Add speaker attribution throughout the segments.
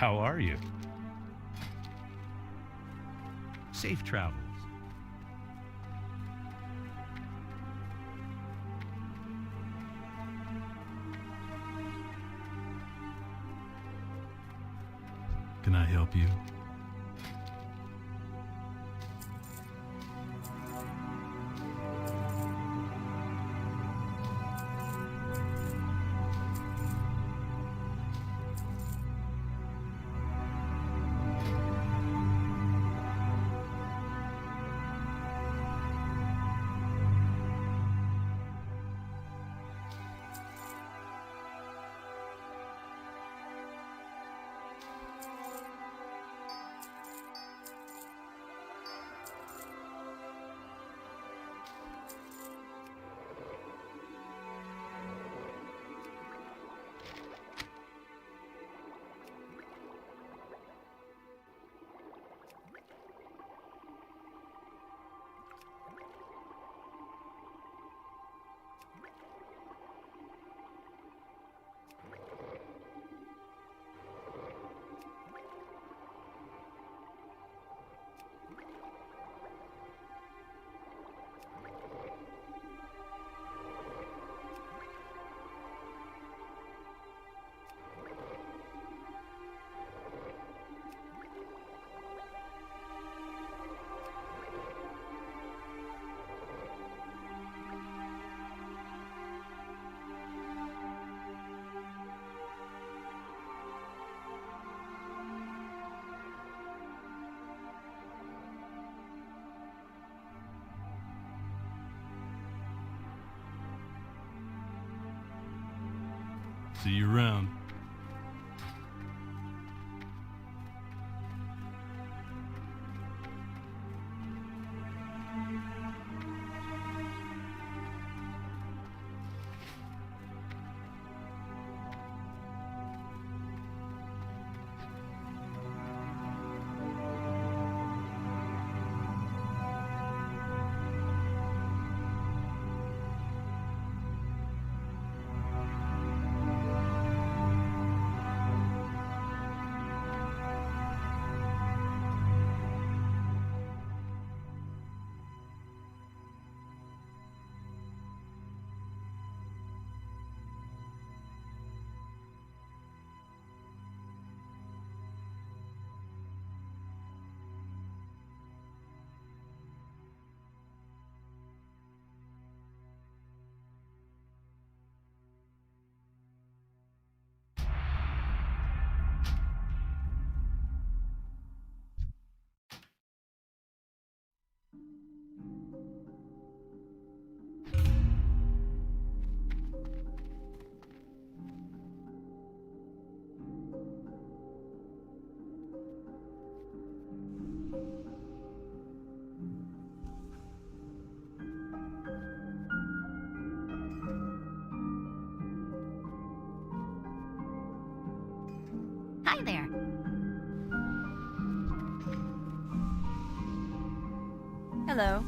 Speaker 1: How are you? Safe travels. Can I help you? See you around.
Speaker 2: Hi there. Hello.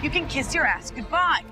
Speaker 3: You can kiss your ass goodbye.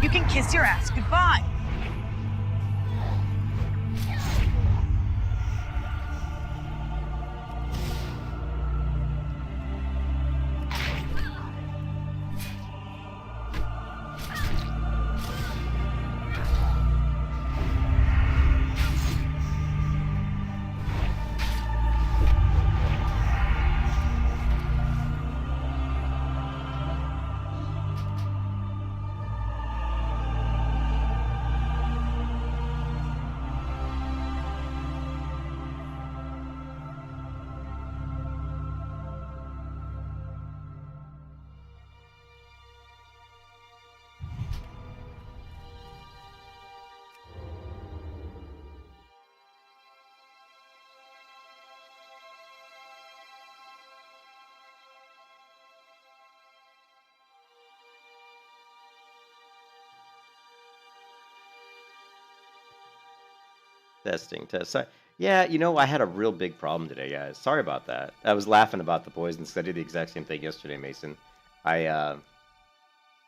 Speaker 3: You can kiss your ass goodbye.
Speaker 4: Testing, test. Yeah, you know, I had a real big problem today, guys. Sorry about that. I was laughing about the poisons 'cause I did the exact same thing yesterday, Mason. I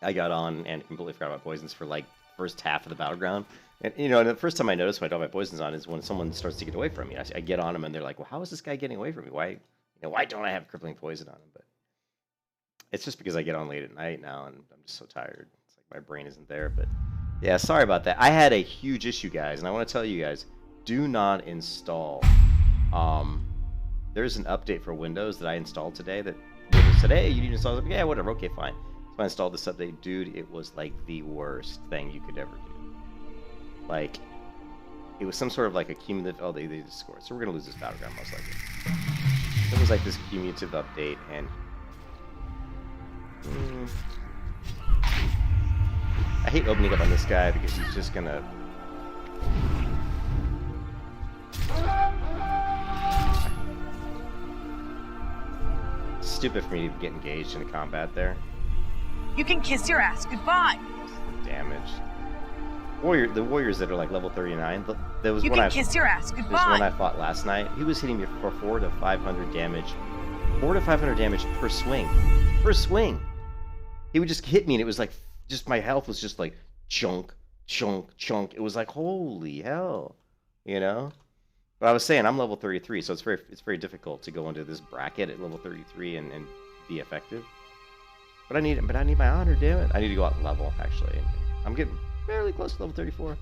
Speaker 4: I got on and completely forgot about poisons for like first half of the battleground. And you know, the first time I noticed when I don't have my poisons on is when someone starts to get away from me. I get on them and they're like, "Well, how is this guy getting away from me? Why, why don't I have crippling poison on him?" But it's just because I get on late at night now and I'm just so tired. It's like my brain isn't there. But yeah, sorry about that. I had a huge issue, guys, and I want to tell you guys: do not install. There's an update for Windows that I installed today that Windows said, "Hey, you need to install it." Yeah, whatever. Okay, fine. So I installed this update, dude. It was like the worst thing you could ever do. Like, it was some sort of like a cumulative. Oh, they just scored. So we're gonna lose this battleground most likely. It was like this cumulative update, and I hate opening up on this guy because he's just gonna. Stupid for me to get engaged in a combat there.
Speaker 3: You can kiss your ass goodbye.
Speaker 4: Damage. The warriors that are like level 39. There was
Speaker 3: You
Speaker 4: one
Speaker 3: can kiss your ass
Speaker 4: There's one
Speaker 3: goodbye.
Speaker 4: I fought last night. He was hitting me for 400 to 500 damage. 400 to 500 damage per swing. Per swing. He would just hit me, and it was like just my health was just like chunk, chunk, chunk. It was like holy hell, you know. But I was saying I'm level 33, so it's very difficult to go into this bracket at level 33 and be effective. But I need my honor, damn it. I need to go out level actually. I'm getting fairly close to level 34.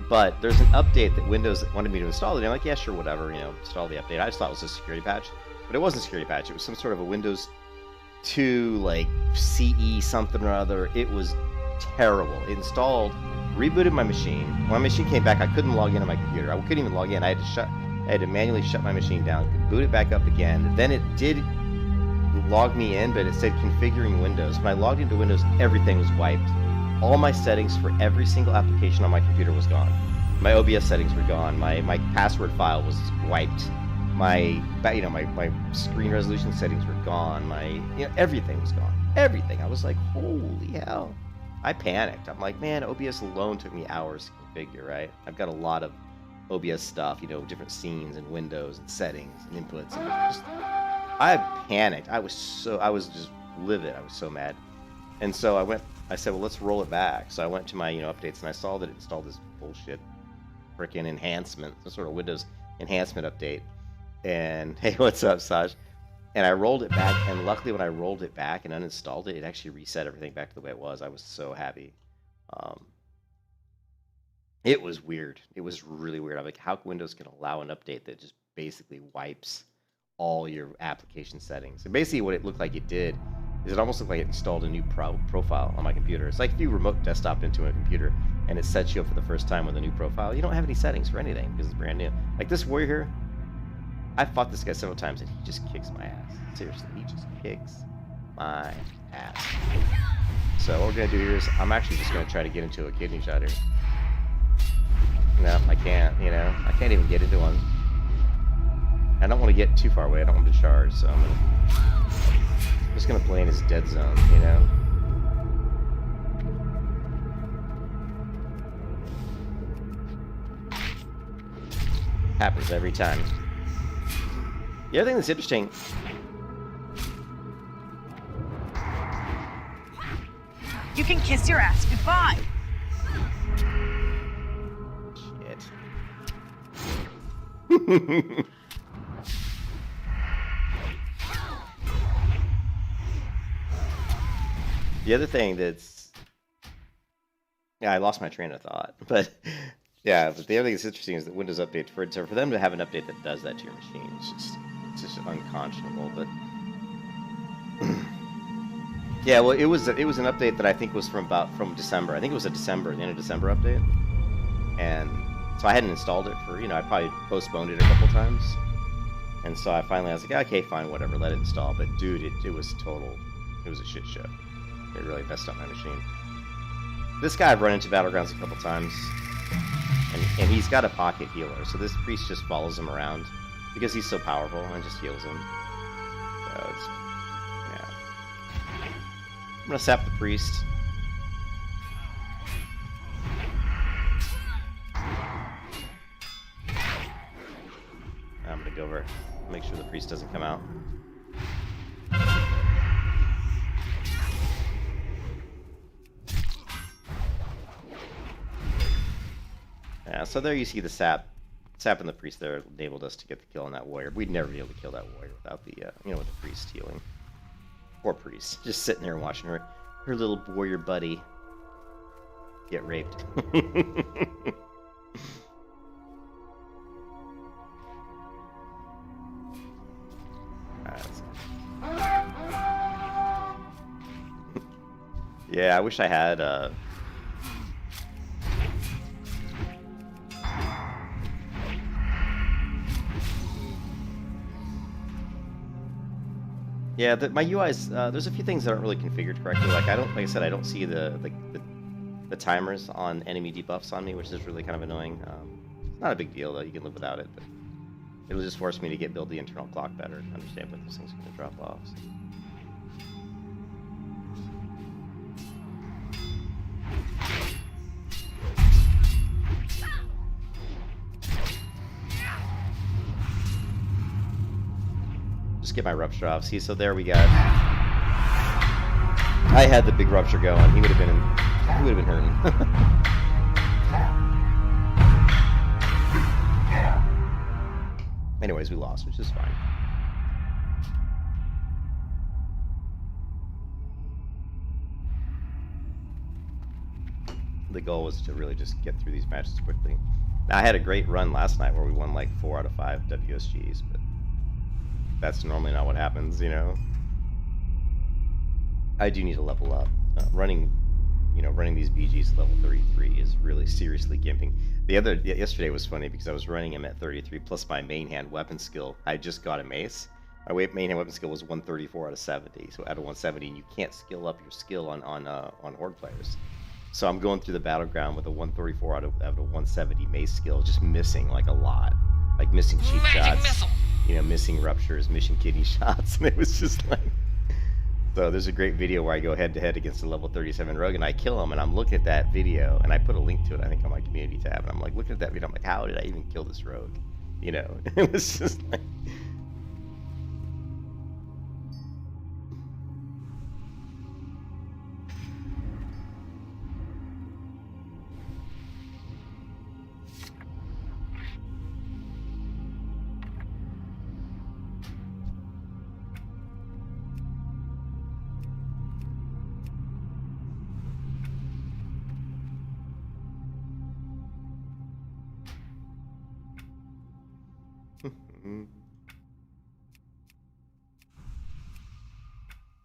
Speaker 4: But there's an update that Windows wanted me to install, and I'm like, yeah, sure, whatever, install the update. I just thought it was a security patch, but it wasn't a security patch. It was some sort of a Windows 2 like CE something or other. It was terrible. It installed, rebooted my machine. When my machine came back, I couldn't log in on my computer. I couldn't even log in. I had to manually shut my machine down, boot it back up again. Then it did log me in, but it said configuring Windows. When I logged into Windows, everything was wiped. All my settings for every single application on my computer was gone. My OBS settings were gone. My password file was wiped. My screen resolution settings were gone. Everything was gone. Everything. I was like, holy hell. I panicked. I'm like, man, OBS alone took me hours to configure, right? I've got a lot of OBS stuff, different scenes and windows and settings and inputs. And I panicked. I was just livid. I was so mad. And so I said, well, let's roll it back. So I went to my, updates, and I saw that it installed this bullshit freaking enhancement, some sort of Windows enhancement update. And hey, what's up, Saj? And I rolled it back, and luckily when I rolled it back and uninstalled it, it actually reset everything back to the way it was. I was so happy. It was weird. It was really weird. I'm like, how Windows can allow an update that just basically wipes all your application settings? And basically what it looked like it did is it almost looked like it installed a new profile on my computer. It's like if you remote desktop into a computer and it sets you up for the first time with a new profile. You don't have any settings for anything because it's brand new. Like this warrior here, I fought this guy several times and he just kicks my ass. Seriously, he just kicks my ass. So what we're going to do here is I'm actually just going to try to get into a kidney shot here. No, I can't, I can't even get into one. I don't want to get too far away. I don't want to charge, so I'm just going to play in his dead zone, Happens every time. The other thing that's interesting...
Speaker 3: You can kiss your ass goodbye.
Speaker 4: Shit. The other thing that's... Yeah, I lost my train of thought. But yeah, but the other thing that's interesting is that Windows Update, for them to have an update that does that to your machine, it's just unconscionable. But yeah, well, it was an update that I think was from December. I think it was the end of December update. And so I hadn't installed it for, I probably postponed it a couple times. And so I was like, okay, fine, whatever, let it install. But dude, it was a shit show. It really messed up my machine. This guy I've run into Battlegrounds a couple times, and he's got a pocket healer, so this priest just follows him around because he's so powerful and just heals him. So it's, yeah. I'm gonna sap the priest. Make sure the priest doesn't come out. Yeah, so there you see the sap. Sap and the priest there enabled us to get the kill on that warrior. We'd never be able to kill that warrior without the, with the priest healing. Poor priest, just sitting there watching her little warrior buddy get raped. Yeah, I wish I had yeah, my UI's there's a few things that aren't really configured correctly. Like I said, I don't see the timers on enemy debuffs on me, which is really kind of annoying. It's not a big deal though; you can live without it. But it'll just force me to build the internal clock better and understand when those things are going to drop off. So. Just get my rupture off. See, so there we got. I had the big rupture going. He would have been hurting. Anyways, we lost, which is fine. The goal was to really just get through these matches quickly. Now, I had a great run last night where we won like 4 out of 5 WSGs, but that's normally not what happens, you know. I do need to level up. Running these BGs at level 33 is really seriously gimping. Yesterday was funny because I was running him at 33 plus my main hand weapon skill. I just got a mace. My main hand weapon skill was 134 out of 70, so out of 170, and you can't skill up your skill on horde players. So I'm going through the battleground with a 134 out of a 170 mace skill, just missing like a lot, like missing cheap shots. Missile. Missing ruptures, missing kidney shots, and it was just like... So there's a great video where I go head-to-head against a level 37 rogue, and I kill him, and I'm looking at that video, and I put a link to it, I think, on my community tab, and I'm like, looking at that video, I'm like, how did I even kill this rogue? It was just like...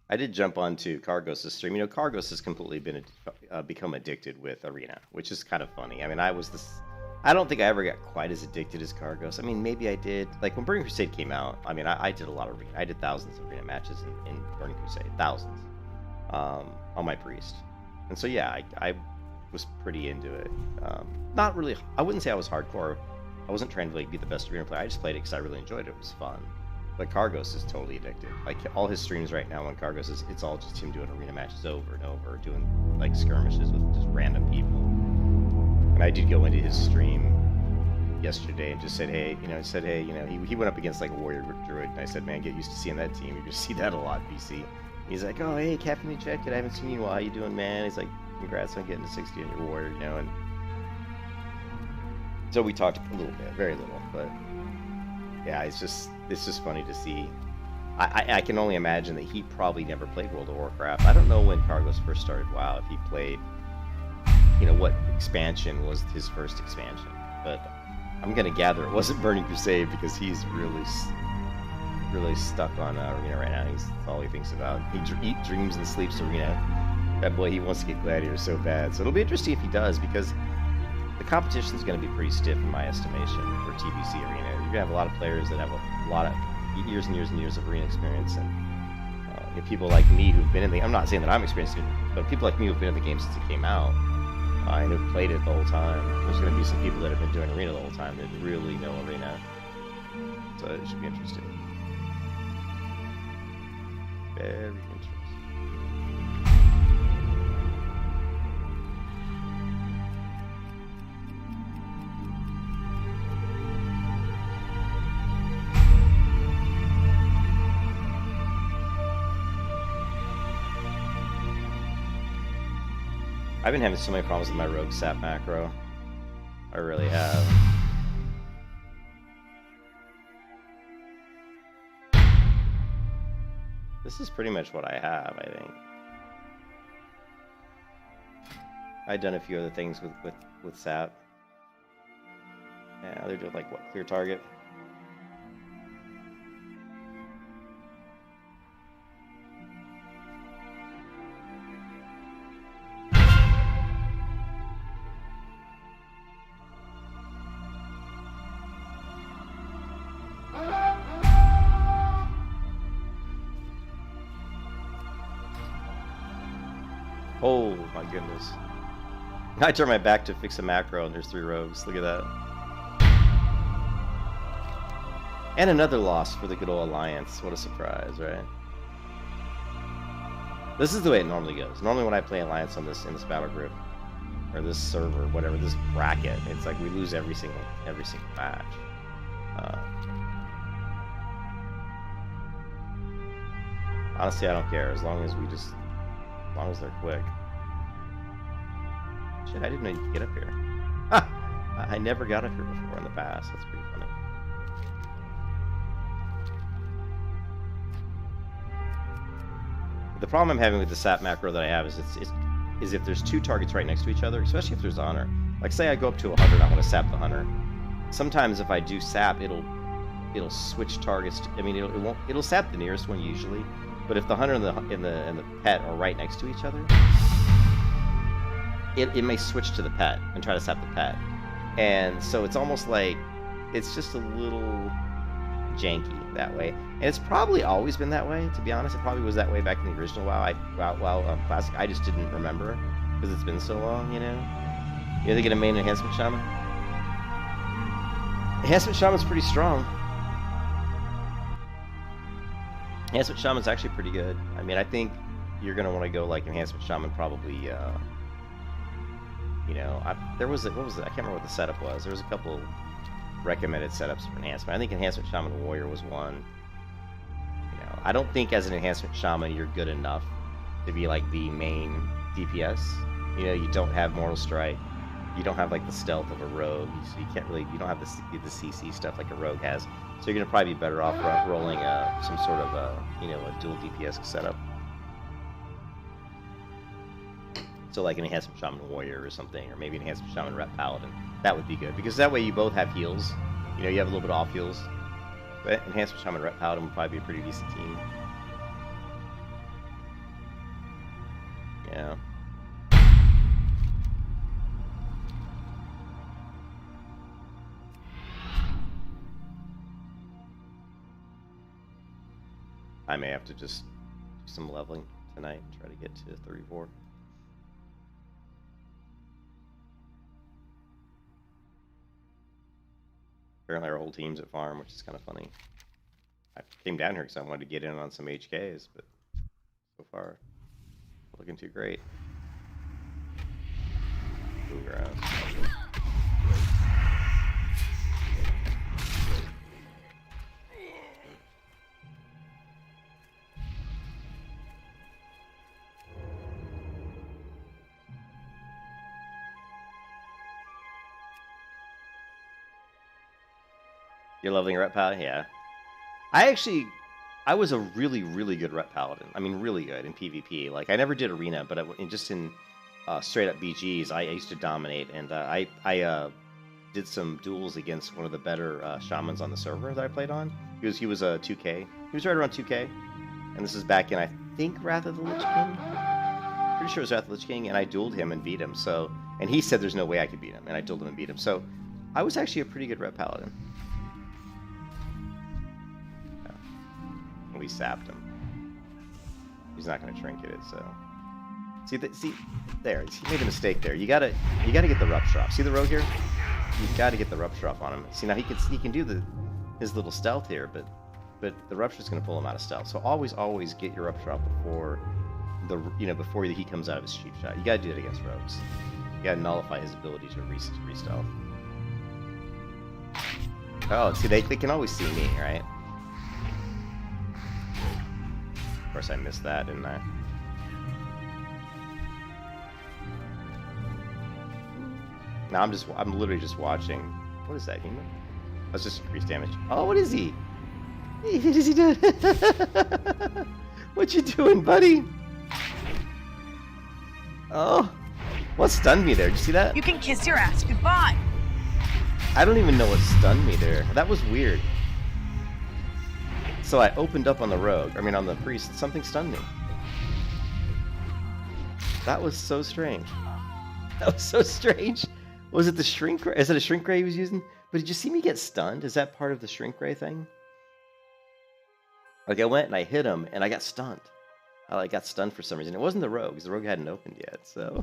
Speaker 4: I did jump onto Cargos' stream. Cargos has completely become addicted with Arena, which is kind of funny. I mean, I don't think I ever got quite as addicted as Cargos. I mean, maybe I did. Like, when Burning Crusade came out, I mean, I did a lot of Arena. I did thousands of Arena matches in Burning Crusade. Thousands. On my Priest. And so, yeah, I was pretty into it. Not really... I wouldn't say I was hardcore. I wasn't trying to be the best Arena player. I just played it because I really enjoyed it. It was fun. But Cargos is totally addicted. Like, all his streams right now on Cargos it's all just him doing arena matches over and over, doing like skirmishes with just random people. And I did go into his stream yesterday and just said, hey, he went up against like a warrior druid, and I said, man, get used to seeing that team. You're gonna see that a lot, BC. He's like, oh, hey, Captain Ejected, I haven't seen you in a while. How you doing, man? He's like, congrats on getting to 60 on your warrior, and so we talked a little bit, very little, but yeah, it's just funny to see. I can only imagine that he probably never played World of Warcraft. I don't know when Cargos first started WoW, if he played, what expansion was his first expansion. But I'm going to gather it wasn't Burning Crusade, because he's really stuck on Arena right now. That's all he thinks about. He dreams and sleeps Arena. That boy, he wants to get Gladiator so bad. So it'll be interesting if he does, because the competition is going to be pretty stiff in my estimation for TBC Arena. You're going to have a lot of players that have a lot of years and years and years of Arena experience, and people like me who've been in the... I'm not saying that I'm experienced, but people like me who've been in the game since it came out and who've played it the whole time. There's going to be some people that have been doing Arena the whole time that really know Arena. So it should be interesting. Very interesting. I've been having so many problems with my rogue sap macro. I really have. This is pretty much what I have, I think. I've done a few other things with sap. Yeah, they're doing like what, clear target? Oh my goodness. I turned my back to fix a macro and there's 3 rogues. Look at that. And another loss for the good old Alliance. What a surprise, right? This is the way it normally goes. Normally when I play Alliance on this in this battle group, or this server, whatever, this bracket, it's like we lose every single match. Honestly, I don't care as long as they're quick. Shit, I didn't know you could get up here. Ha! I never got up here before in the past. That's pretty funny. The problem I'm having with the sap macro that I have is if there's 2 targets right next to each other, especially if there's a hunter. Like say I go up to 100, I want to sap the hunter. Sometimes if I do sap, it'll switch targets. I mean, it'll sap the nearest one usually, but if the hunter and the pet are right next to each other, it may switch to the pet and try to sap the pet. And so it's almost like it's just a little janky that way. And it's probably always been that way, to be honest. It probably was that way back in the original WoW Classic. I just didn't remember because it's been so long, you know? You ever get a main Enhancement Shaman? Enhancement Shaman's pretty strong. Enhancement Shaman's actually pretty good. I mean, I think you're going to want to go like Enhancement Shaman probably, you know, I can't remember what the setup was. There was a couple recommended setups for enhancement. I think Enhancement Shaman Warrior was one. You know, I don't think as an Enhancement Shaman you're good enough to be like the main DPS. You know, you don't have Mortal Strike. You don't have like the stealth of a rogue. So you can't really, you don't have the CC stuff like a rogue has. So you're gonna probably be better off rolling some sort of you know, a dual DPS setup. So like an Enhancement Shaman Warrior or something, or maybe an Enhancement Shaman Rep Paladin. That would be good, because that way you both have heals. You know, you have a little bit of off heals. But Enhancement Shaman Rep Paladin would probably be a pretty decent team. Yeah. I may have to just do some leveling tonight and try to get to 34. Apparently our whole team's at farm, which is kind of funny. I came down here because I wanted to get in on some HKs, but so far, not looking too great. Bluegrass. You're leveling Rep Paladin? Yeah. I was a really, really good Rep Paladin. I mean, really good in PvP. Like, I never did Arena, but just in straight up BGs, I used to dominate. And I did some duels against one of the better shamans on the server that I played on. He was a 2K. He was right around 2K. And this is back in, I think, Wrath of the Lich King? Pretty sure it was Wrath of the Lich King. And I dueled him and beat him. So, and he said there's no way I could beat him. And I dueled him and beat him. So, I was actually a pretty good Rep Paladin. We sapped him. He's not going to trinket it, so. See, there. He made a mistake there. You gotta get the Rupstrop. See the rogue here? You gotta get the Rupstrop on him. See, now he can do his little stealth here, but the Rupstra's going to pull him out of stealth. So always get your Rupstrop before before he comes out of his cheap shot. You gotta do that against rogues. You gotta nullify his ability to re-stealth. Oh, see, they can always see me, right? Of course, I missed that, didn't I? Now I'm literally just watching. What is that, human? That's just increased damage. Oh, what is he? What is he doing? What you doing, buddy? Oh, what stunned me there? Did you see that?
Speaker 3: You can kiss your ass goodbye.
Speaker 4: I don't even know what stunned me there. That was weird. So I opened up on the rogue. I mean, on the priest. Something stunned me. That was so strange. That was so strange. Was it the shrink ray? Is it a shrink ray he was using? But did you see me get stunned? Is that part of the shrink ray thing? Like I went and I hit him and I got stunned. I like got stunned for some reason. It wasn't the rogue because the rogue hadn't opened yet. So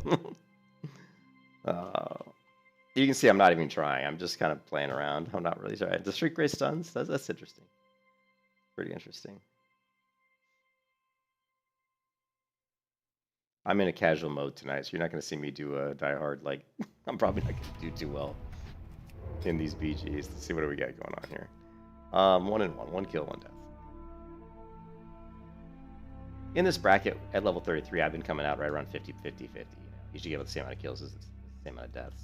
Speaker 4: you can see I'm not even trying. I'm just kind of playing around. I'm not really trying. The shrink ray stuns. That's interesting. Pretty interesting. I'm in a casual mode tonight, so you're not going to see me do a die hard. Like, I'm probably not going to do too well in these BGs. Let's see what do we got going on here. 1 and 1. 1 kill, 1 death. In this bracket, at level 33, I've been coming out right around 50, 50, 50. Usually give it the same amount of kills as the same amount of deaths.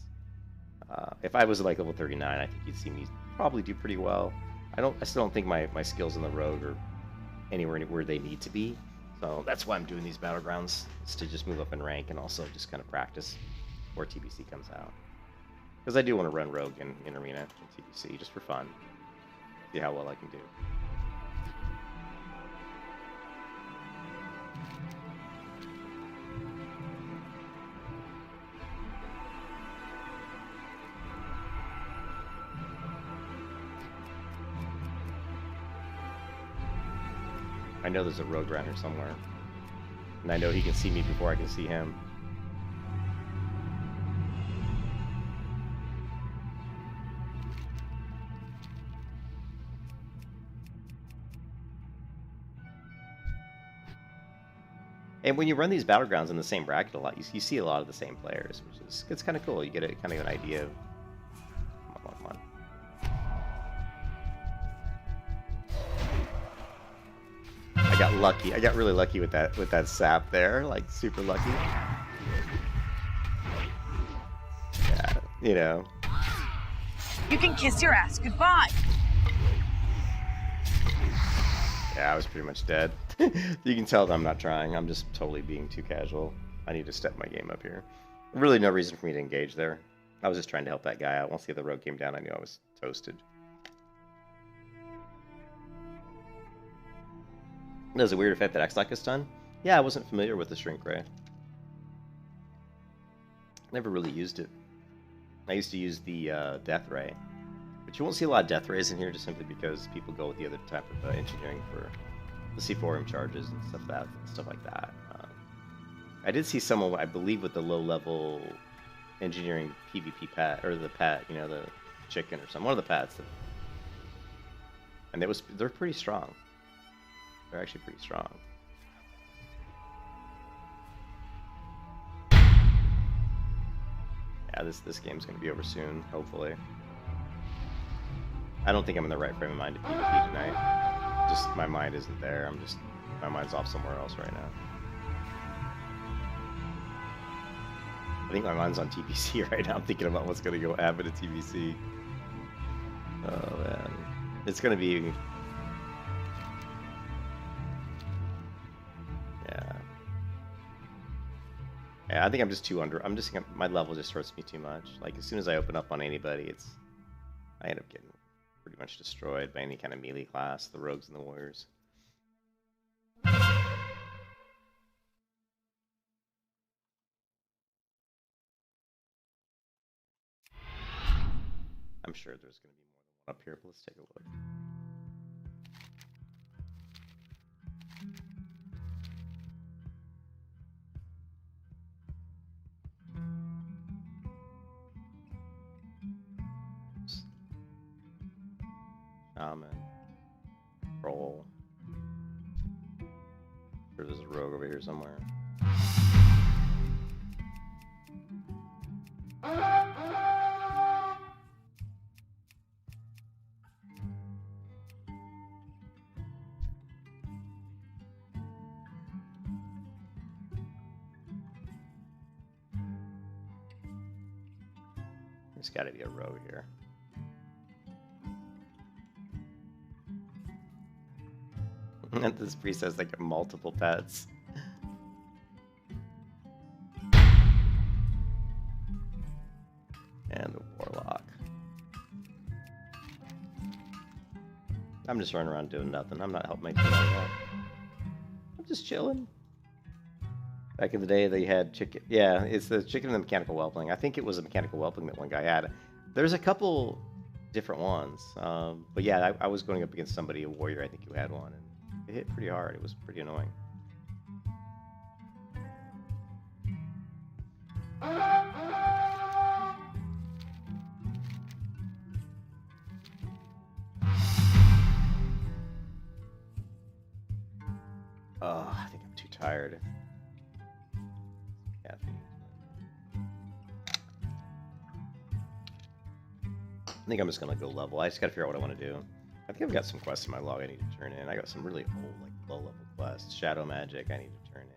Speaker 4: If I was like level 39, I think you'd see me probably do pretty well. I still don't think my skills in the rogue are anywhere where they need to be. So that's why I'm doing these Battlegrounds, is to just move up in rank and also just kind of practice before TBC comes out. Because I do want to run rogue in Arena and TBC just for fun. See how well I can do. I know there's a rogue runner somewhere. And I know he can see me before I can see him. And when you run these Battlegrounds in the same bracket a lot, you see a lot of the same players, which is it's kind of cool. You get a kind of an idea of... Come on. I got lucky. I got really lucky with that sap there, like super lucky. Yeah, you know.
Speaker 3: You can kiss your ass goodbye.
Speaker 4: Yeah, I was pretty much dead. You can tell that I'm not trying. I'm just totally being too casual. I need to step my game up here. Really no reason for me to engage there. I was just trying to help that guy out. Once the other rogue came down, I knew I was toasted. There's a weird effect that acts like a stun. Yeah, I wasn't familiar with the shrink ray. Never really used it. I used to use the death ray. But you won't see a lot of death rays in here just simply because people go with the other type of engineering for the C4M charges and stuff like that. I did see someone, I believe, with the low-level engineering PvP pet, or the pet, you know, the chicken or something, one of the pets. And they're pretty strong. They're actually pretty strong. Yeah, this game's gonna be over soon, hopefully. I don't think I'm in the right frame of mind to PvP tonight. Just my mind isn't there. My mind's off somewhere else right now. I think my mind's on TBC right now. I'm thinking about what's gonna go happen to TBC. Oh man, it's gonna be. Yeah, I think I'm just too under. My level just hurts me too much. Like as soon as I open up on anybody, I end up getting pretty much destroyed by any kind of melee class, the rogues and the warriors. I'm sure there's going to be more than one up here, but let's take a look. Shaman. Troll. Sure there's a rogue over here somewhere. There's got to be a rogue here. And this priest has like multiple pets. And a warlock. I'm just running around doing nothing. I'm not helping my team out of that. I'm just chilling. Back in the day, they had chicken. Yeah, it's the chicken and the mechanical whelpling. I think it was a mechanical whelpling that one guy had. There's a couple different ones. But yeah, I was going up against somebody, a warrior, I think, who had one. And it hit pretty hard. It was pretty annoying. Oh, I think I'm too tired. Caffeine. I think I'm just gonna go level. I just gotta figure out what I want to do. I think I've got some quests in my log I need to turn in. I got some really old, like low-level quests. Shadow magic I need to turn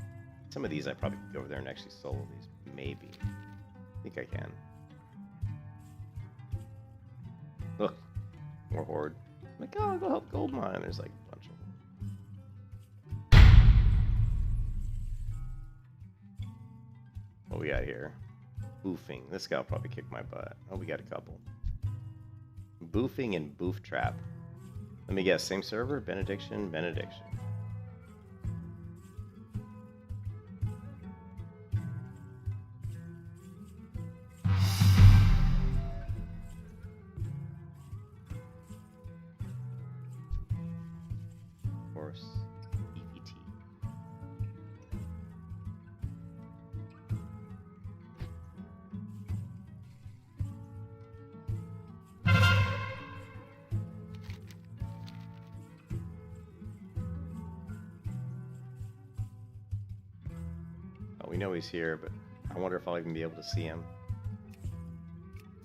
Speaker 4: in. Some of these I probably could go over there and actually solo these. Maybe. I think I can. Look, more horde. I'm like, oh, I'll go help gold mine. There's like a bunch of them. What we got here? Boofing. This guy will probably kick my butt. Oh, we got a couple. Boofing and boof trap. Let me guess. Same server? Benediction? Benediction. EPT. Oh, we know he's here, but I wonder if I'll even be able to see him.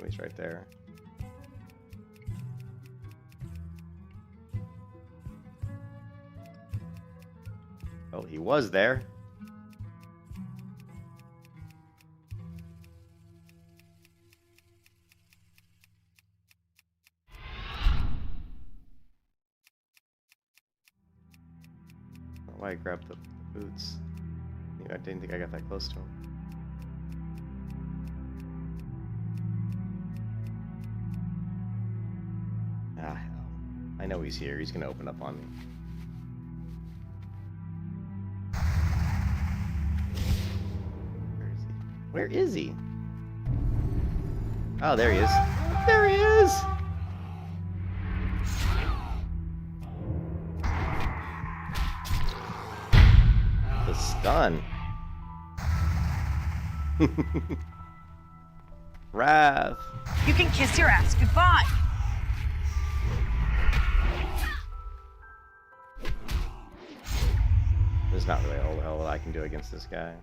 Speaker 4: Oh, he's right there. Oh, he was there. I don't know why I grabbed the boots. I didn't think I got that close to him. Ah, hell. I know he's here. He's gonna open up on me. Where is he? Oh, there he is. There he is! The stun. Wrath.
Speaker 3: You can kiss your ass goodbye.
Speaker 4: There's not really a whole hell I can do against this guy.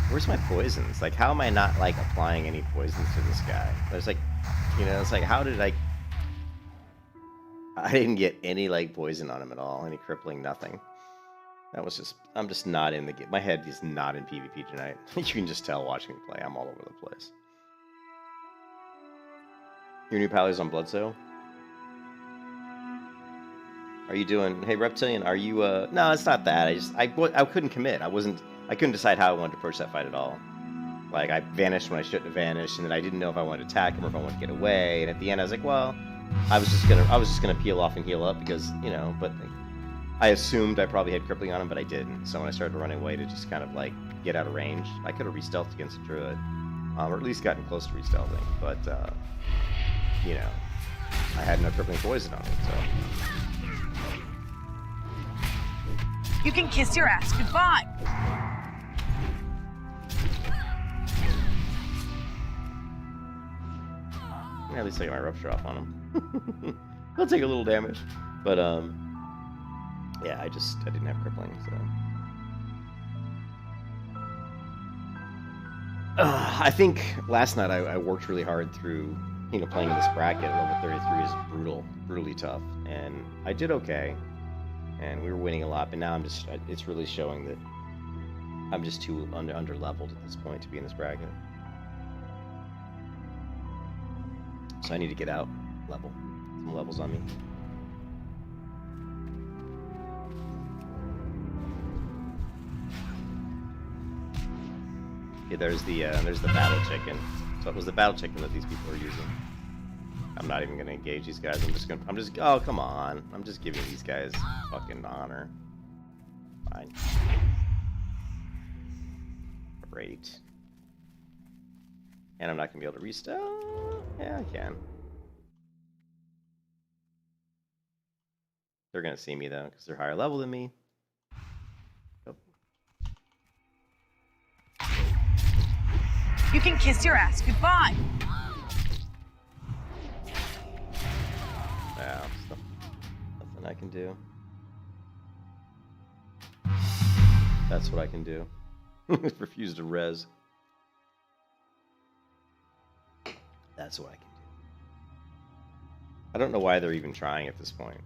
Speaker 4: Where's my poisons? Like, how am I not, like, applying any poisons to this guy? There's, like, you know, it's like, how did I didn't get any, like, poison on him at all. Any crippling, nothing. That was just, I'm just not in the game. My head is not in PvP tonight. You can just tell watching me play. I'm all over the place. Your new pally's on Bloodsoul? Are you doing, hey, Reptilian, are you, no, it's not that. I couldn't commit. I couldn't decide how I wanted to approach that fight at all. Like, I vanished when I shouldn't have vanished, and then I didn't know if I wanted to attack him or if I wanted to get away. And at the end, I was like, well, I was just gonna peel off and heal up because, you know. But I assumed I probably had crippling on him, but I didn't. So when I started running away to just kind of like get out of range, I could have re-stealthed against a druid, or at least gotten close to re-stealthing. But you know, I had no crippling poison on him, so.
Speaker 3: You can kiss your ass goodbye.
Speaker 4: Yeah, at least I got my rupture off on him. I'll take a little damage, but yeah, I didn't have crippling, so. I think last night I worked really hard through, you know, playing in this bracket. Level 33 is brutally tough, and I did okay, and we were winning a lot. But now it's really showing that I'm just too under leveled at this point to be in this bracket. So I need to get out some levels on me. Okay, there's the battle chicken. So it was the battle chicken that these people are using. I'm not even gonna engage these guys. Oh, come on. I'm just giving these guys fucking honor. Fine. Great. And I'm not gonna be able to restart. Yeah, I can. They're gonna see me though, because they're higher level than me. Oh.
Speaker 3: You can kiss your ass goodbye.
Speaker 4: Wow, nothing I can do. That's what I can do. Refuse to res. That's what I can do. I don't know why they're even trying at this point.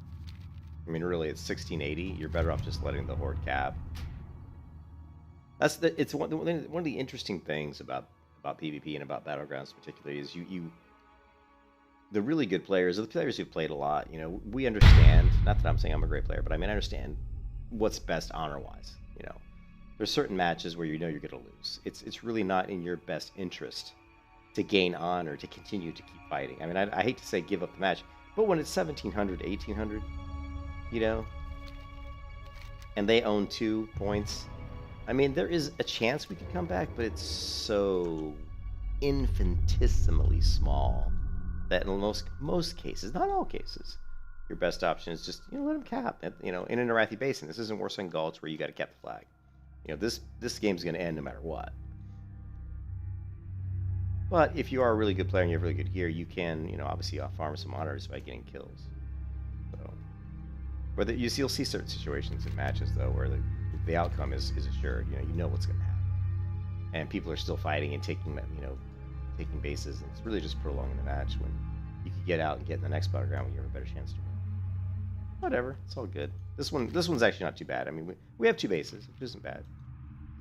Speaker 4: I mean, really, it's 1680. You're better off just letting the horde cap. It's one of the interesting things about PvP and about Battlegrounds particularly is the really good players, or the players who've played a lot, you know, we understand, not that I'm saying I'm a great player, but I mean, I understand what's best honor-wise, you know. There's certain matches where you know you're going to lose. It's really not in your best interest to gain honor, to continue to keep fighting. I mean, I hate to say give up the match, but when it's 1700, 1800, you know, and they own 2 points, I mean, there is a chance we could come back, but it's so infinitesimally small that in most cases, not all cases, your best option is just, you know, let them cap. You know, in an Arathi Basin, this isn't worse than Gulch where you got to cap the flag. You know, this game's going to end no matter what. But if you are a really good player and you have really good gear, you can, you know, obviously farm some honors by getting kills. So, whether you'll see certain situations in matches though where the outcome is assured. You know what's going to happen, and people are still fighting and taking bases. And it's really just prolonging the match when you could get out and get in the next battleground when you have a better chance to win. Whatever, it's all good. This one's actually not too bad. I mean, we have 2 bases, which isn't bad.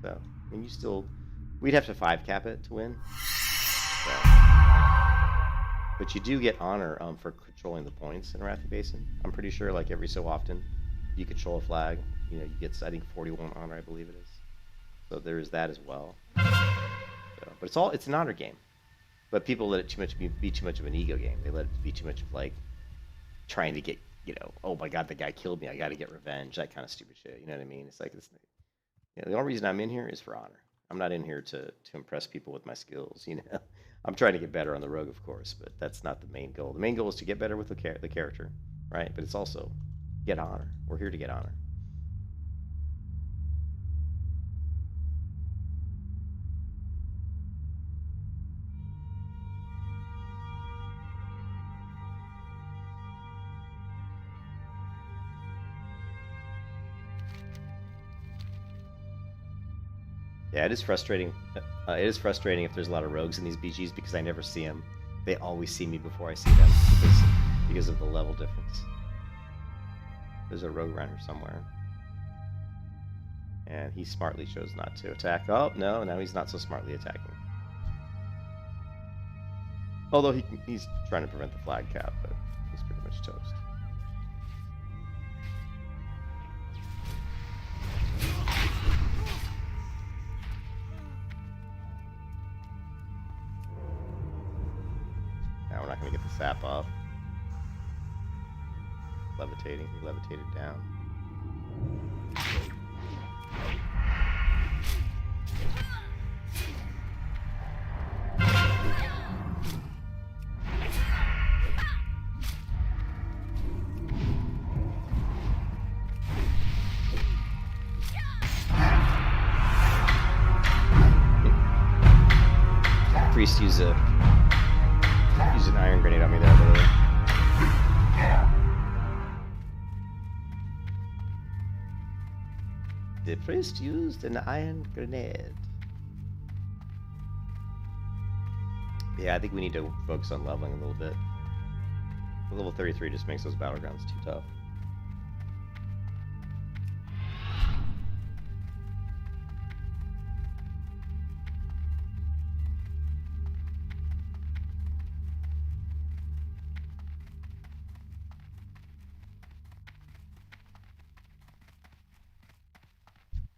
Speaker 4: So, I mean, we'd have to 5 cap it to win. So. But you do get honor for controlling the points in Arathi Basin. I'm pretty sure, like, every so often, you control a flag. You know, you get, I think, 41 honor, I believe it is. So there is that as well. So, but it's an honor game. But people let it be too much of an ego game. They let it be too much of, like, trying to get, you know, oh my god, the guy killed me, I got to get revenge, that kind of stupid shit. You know what I mean? It's like, you know, the only reason I'm in here is for honor. I'm not in here to impress people with my skills, you know. I'm trying to get better on the rogue, of course, but that's not the main goal. The main goal is to get better with the character, right? But it's also get honor. We're here to get honor. Yeah, it is frustrating. It is frustrating if there's a lot of rogues in these BGs because I never see them. They always see me before I see them because of the level difference. There's a rogue runner somewhere. And he smartly chose not to attack. Oh, no, now he's not so smartly attacking. Although he's trying to prevent the flag cap, but he's pretty much toast. Now we're not going to get the sap off. Levitating, he levitated down. Priest use an iron grenade on me there, literally. The priest used an iron grenade. Yeah, I think we need to focus on leveling a little bit. Level 33 just makes those battlegrounds too tough.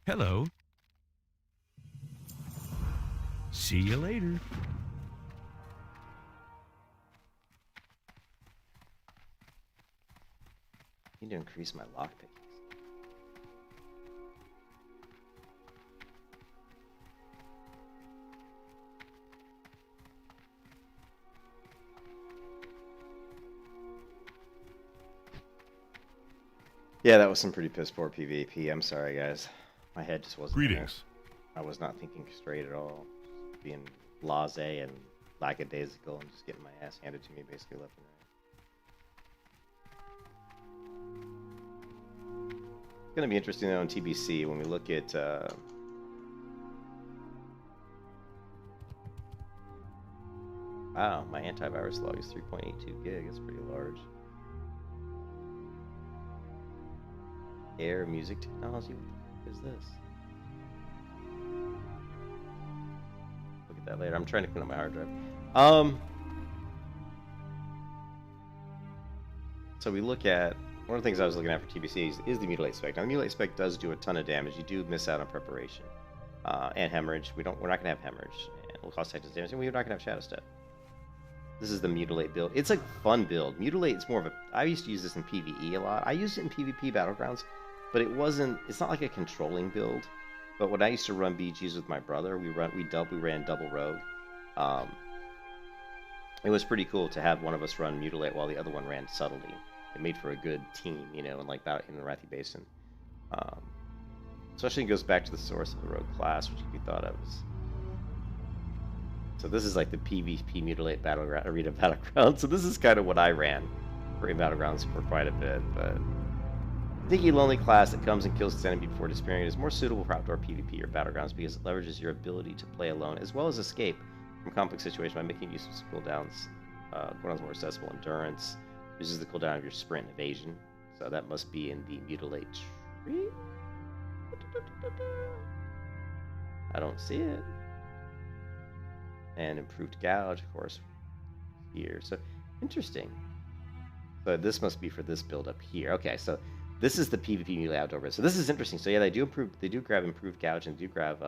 Speaker 1: Hello. See you later.
Speaker 4: Need to increase my lockpick. Yeah, that was some pretty piss poor PvP. I'm sorry, guys. My head just wasn't
Speaker 1: Greetings.
Speaker 4: there. I was not thinking straight at all. Just being blasé and lackadaisical and just getting my ass handed to me basically left and right. It's going to be interesting though in TBC when we look at wow, my antivirus log is 3.82 gig. It's pretty large. Air music technology? What the fuck is this? Look at that later. I'm trying to clean up my hard drive. So we look at one of the things I was looking at for TBC is the mutilate spec. Now the mutilate spec does do a ton of damage. You do miss out on preparation and hemorrhage. We're not gonna have hemorrhage and will cause tactics damage, and we're not gonna have shadow step. This is the mutilate build. It's a fun build. Mutilate is more of a. I used to use this in PvE a lot. I used it in PvP Battlegrounds. But it's not like a controlling build. But when I used to run BGs with my brother, we ran double rogue. It was pretty cool to have one of us run mutilate while the other one ran subtlety. It made for a good team, you know, and like that in the Wrathy Basin. Especially it goes back to the source of the rogue class, which could be thought of as. So this is like the PvP mutilate arena battleground. So this is kind of what I ran for Battlegrounds for quite a bit, but. Thinky lonely class that comes and kills its enemy before disappearing is more suitable for outdoor PvP or Battlegrounds because it leverages your ability to play alone as well as escape from complex situations by making use of cooldowns. Cooldowns more accessible endurance, uses the cooldown of your sprint and evasion. So that must be in the mutilate tree. I don't see it. And improved gouge, of course, here. So interesting. So this must be for this build up here. Okay, so. This is the PvP mutilate outdoor. So this is interesting. So yeah, they do grab improved gouge and do grab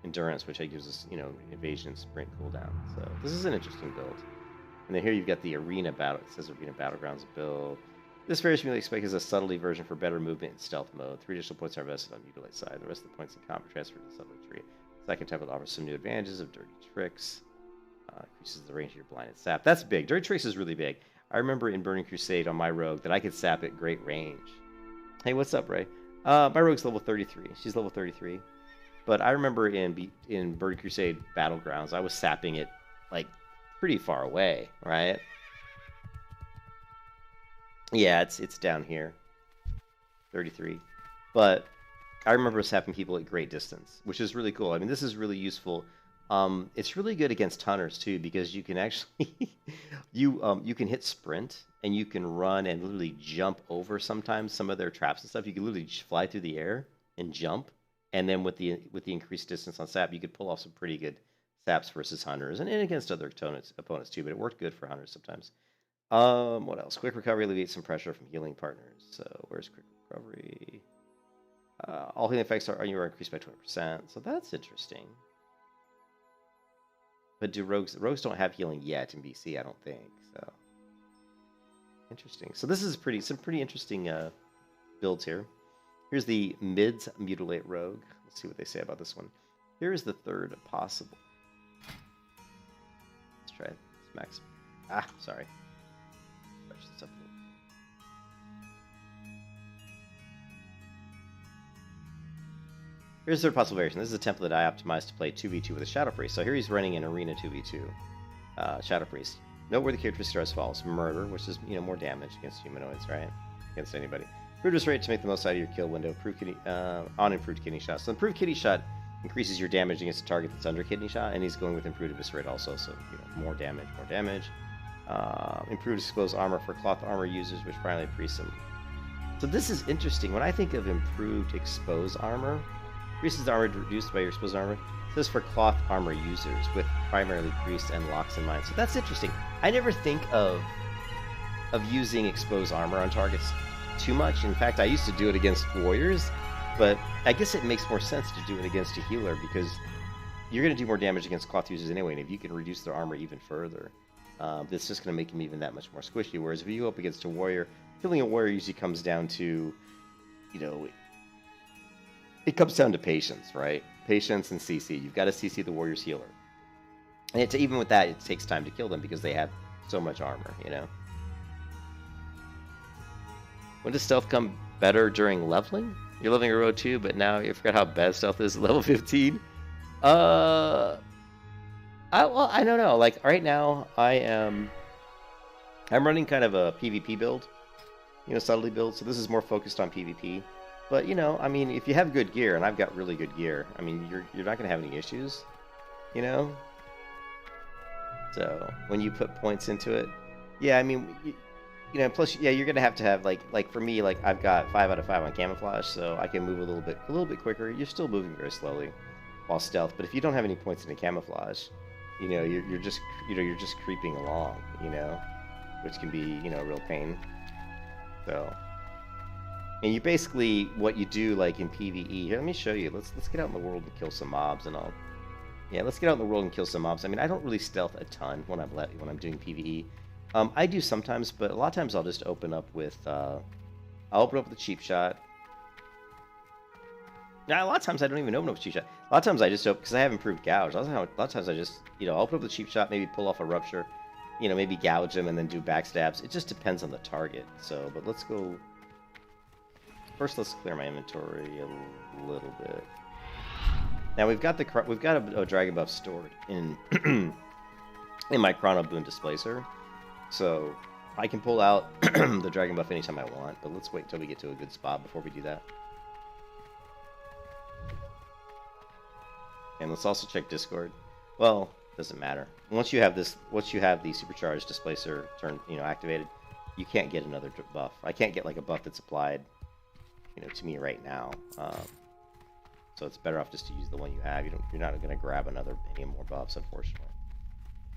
Speaker 4: endurance, which gives us, you know, evasion and sprint cooldown. So this is an interesting build. And then here you've got the arena battle. It says arena battlegrounds build. This various mutilate spec is a subtlety version for better movement in stealth mode. 3 additional points are invested on mutilate side. The rest of the points in combat transfer to the subtlety tree. Second type offers some new advantages of dirty tricks. Increases the range of your blinded sap. That's big. Dirty tricks is really big. I remember in Burning Crusade on my rogue that I could sap at great range. Hey, what's up, Ray? My rogue's level 33. She's level 33. But I remember in Burning Crusade Battlegrounds, I was sapping it like pretty far away, right? Yeah, it's down here. 33. But I remember sapping people at great distance, which is really cool. I mean, this is really useful. It's really good against hunters too because you can actually you can hit sprint and you can run and literally jump over sometimes some of their traps and stuff. You can literally fly through the air and jump, and then with the increased distance on sap, you could pull off some pretty good saps versus hunters and against other opponents too. But it worked good for hunters sometimes. What else? Quick recovery alleviates some pressure from healing partners. So where's quick recovery? All healing effects on you are increased by 20%. So that's interesting. But do rogues don't have healing yet in BC, I don't think. So interesting. So this is some pretty interesting builds here. Here's the mids mutilate rogue. Let's see what they say about this one. Here is the third possible. Let's try it. Let's max. Sorry. Stretch this up a little. Here's the third possible variation. This is a template that I optimized to play 2v2 with a Shadow Priest. So here he's running an Arena 2v2 Shadow Priest. Noteworthy characteristics are as follows. Murder, which is more damage against humanoids, right? Against anybody. Improved rate to make the most out of your kill window. On improved kidney shot. So improved kidney shot increases your damage against a target that's under kidney shot, and he's going with improved eviscerate also. So more damage. Improved exposed armor for cloth armor users, which primarily priests them. So this is interesting. When I think of improved exposed armor. Increases the armor reduced by your exposed armor. This is for cloth armor users with primarily priests and locks in mind. So that's interesting. I never think of using exposed armor on targets too much. In fact, I used to do it against warriors, But I guess it makes more sense to do it against a healer because you're going to do more damage against cloth users anyway, and if you can reduce their armor even further, it's just going to make them even that much more squishy. Whereas if you go up against a warrior, killing a warrior usually comes down to, you know, it comes down to patience, right? Patience and CC. You've got to CC the warrior's healer. And even with that, it takes time to kill them because they have so much armor, you know? When does stealth come better during leveling? You're leveling a road 2, but now you forgot how bad stealth is at level 15? Well, I don't know. Like, right now, I'm running kind of a PvP build. You know, subtlety build, so this is more focused on PvP. But, you know, I mean, if you have good gear, and I've got really good gear, I mean, you're not going to have any issues, you know? So, when you put points into it, yeah, I mean, you know, plus, yeah, you're going to have, like, for me, like, I've got 5 out of 5 on camouflage, so I can move a little bit quicker. You're still moving very slowly while stealth, but if you don't have any points into camouflage, you know, you're just creeping along, you know, which can be, you know, a real pain. So, and you basically, what you do, like, in PvE, here, let me show you. Let's get out in the world and kill some mobs, and yeah, let's get out in the world and kill some mobs. I mean, I don't really stealth a ton when I'm doing PvE. I do sometimes, but a lot of times I'll just open up with, I'll open up with a cheap shot. Now, a lot of times I don't even open up with cheap shot. A lot of times I just open, because I have improved gouge. A lot of times I just, you know, I'll open up with a cheap shot, maybe pull off a rupture, you know, maybe gouge them and then do backstabs. It just depends on the target. So, but let's go. First, let's clear my inventory a little bit. Now we've got a dragon buff stored in in my Chrono Boon Displacer, so I can pull out the dragon buff anytime I want. But let's wait until we get to a good spot before we do that. And let's also check Discord. Well, doesn't matter. Once you have the supercharged displacer activated, you can't get another buff. I can't get like a buff that's applied, you know, to me right now. So it's better off just to use the one you have. You're not going to grab any more buffs, unfortunately.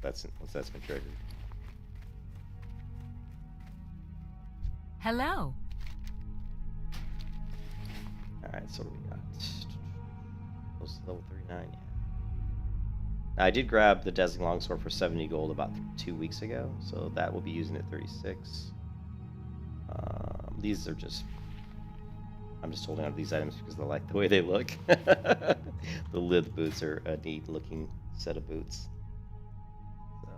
Speaker 4: Once that's been triggered.
Speaker 2: Hello.
Speaker 4: All right, so what do we got? Close to level 39, yeah. Now, I did grab the Dazzling Longsword for 70 gold about 2 weeks ago, so that will be using at 36. These are just... I'm just holding on to these items because I like the way they look. The lid boots are a neat looking set of boots. So,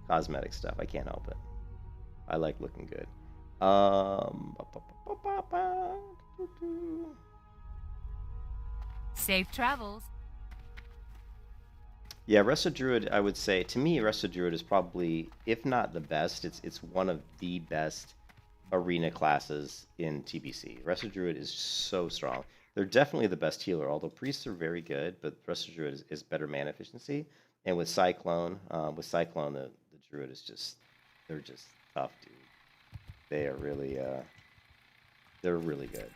Speaker 4: cosmetic stuff, I can't help it. I like looking good.
Speaker 2: Safe travels.
Speaker 4: Yeah, Resto Druid, I would say, to me, Resto Druid is probably, if not the best, it's one of the best arena classes in TBC. Resto Druid is so strong. They're definitely the best healer, although priests are very good, but Resto Druid is better mana efficiency. And with Cyclone, the Druid is just, they're just tough, dude. They are really, they're really good.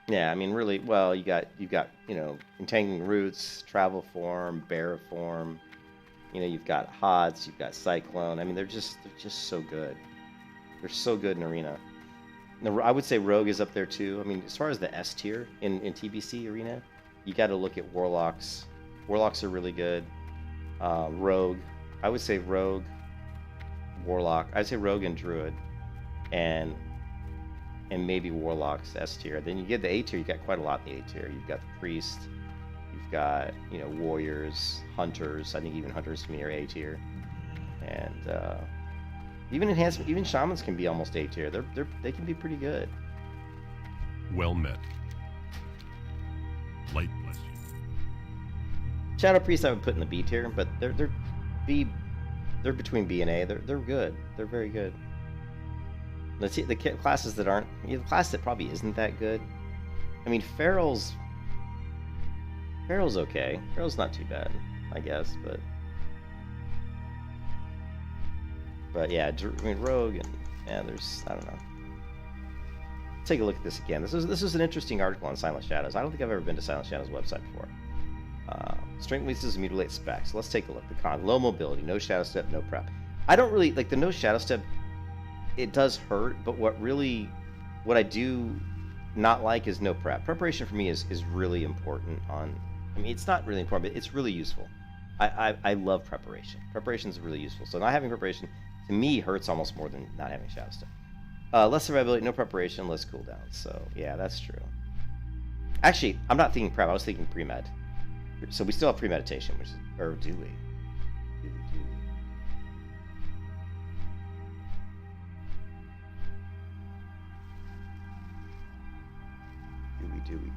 Speaker 4: Yeah, I mean, really, well, you've got, you know, Entangling Roots, Travel Form, Bear Form, you know, you've got Hots, you've got Cyclone. I mean, they're just so good. They're so good in Arena. Now, I would say Rogue is up there too. I mean, as far as the S tier in TBC Arena, you got to look at Warlocks. Warlocks are really good. Rogue, I would say Rogue, Warlock. I'd say Rogue and Druid, and maybe Warlock's S tier. Then you get the A tier. You got quite a lot in the A tier. You've got the Priest. You've got, you know, Warriors, Hunters. I think even Hunters to me are A tier. And even Shamans can be almost A tier. They can be pretty good.
Speaker 1: Well met. Light bless you.
Speaker 4: Shadow Priest I would put in the B tier, but they're between B and A. They're good. They're very good. Let's see the classes that aren't. The class that probably isn't that good. I mean, Feral's okay. Feral's not too bad, I guess, but yeah, I mean, Rogue and yeah, there's I don't know. Take a look at this again. This is an interesting article on Silent Shadows. I don't think I've ever been to Silent Shadows' website before. Strength weaknesses mutilate specs. Let's take a look. The con: low mobility, no shadow step, no prep. I don't really like the no shadow step. It does hurt, but what I do not like is no prep. Preparation for me is really important. I mean, it's not really important, but it's really useful. I love preparation. Preparation is really useful. So not having preparation to me hurts almost more than not having shadow step. Less survivability, no preparation, less cooldown. So yeah, that's true. Actually, I'm not thinking prep. I was thinking pre-med. So we still have premeditation, which is, or do we? Do we?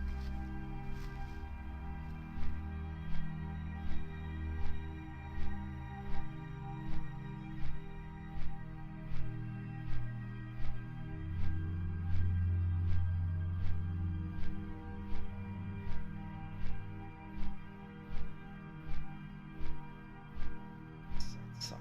Speaker 4: That sucks.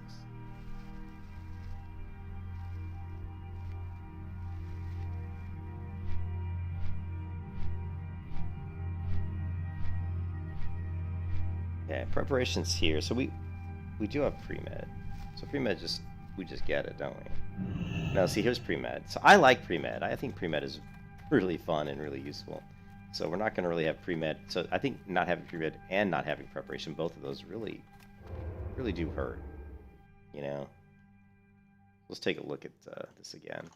Speaker 4: Yeah, preparation's here. So we do have pre-med. So pre-med we just get it, don't we? No, see, here's pre-med. So I like pre-med. I think pre-med is really fun and really useful. So we're not going to really have pre-med. So I think not having pre-med and not having preparation, both of those really do hurt. You know? Let's take a look at this again.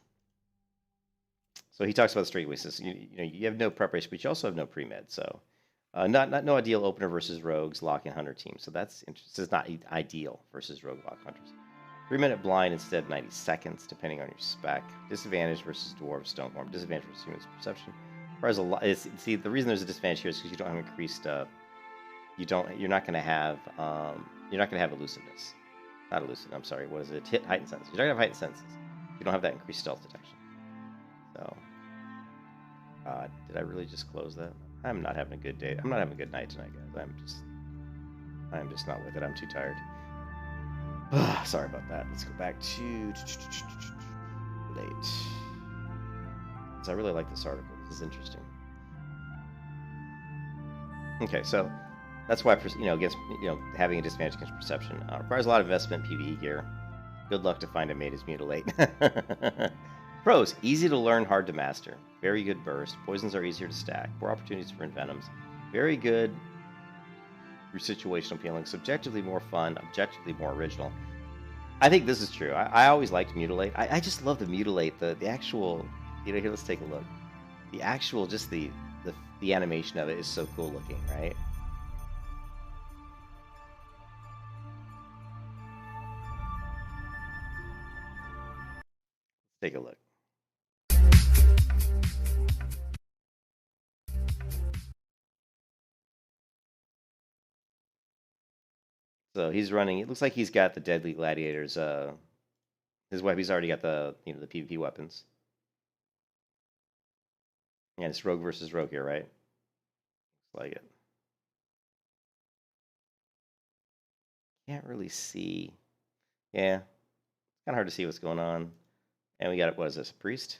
Speaker 4: So he talks about straight weaknesses. You know, you have no preparation, but you also have no pre-med. So no ideal opener versus rogues, lock and hunter team. So that's interesting. It's not ideal versus rogue lock hunters. 3-minute blind instead of 90 seconds, depending on your spec. Disadvantage versus dwarves, stoneform. Disadvantage versus humans perception. Requires a lot. See, the reason there's a disadvantage here is because you don't have increased. You're not going to have. You're not going to have elusiveness. Not elusive. I'm sorry. What is it? Heightened senses. You're not going to have heightened senses. You don't have that increased stealth detection. So, did I really just close that? I'm not having a good day. I'm not having a good night tonight, guys. I'm just not with it. I'm too tired. Sorry about that. Let's go back to late. I really like this article. This is interesting. Okay, so that's why against having a disadvantage against perception requires a lot of investment in PvE gear. Good luck to find a mate is mutilate. Pros: easy to learn, hard to master. Very good burst. Poisons are easier to stack. More opportunities for envenoms. Very good through situational feeling. Subjectively more fun. Objectively more original. I think this is true. I always liked mutilate. I just love the mutilate. The actual. Here, let's take a look. The actual, just the animation of it is so cool looking, right? Let's take a look. So he's running. It looks like he's got the Deadly Gladiators. His weapon. He's already got the the PvP weapons. And it's rogue versus rogue here, right? Looks like it. Can't really see. Yeah, it's kind of hard to see what's going on. And we got, what is this, a priest?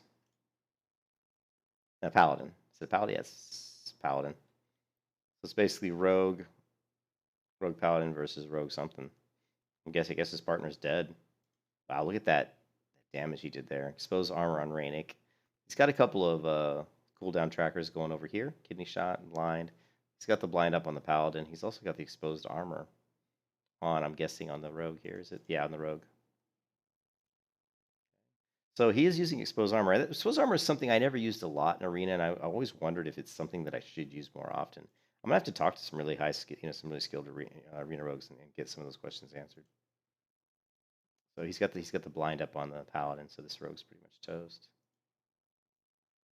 Speaker 4: A paladin. Is it a paladin? Yes, paladin. So it's basically rogue paladin versus rogue something. I guess his partner's dead. Wow, look at that damage he did there. Exposed armor on Raynick. He's got a couple of cooldown trackers going over here. Kidney shot and blind. He's got the blind up on the paladin. He's also got the exposed armor on, I'm guessing, on the rogue here. Is it? Yeah, on the rogue. So he is using exposed armor. Exposed armor is something I never used a lot in Arena, and I always wondered if it's something that I should use more often. I'm gonna have to talk to some really some really skilled arena rogues and get some of those questions answered. So he's got the blind up on the paladin, so this rogue's pretty much toast.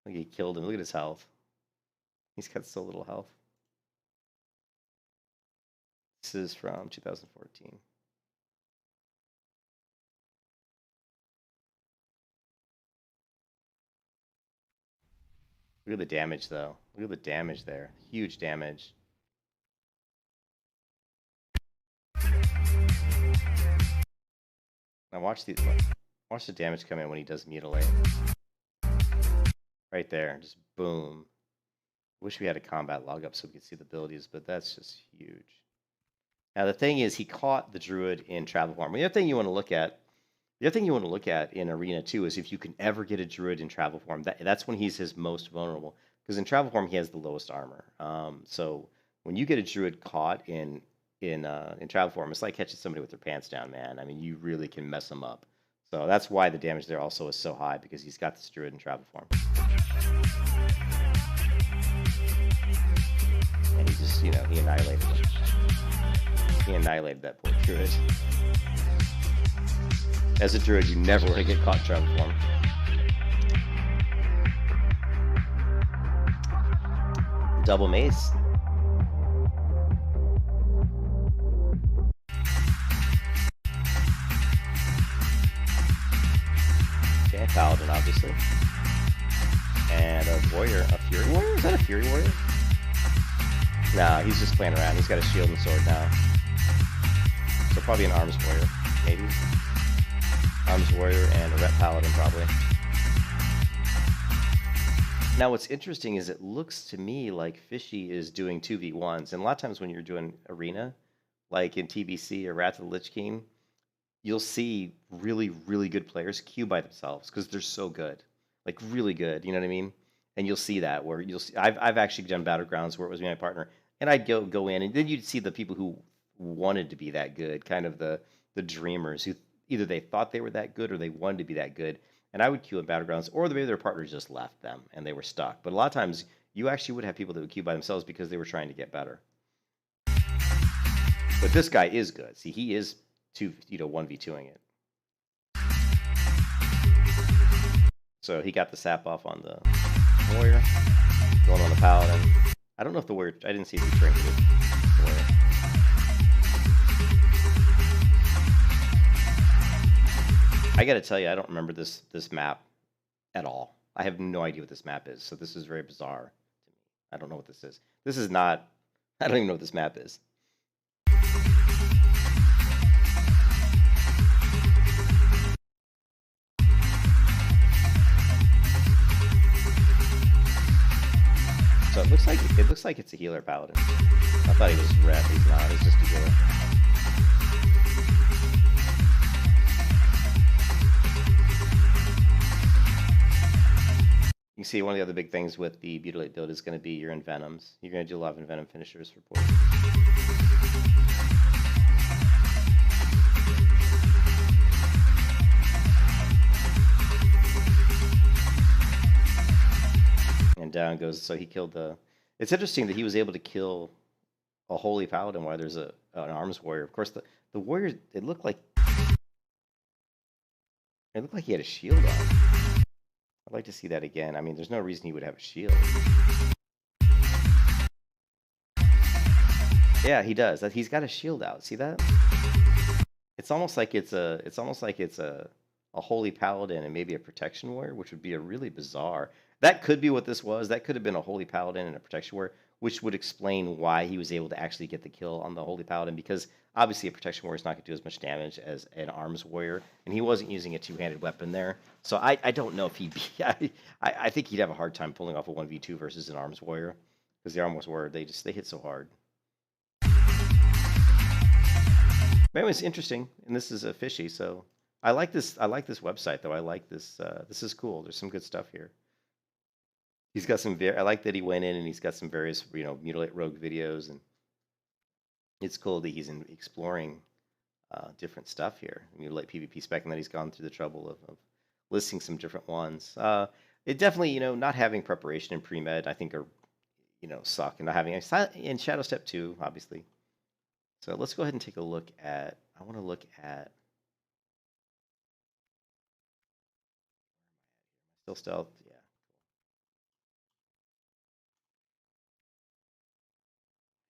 Speaker 4: Look, he killed him. Look at his health. He's got so little health. This is from 2014. Look at the damage, though. Look at the damage there. Huge damage. Now watch the damage come in when he does mutilate. Right there, just boom. Wish we had a combat log up so we could see the abilities, but that's just huge. Now the thing is, he caught the druid in travel form. The other thing you want to look at, in arena too, is if you can ever get a druid in travel form. That's when he's his most vulnerable, because in travel form he has the lowest armor. So when you get a druid caught in travel form, it's like catching somebody with their pants down, man. I mean, you really can mess them up. So that's why the damage there also is so high, because he's got this druid in travel form. And he just, he annihilated him. He annihilated that poor druid. As a druid, you never want to get caught in travel form. Double mace. Okay, paladin, obviously. And a warrior, a fury warrior? Is that a fury warrior? Nah, he's just playing around. He's got a shield and sword now. So probably an arms warrior, maybe. Arms warrior and a rep paladin, probably. Now what's interesting is it looks to me like Fishy is doing 2v1s. And a lot of times when you're doing arena, like in TBC or Wrath of the Lich King, you'll see really, really good players queue by themselves because they're so good. Like really good, you know what I mean? And you'll see that where you'll see. I've actually done Battlegrounds where it was me and my partner, and I'd go in, and then you'd see the people who wanted to be that good, kind of the dreamers who either they thought they were that good or they wanted to be that good. And I would queue in Battlegrounds, or maybe their partners just left them and they were stuck. But a lot of times you actually would have people that would queue by themselves because they were trying to get better. But this guy is good. See, he is 1v2ing it. So he got the sap off on the warrior, going on the paladin. I don't know if the warrior, I didn't see if he trinketed the warrior. I gotta tell you, I don't remember this map at all. I have no idea what this map is, so this is very bizarre to me. I don't know what this is. This is not, I don't even know what this map is. So it looks like it's a healer paladin. I thought he was rep. He's not. He's just a healer. You can see one of the other big things with the Mutilate build is going to be your Envenoms. You're going to do a lot of Envenom finishers for poison. And down goes, so he killed the... It's interesting that he was able to kill a holy paladin while there's an arms warrior. Of course, the warrior, it looked like he had a shield on. I'd like to see that again. I mean, there's no reason he would have a shield. Yeah, he does. He's got a shield out. See that? It's almost like it's a holy paladin and maybe a protection warrior, which would be a really bizarre. That could be what this was. That could have been a holy paladin and a protection warrior, which would explain why he was able to actually get the kill on the holy paladin, because obviously a protection warrior is not going to do as much damage as an arms warrior, and he wasn't using a two-handed weapon there. So I don't know if he'd be... I think he'd have a hard time pulling off a 1v2 versus an arms warrior, because the arms warrior, they hit so hard. But anyway, it's interesting, and this is a Fishy, so I like this website, though. I like this. This is cool. There's some good stuff here. He's got some. I like that he went in and he's got some various, Mutilate Rogue videos, and it's cool that he's exploring different stuff here. Mutilate PvP spec, and that he's gone through the trouble of listing some different ones. It definitely, not having preparation and pre-med, I think, are, suck, and not having and Shadow Step 2, obviously. So let's go ahead and take a look at. I want to look at. Still stealth, yeah.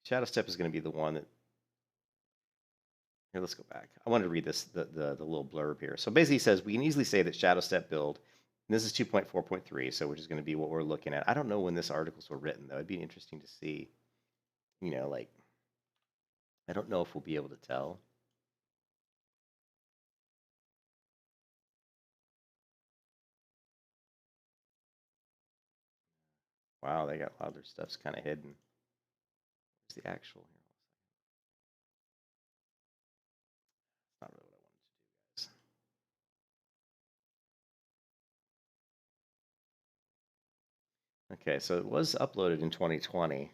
Speaker 4: Shadow Step is going to be the one that... Here, let's go back. I wanted to read this, the little blurb here. So basically it says, we can easily say that Shadow Step build this is 2.4.3, so which is going to be what we're looking at. I don't know when this articles were written though. It'd be interesting to see. Like I don't know if we'll be able to tell. Wow, they got a lot of their stuff's kind of hidden. Where's the actual here? It's not really what I wanted to do, guys. Okay, so it was uploaded in 2020.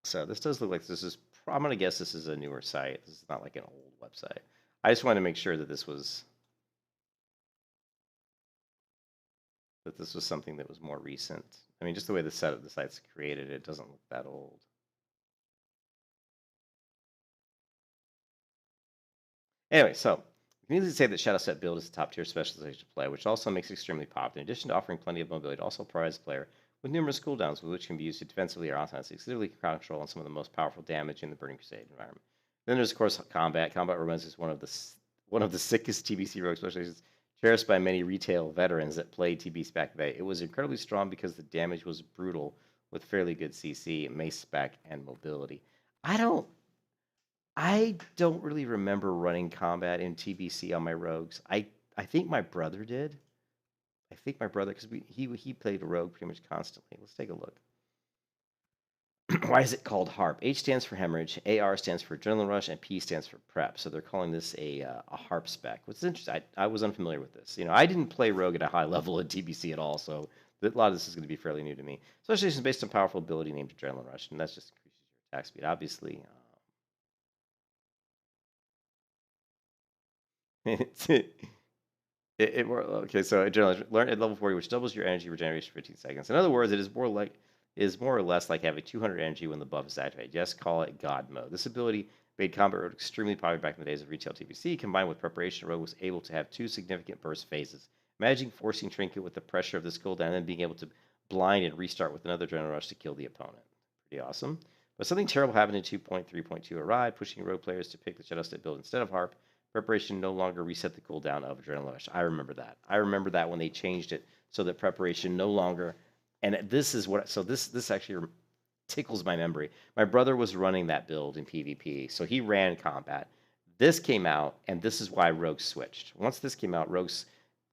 Speaker 4: So this does look like this is, I'm going to guess this is a newer site. This is not like an old website. I just wanted to make sure that this was something that was more recent. I mean, just the way the site's created, it doesn't look that old. Anyway, so you can easily say that Shadowstep build is a top-tier specialization to play, which also makes it extremely popular. In addition to offering plenty of mobility, it also provides the player with numerous cooldowns, which can be used defensively or offensively, considerably control on some of the most powerful damage in the Burning Crusade environment. Then there's, of course, combat. Combat Romance is one of the sickest TBC rogue specializations, cherished by many retail veterans that played TBC back in the day. It was incredibly strong because the damage was brutal, with fairly good CC, mace spec, and mobility. I don't really remember running combat in TBC on my rogues. I think my brother did. I think my brother, because he played a rogue pretty much constantly. Let's take a look. Why is it called HARP? H stands for hemorrhage, AR stands for adrenaline rush, and P stands for prep. So they're calling this a HARP spec. What's interesting, I was unfamiliar with this. I didn't play rogue at a high level at TBC at all, so a lot of this is going to be fairly new to me. Specialization is based on powerful ability named adrenaline rush, and that just increases your attack speed. Obviously, okay, so adrenaline learn at level 40, which doubles your energy regeneration for 15 seconds. In other words, it is more or less like having 200 energy when the buff is activated. Just call it God mode. This ability made combat rogue extremely popular back in the days of retail TBC. Combined with preparation, rogue was able to have 2 significant burst phases. Imagine forcing Trinket with the pressure of this cooldown and then being able to blind and restart with another adrenaline rush to kill the opponent. Pretty awesome. But something terrible happened in 2.3.2 arrived, pushing rogue players to pick the Shadowstep build instead of HARP. Preparation no longer reset the cooldown of Adrenaline Rush. I remember that. I remember that when they changed it so that preparation no longer. And this is what. So this actually tickles my memory. My brother was running that build in PvP, so he ran combat. This came out, and this is why Rogues switched. Once this came out, Rogues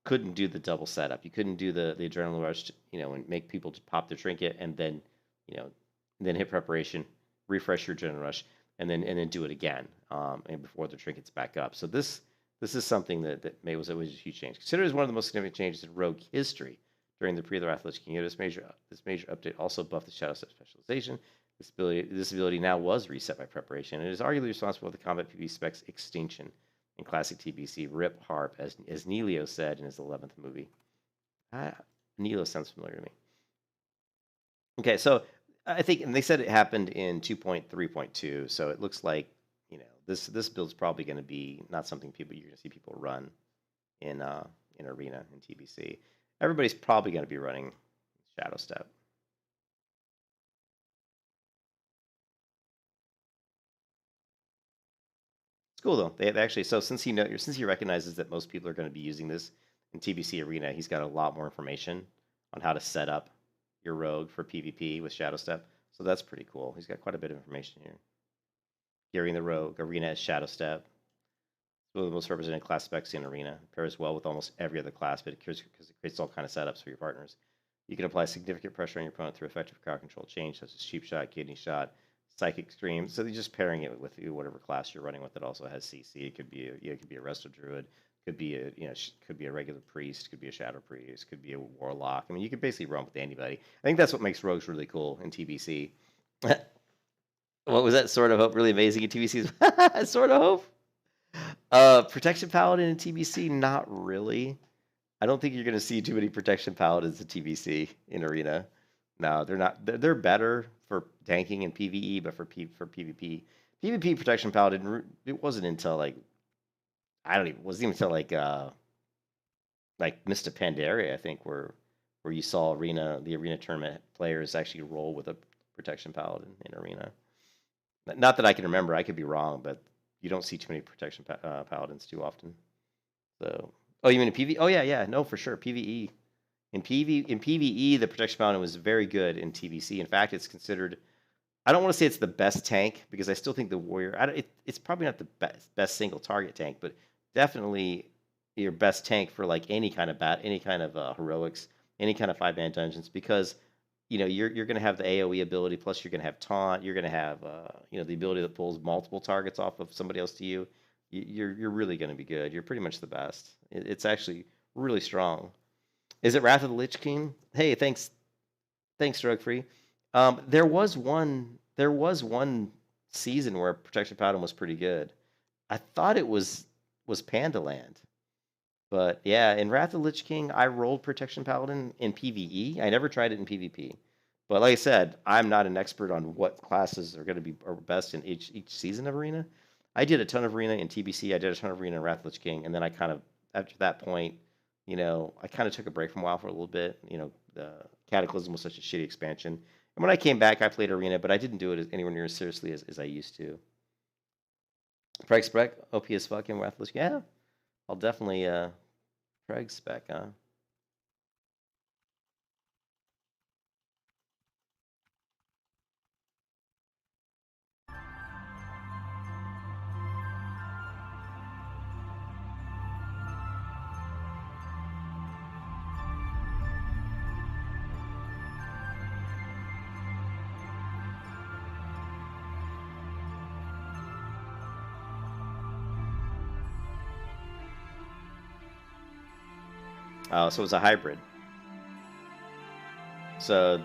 Speaker 4: couldn't do the double setup. You couldn't do the Adrenaline Rush, and make people to pop their trinket and then, then hit preparation, refresh your Adrenaline Rush, and then do it again, and before the trinket's back up. So this is something that was a huge change. Considered as one of the most significant changes in rogue history during the pre-Wrath Lich King. This major update also buffed the Shadowstep specialization. This ability now was reset by preparation, and it is arguably responsible for the combat PvP specs extinction in classic TBC. Rip HARP, as Nelio said in his 11th movie. Nelio sounds familiar to me. Okay, so I think, and they said it happened in 2.3.2, so it looks like, this build's probably going to be not something you're going to see people run in Arena in TBC. Everybody's probably going to be running Shadowstep. It's cool though. They actually, so since he recognizes that most people are going to be using this in TBC Arena, he's got a lot more information on how to set up your rogue for PvP with Shadowstep. So that's pretty cool. He's got quite a bit of information here. Gearing the rogue, Arena as Shadowstep. It's one of the most represented class specs in Arena. It pairs well with almost every other class, but it creates all kind of setups for your partners. You can apply significant pressure on your opponent through effective crowd control change, such as Cheap Shot, Kidney Shot, Psychic Stream. So you're just pairing it with whatever class you're running with. It also has CC. It could be a Resto Druid, could be a regular priest, could be a Shadow Priest, could be a Warlock. I mean, you could basically run with anybody. I think that's what makes rogues really cool in TBC. What was that? Sword of Hope really amazing in TBC? Sword of Hope? Protection Paladin in TBC? Not really. I don't think you're going to see too many Protection Paladins in TBC in Arena. No, they're not. They're better for tanking and PvE, but for PvP. PvP Protection Paladin, it wasn't until it wasn't even until Mista Pandaria, I think, where you saw the Arena tournament players actually roll with a Protection Paladin in Arena. Not that I can remember. I could be wrong, but you don't see too many Protection Paladins too often. So, oh, you mean in PvE? Oh yeah, yeah, no, for sure, PvE. In PvE, the Protection Paladin was very good in TBC. In fact, it's considered. I don't want to say it's the best tank because I still think the Warrior. It's probably not the best single target tank, but definitely your best tank for like any kind of heroics, any kind of 5-man dungeons, because you're going to have the AOE ability, plus you're going to have taunt, you're going to have the ability that pulls multiple targets off of somebody else to you. You're really going to be good. You're pretty much the best. It's actually really strong. Is it Wrath of the Lich King? Hey, thanks, Drug Free. There was one season where Protection Paladin was pretty good. I thought it was Pandaland. But yeah, in Wrath of the Lich King, I rolled Protection Paladin in PvE. I never tried it in PvP. But like I said, I'm not an expert on what classes are going to be best in each season of Arena. I did a ton of Arena in TBC. I did a ton of Arena in Wrath of the Lich King. And then I kind of, after that point, I kind of took a break from WoW for a little bit. The Cataclysm was such a shitty expansion. And when I came back, I played Arena, but I didn't do it anywhere near as seriously as I used to. Preg Spec, OP as fuck in Wrath of the Lich King. Yeah, I'll definitely Preg Spec, huh? Oh, so it's a hybrid. So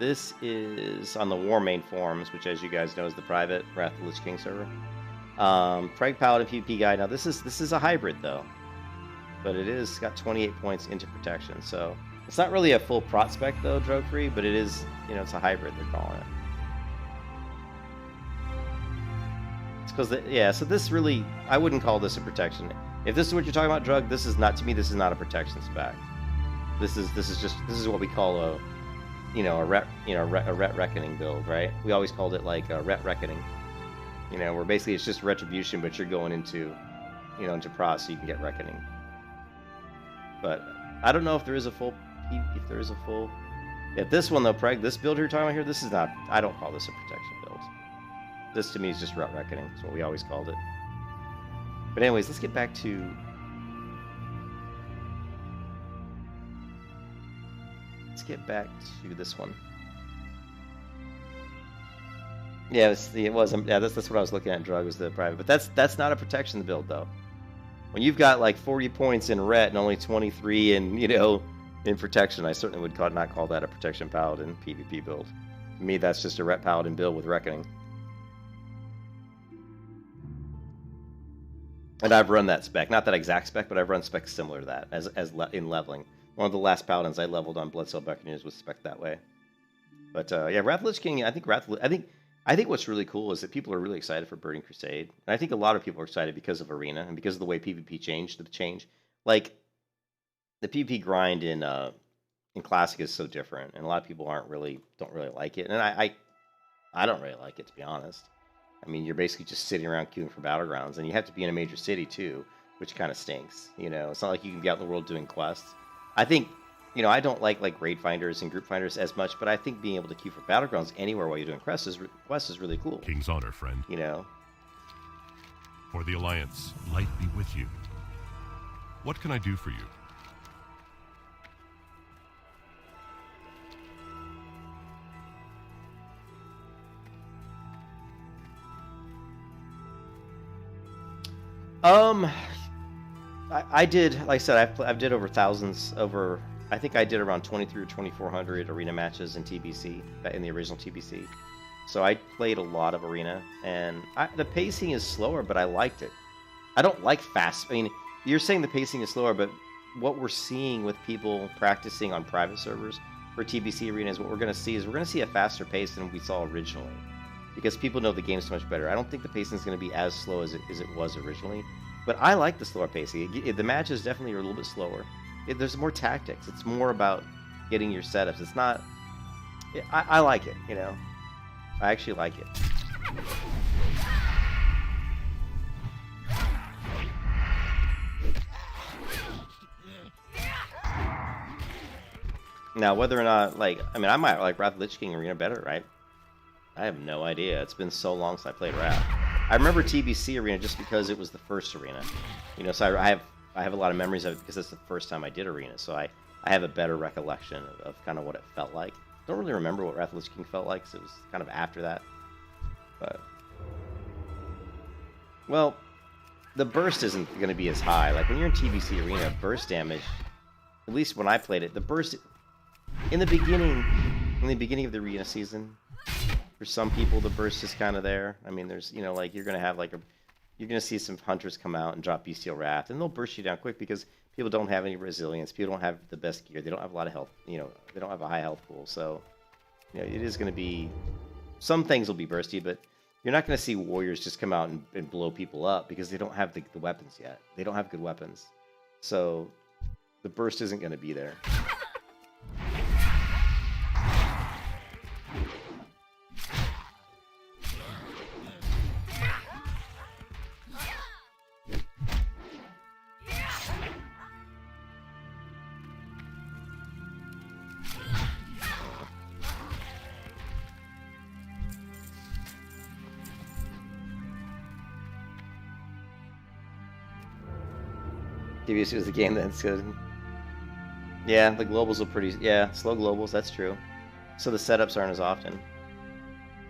Speaker 4: this is on the Warmain forums, which, as you guys know, is the private Wrath of the Lich King server. Preg Paladin PvP guide. Now this is a hybrid though, but it is got 28 points into protection. So it's not really a full prot spec though, drug free, but it is. It's a hybrid. They're calling it. It's because so this really, I wouldn't call this a protection. If this is what you're talking about, drug, this is not, to me, this is not a protection spec. This is what we call a ret reckoning build, right? We always called it like a ret reckoning. Where basically it's just retribution, but you're going into prot so you can get reckoning. But I don't know if there is a full, if this one though, Preg, this build you're talking about here, this is not, I don't call this a protection build. This to me is just ret reckoning. That's what we always called it. But anyways, let's get back to this one. Yeah, it was. Yeah, that's what I was looking at. Drug was the private, but that's not a protection build though. When you've got like 40 points in ret and only 23 in protection, I certainly would not call that a protection paladin PvP build. To me, that's just a ret paladin build with reckoning. And I've run that spec, not that exact spec, but I've run specs similar to that as in leveling. One of the last paladins I leveled on Bloodsoul Buccaneers was spec that way. But yeah, Wrath of the Lich King. I think what's really cool is that people are really excited for Burning Crusade, and I think a lot of people are excited because of Arena and because of the way PvP changed. Like the PvP grind in Classic is so different, and a lot of people don't really like it, and I don't really like it, to be honest. I mean, you're basically just sitting around queuing for Battlegrounds, and you have to be in a major city too, which kind of stinks. It's not like you can be out in the world doing quests. I think, I don't like raid finders and group finders as much, but I think being able to queue for Battlegrounds anywhere while you're doing quests is really cool.
Speaker 1: King's honor, friend. For the Alliance, light be with you. What can I do for you?
Speaker 4: I did, like I said, I did over thousands, I think I did around 23 or 2400 arena matches in TBC, in the original TBC. So I played a lot of arena, and the pacing is slower, but I liked it. I don't like fast. I mean, you're saying the pacing is slower, but what we're seeing with people practicing on private servers for TBC arena is what we're going to see a faster pace than we saw originally, because people know the game so much better. I don't think the pacing is going to be as slow as it was originally. But I like the slower pacing. The matches definitely are a little bit slower. There's more tactics. It's more about getting your setups. It's not... I like it, I actually like it. Now, whether or not, like, I mean, I might like Wrath of the Lich King Arena better, right? I have no idea. It's been so long since I played Wrath. I remember TBC Arena just because it was the first arena. You know, so I have a lot of memories of it because it's the first time I did Arena, so I have a better recollection of kind of what it felt like. Don't really remember what Wrath of the Lich King felt like, because it was kind of after that. But, well, the burst isn't going to be as high. Like, when you're in TBC Arena, burst damage, at least when I played it, the burst, in the beginning of the Arena season, for some people, the burst is kind of there. I mean, there's, you know, like, you're going to have, like, you're going to see some hunters come out and drop Bestial Wrath, and they'll burst you down quick because people don't have any resilience. People don't have the best gear. They don't have a lot of health. You know, they don't have a high health pool. So, you know, it is going to be, some things will be bursty, but you're not going to see warriors just come out and blow people up because they don't have the weapons yet. They don't have good weapons. So, the burst isn't going to be there. TBC is the game that's good. Yeah, the globals are pretty... Yeah, slow globals, that's true. So the setups aren't as often.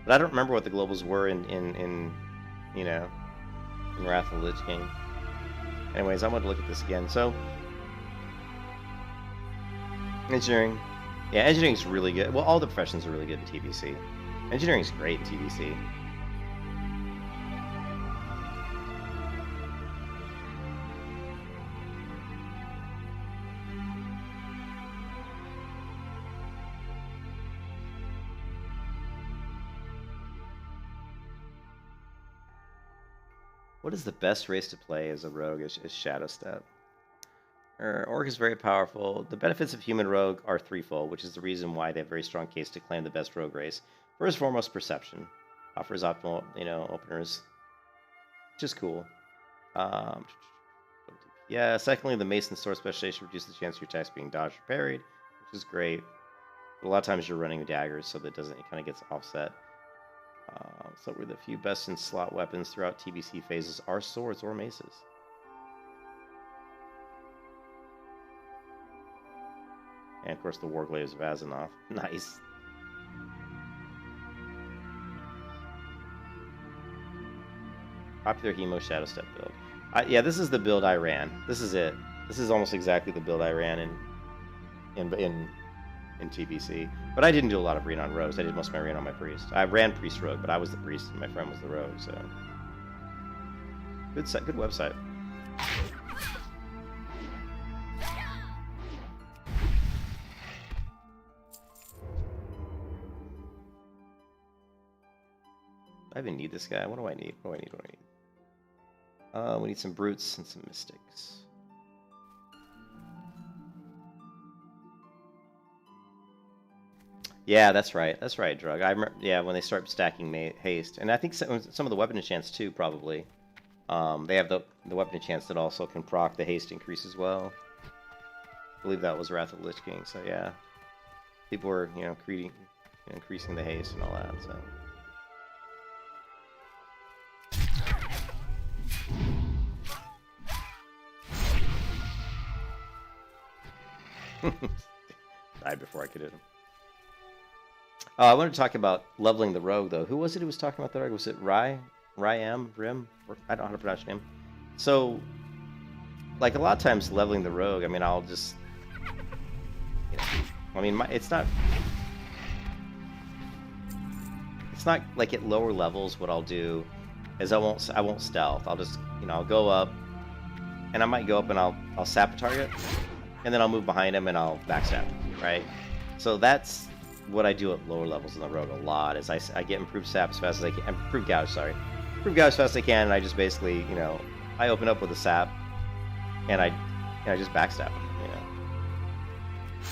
Speaker 4: But I don't remember what the globals were in you know, in Wrath of the Lich King. Anyways, I want to look at this again. So, engineering. Yeah, engineering's really good. Well, all the professions are really good in TBC. Engineering's great in TBC. What is the best race to play as a rogue is Shadow Step. Orc is very powerful. The benefits of human rogue are threefold, which is the reason why they have a very strong case to claim the best rogue race. First and foremost, perception. Offers optimal, you know, openers, which is cool. Yeah, secondly, the Mace and Sword specialization reduces the chance of your attacks being dodged or parried, which is great. But a lot of times you're running daggers, so that doesn't, it kind of gets offset. So we're the few best in slot weapons throughout TBC phases are swords or maces. And of course the Warglaives of Azzinoth. Nice. Popular Hemo Shadow Step build. Yeah, this is the build I ran. This is it. This is almost exactly the build I ran in TBC. But I didn't do a lot of arena on rogues. I did most of my arena on my priest. I ran priest rogue, but I was the priest and my friend was the rogue, so good website. I even need this guy. What do I need? What do I need? We need some brutes and some mystics. Yeah, that's right. That's right, Drug. I remember, yeah, when they start stacking haste. And I think some of the weapon enchants, too, probably. They have the weapon enchants that also can proc the haste increase as well. I believe that was Wrath of the Lich King, so yeah. People were, you know, increasing the haste and all that, so... Died before I could hit him. I wanted to talk about leveling the rogue, though. Who was it who was talking about the rogue? Was it Rim? I don't know how to pronounce your name. So, like, a lot of times leveling the rogue, I mean, I'll just... You know, I mean, it's not like at lower levels what I'll do is I won't stealth. I'll just, you know, I'll go up, and I might go up and I'll sap a target, and then I'll move behind him and I'll backstab, right? So that's what I do at lower levels in the rogue a lot, is I get improved sap as fast as I can, improved gouge, sorry. Improved gouge as fast as I can, and I just basically, you know, I open up with a sap, and I just backstab him, you know.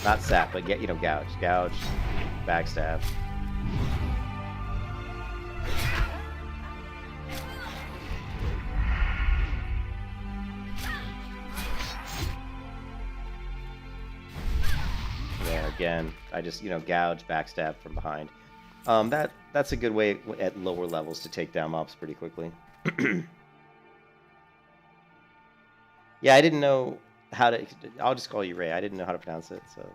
Speaker 4: Not sap, but get, you know, gouge, backstab. Yeah, again. I just, you know, gouge, backstab from behind. That's a good way at lower levels to take down mobs pretty quickly. Yeah, I didn't know how to... I'll just call you Ray. I didn't know how to pronounce it, so...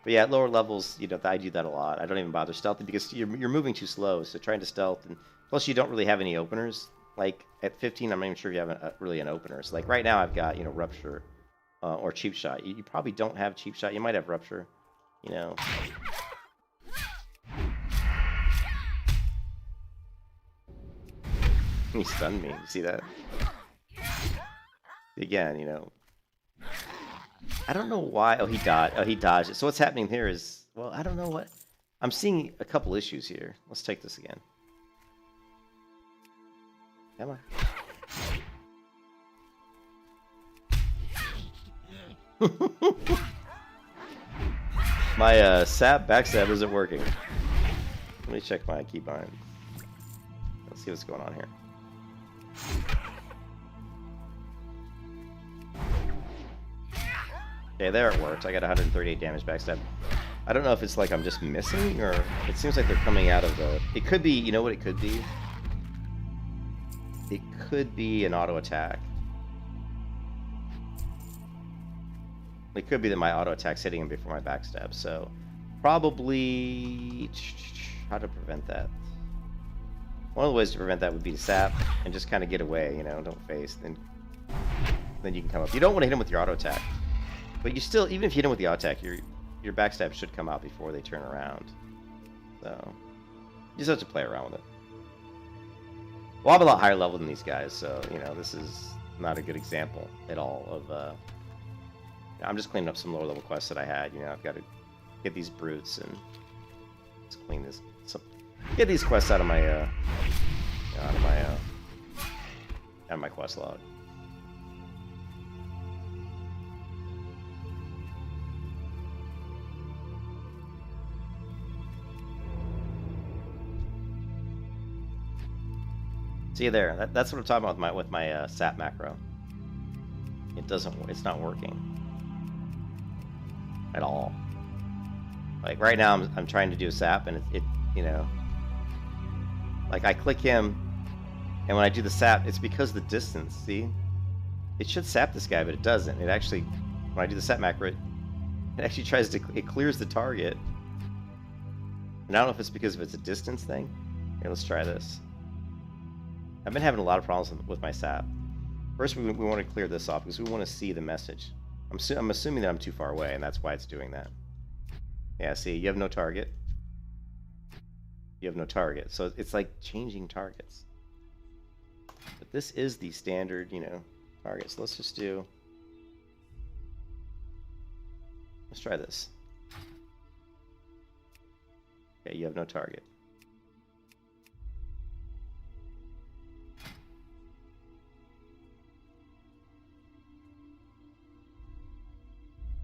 Speaker 4: But yeah, at lower levels, you know, I do that a lot. I don't even bother stealthing because you're moving too slow, so trying to stealth... and plus, you don't really have any openers. Like, at 15, I'm not even sure if you have really an opener. So, like, right now, I've got, you know, Rupture or Cheap Shot. You probably don't have Cheap Shot. You might have Rupture, you know... He stunned me. You see that? Again, you know. I don't know why. Oh, he dodged. Oh, he dodged it. So what's happening here is, well, I don't know what. I'm seeing a couple issues here. Let's take this again. Come on. My sap backstab isn't working. Let me check my keybind. Let's see what's going on here. Okay, there it worked. I got 138 damage backstab. I don't know if it's like I'm just missing, or it seems like they're coming out of the... It could be, you know what it could be? It could be an auto attack. It could be that my auto attack's hitting him before my backstab, so... Probably... How to prevent that? One of the ways to prevent that would be to sap and just kind of get away, you know, don't face. Then you can come up. You don't want to hit him with your auto attack. But you still, even if you hit him with the auto attack, your backstab should come out before they turn around. So, you just have to play around with it. Well, I'm a lot higher level than these guys, so, you know, this is not a good example at all of, I'm just cleaning up some lower level quests that I had, you know, I've got to get these brutes and just clean this, get these quests out of my, out of my quest log. See there, that's what I'm talking about with my sap macro. It's not working at all. Like right now, I'm trying to do a sap, and it you know, like I click him, and when I do the sap, it's because of the distance. See, it should sap this guy, but it doesn't. It actually, when I do the sap macro, it actually tries to, it clears the target. And I don't know if it's because it's a distance thing. Here, let's try this. I've been having a lot of problems with my sap. First, we want to clear this off because we want to see the message. I'm assuming that I'm too far away, and that's why it's doing that. Yeah, see, you have no target. You have no target. So it's like changing targets. But this is the standard, you know, target. So let's just do... Let's try this. Okay, you have no target.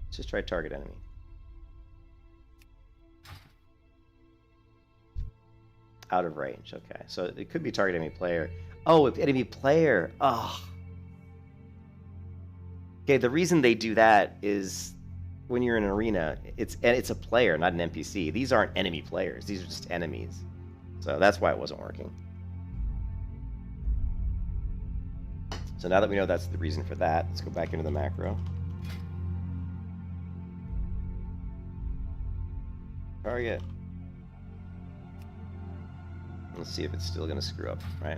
Speaker 4: Let's just try target enemy. Out of range, okay. So it could be target enemy player. Oh, if enemy player. Oh. Okay, the reason they do that is when you're in an arena, it's a player, not an NPC. These aren't enemy players. These are just enemies. So that's why it wasn't working. So now that we know that's the reason for that, let's go back into the macro. Target. Let's see if it's still going to screw up, right?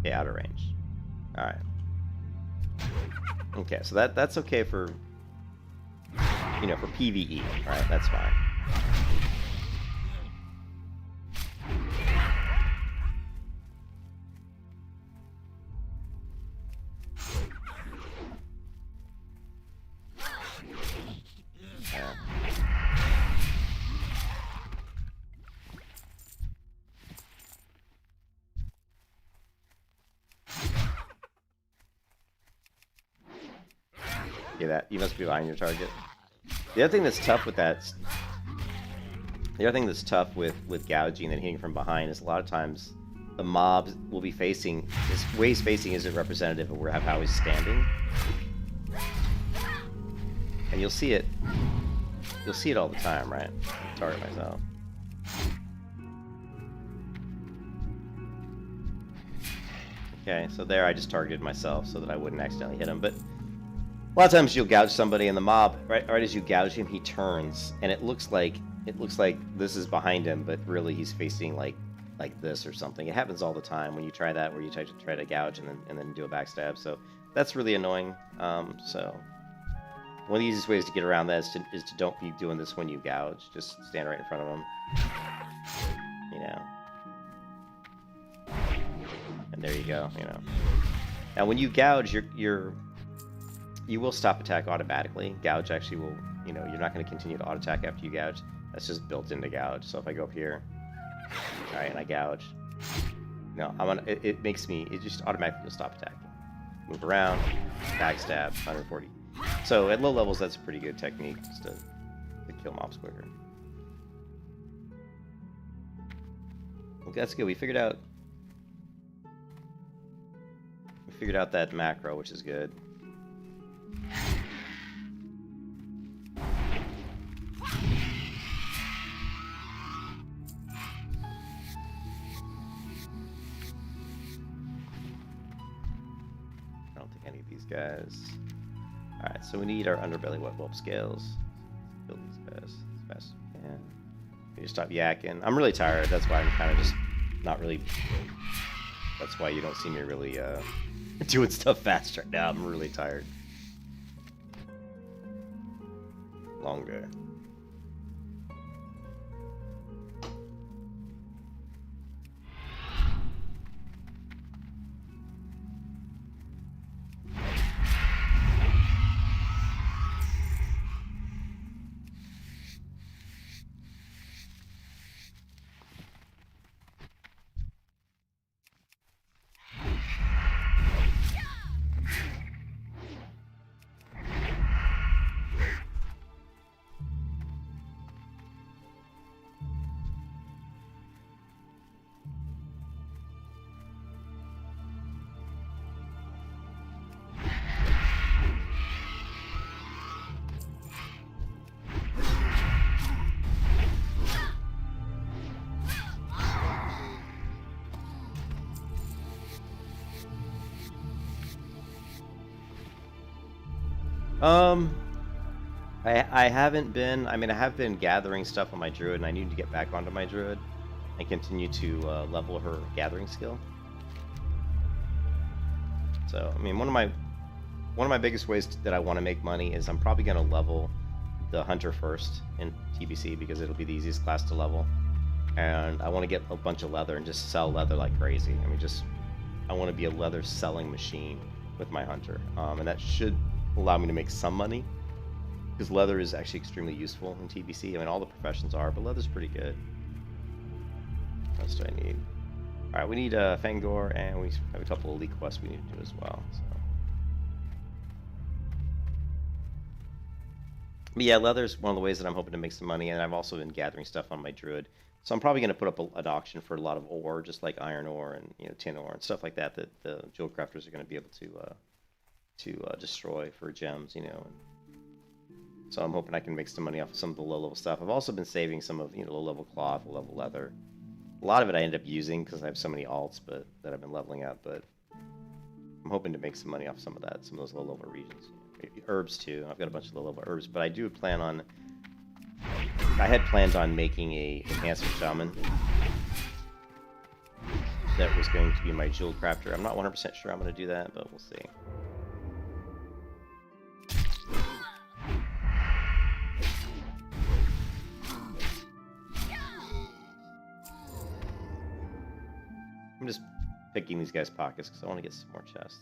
Speaker 4: Yeah, out of range. All right. Okay, so that's okay for, you know, for PvE, all right? That's fine. That you must be behind your target. The other thing that's tough with that, the other thing that's tough with gouging and hitting from behind is a lot of times the mobs will be facing, his way he's facing isn't representative of how he's standing. And you'll see it all the time, right? Target myself. Okay, so there I just targeted myself so that I wouldn't accidentally hit him. But a lot of times you'll gouge somebody in the mob, right as you gouge him, he turns, and it looks like this is behind him, but really he's facing like this or something. It happens all the time when you try that, where you try to gouge and then do a backstab. So that's really annoying. So one of the easiest ways to get around that is to don't be doing this when you gouge. Just stand right in front of him. You know. And there you go. You know. Now when you gouge, you will stop attack automatically. Gouge actually will. You know, you're not going to continue to auto attack after you gouge. That's just built into gouge. So if I go up here, all right, and I gouge, no, it just automatically will stop attacking. Move around, backstab, 140. So at low levels, that's a pretty good technique just to kill mobs quicker. Okay, that's good. We figured out that macro, which is good. Guys. Alright, so we need our underbelly wet whelp scales. Build these as fast as we can. We just stop yakking. I'm really tired, that's why I'm kind of just not really. That's why you don't see me really doing stuff fast right now. I'm really tired. Longer. I haven't been. I mean, I have been gathering stuff on my druid, and I need to get back onto my druid and continue to level her gathering skill. So, I mean, one of my biggest ways that I want to make money is I'm probably going to level the hunter first in TBC because it'll be the easiest class to level, and I want to get a bunch of leather and just sell leather like crazy. I mean, I want to be a leather selling machine with my hunter, and that should allow me to make some money. Because leather is actually extremely useful in TBC. I mean, all the professions are, but leather's pretty good. What else do I need? Alright, we need Fangor, and we have a couple of elite quests we need to do as well. So. But yeah, leather's one of the ways that I'm hoping to make some money, and I've also been gathering stuff on my druid. So I'm probably going to put up an auction for a lot of ore, just like iron ore and tin ore and stuff like that the jewel crafters are going to be able to destroy for gems, So I'm hoping I can make some money off of some of the low-level stuff. I've also been saving some of low-level cloth, low-level leather. A lot of it I end up using because I have so many alts that I've been leveling up. But I'm hoping to make some money off some of that, some of those low-level regions. Maybe herbs too. I've got a bunch of low-level herbs, but I do plan on. I had planned on making a enhanced shaman that was going to be my jewel crafter. I'm not 100% sure I'm going to do that, but we'll see. I'm just picking these guys' pockets because I want to get some more chests.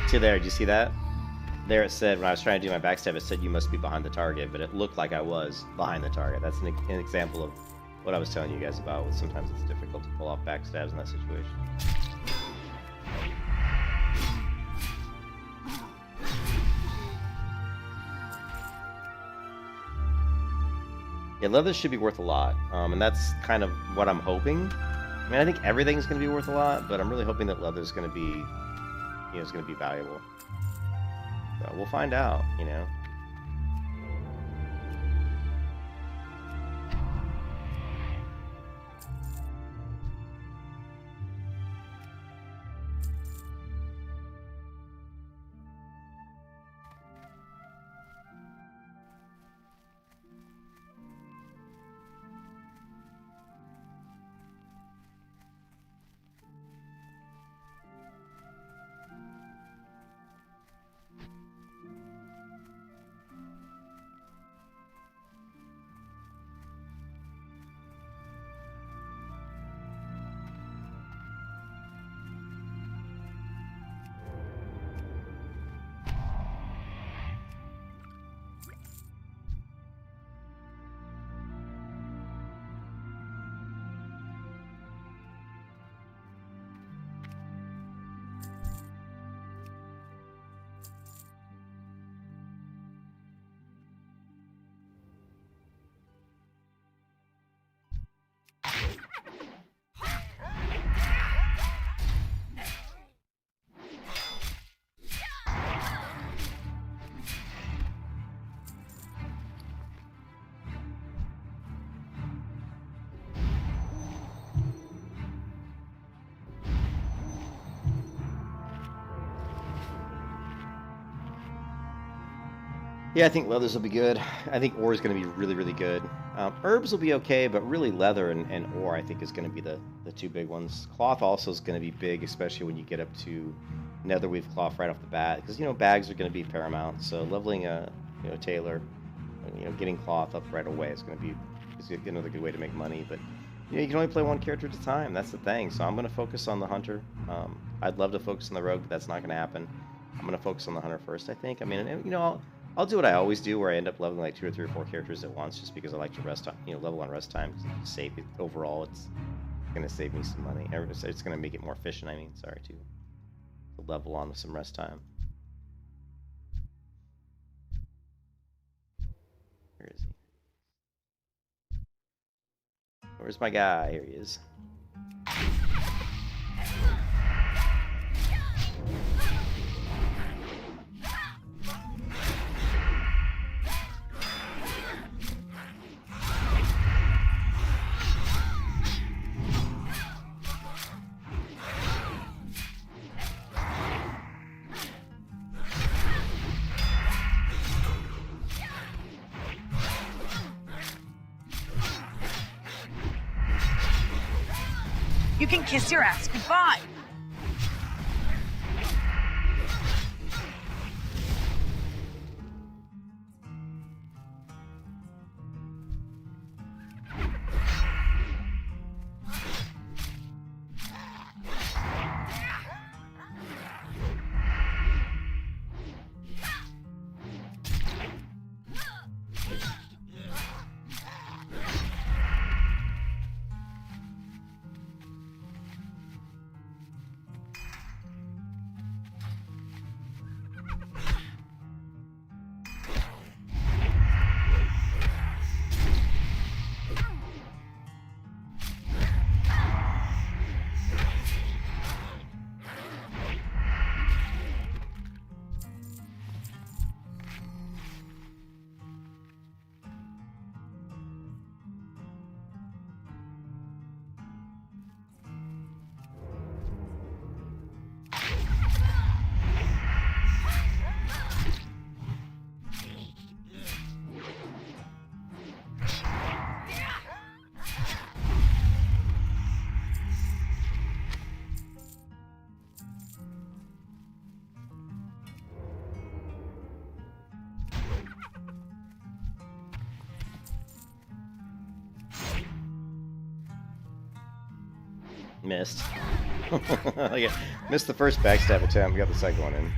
Speaker 4: See there, did you see that? There it said, when I was trying to do my backstab, it said you must be behind the target, but it looked like I was behind the target. That's an example of what I was telling you guys about. Sometimes it's difficult to pull off backstabs in that situation. Yeah, leather should be worth a lot, and that's kind of what I'm hoping. I mean, I think everything's going to be worth a lot, but I'm really hoping that leather's going to be, you know, is going to be valuable. So we'll find out, you know. Yeah, I think leathers will be good. I think ore is going to be really, really good. Herbs will be okay, but really leather and ore, I think, is going to be the two big ones. Cloth also is going to be big, especially when you get up to netherweave cloth right off the bat, because, you know, bags are going to be paramount. So leveling a, you know, tailor, you know, getting cloth up right away is going to be another good way to make money. But, you know, you can only play one character at a time. That's the thing. So I'm going to focus on the hunter. I'd love to focus on the rogue, but that's not going to happen. I'm going to focus on the hunter first, I think. I mean, you know, I'll do what I always do, where I end up leveling like 2 or 3 or 4 characters at once, just because I like to rest on, you know, level on rest time. Save it overall. It's gonna save me some money. It's gonna make it more efficient. I mean, sorry, to level on with some rest time. Where is he? Where's my guy? Here he is.
Speaker 3: You can kiss your ass goodbye.
Speaker 4: Missed. Yeah, missed the first backstab attempt. We got the second one in.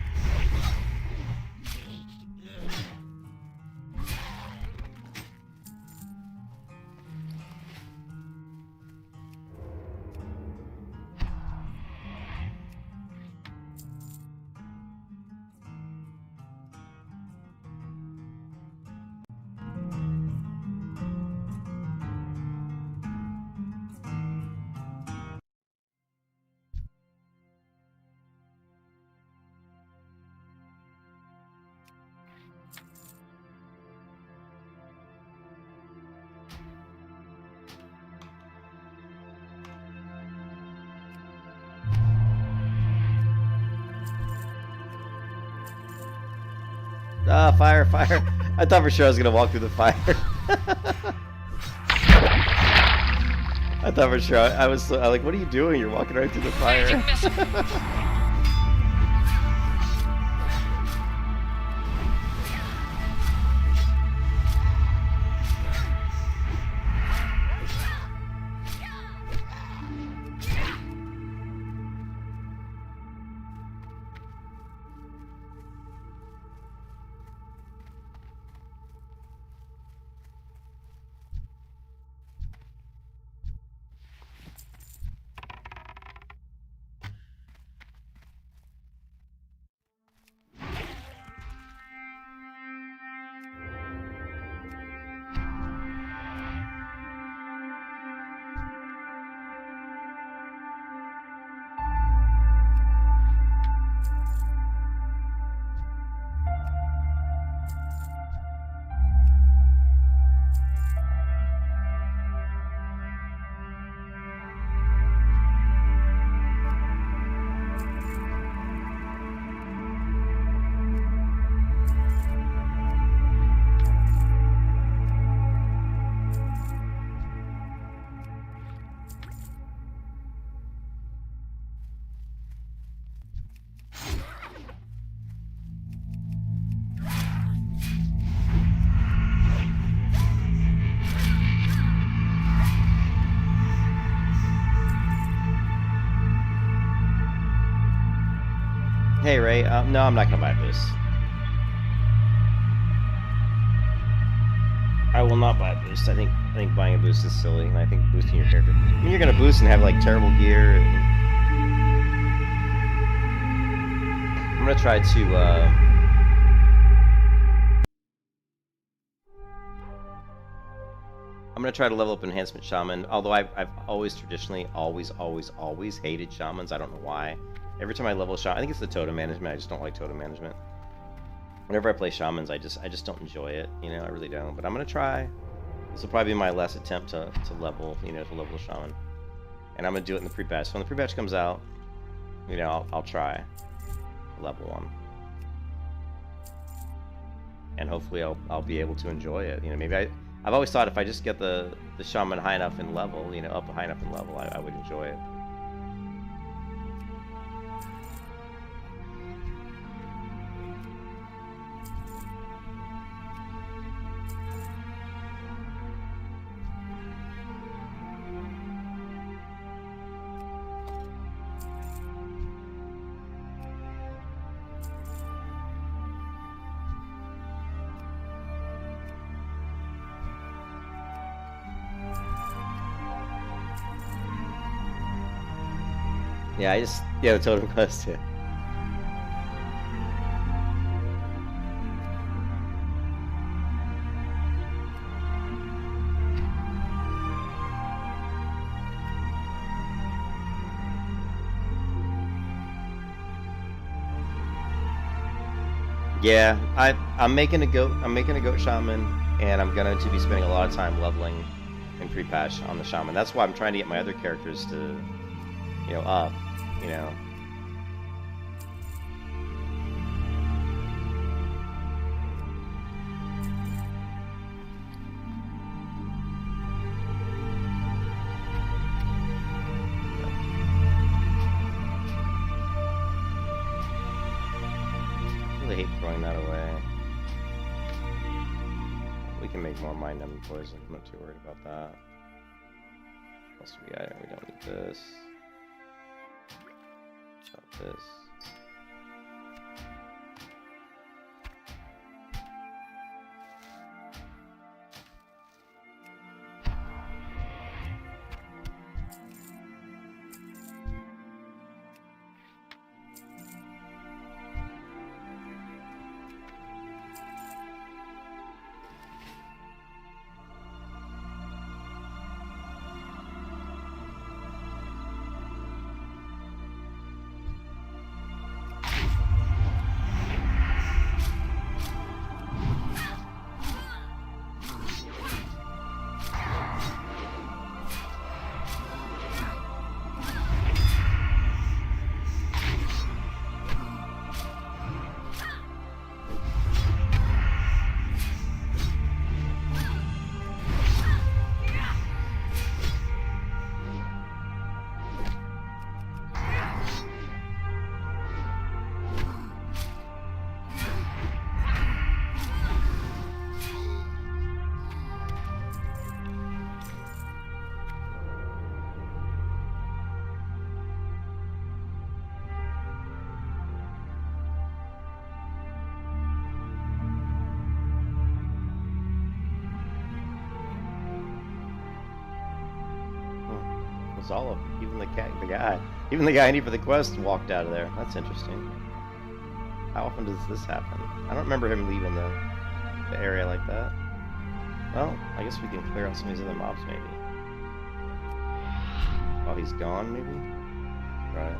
Speaker 4: Ah, fire, fire. I thought for sure I was gonna walk through the fire. I thought for sure I was like, what are you doing? You're walking right through the fire. Hey Ray, no, I'm not gonna buy a boost. I will not buy a boost. I think buying a boost is silly, and I think boosting your character. I mean, you're gonna boost and have like terrible gear. And I'm gonna try to. I'm gonna try to level up Enhancement Shaman. Although I've always traditionally always hated shamans. I don't know why. Every time I level shaman, I think it's the totem management. I just don't like totem management. Whenever I play shamans, I just don't enjoy it. You know, I really don't. But I'm gonna try. This will probably be my last attempt to level, to level a shaman. And I'm gonna do it in the pre-patch. So when the pre-patch comes out, I'll try level one. And hopefully I'll be able to enjoy it. Maybe I've always thought if I just get the shaman high enough in level, up high enough in level, I would enjoy it. Yeah, the totem quest, yeah. Yeah, I'm making a goat shaman, and I'm going to be spending a lot of time leveling in pre-patch on the shaman. That's why I'm trying to get my other characters to, up. I really hate throwing that away. We can make more mind numbing poison. I'm not too worried about that. What else do we got? We don't need this. This. was all of them. Even the guy. Even the guy I need for the quest walked out of there. That's interesting. How often does this happen? I don't remember him leaving the area like that. Well, I guess we can clear out some of these other mobs, maybe. While he's gone, maybe? Right.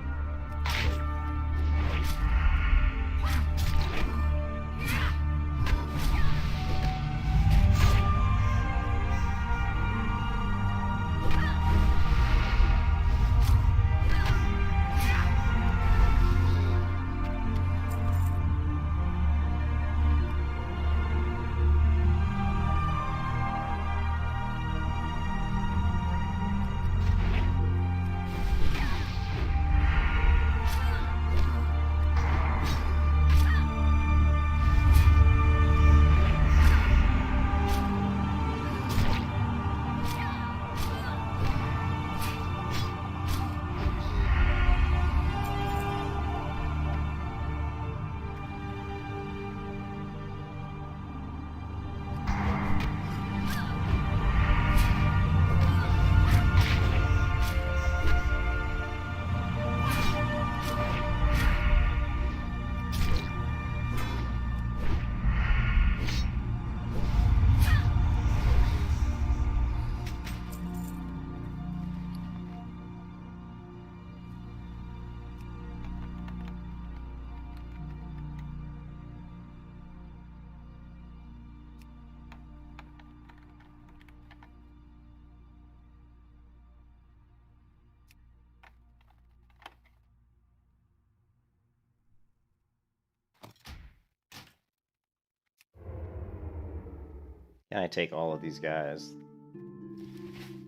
Speaker 4: Can I take all of these guys?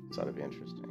Speaker 4: This ought to be interesting.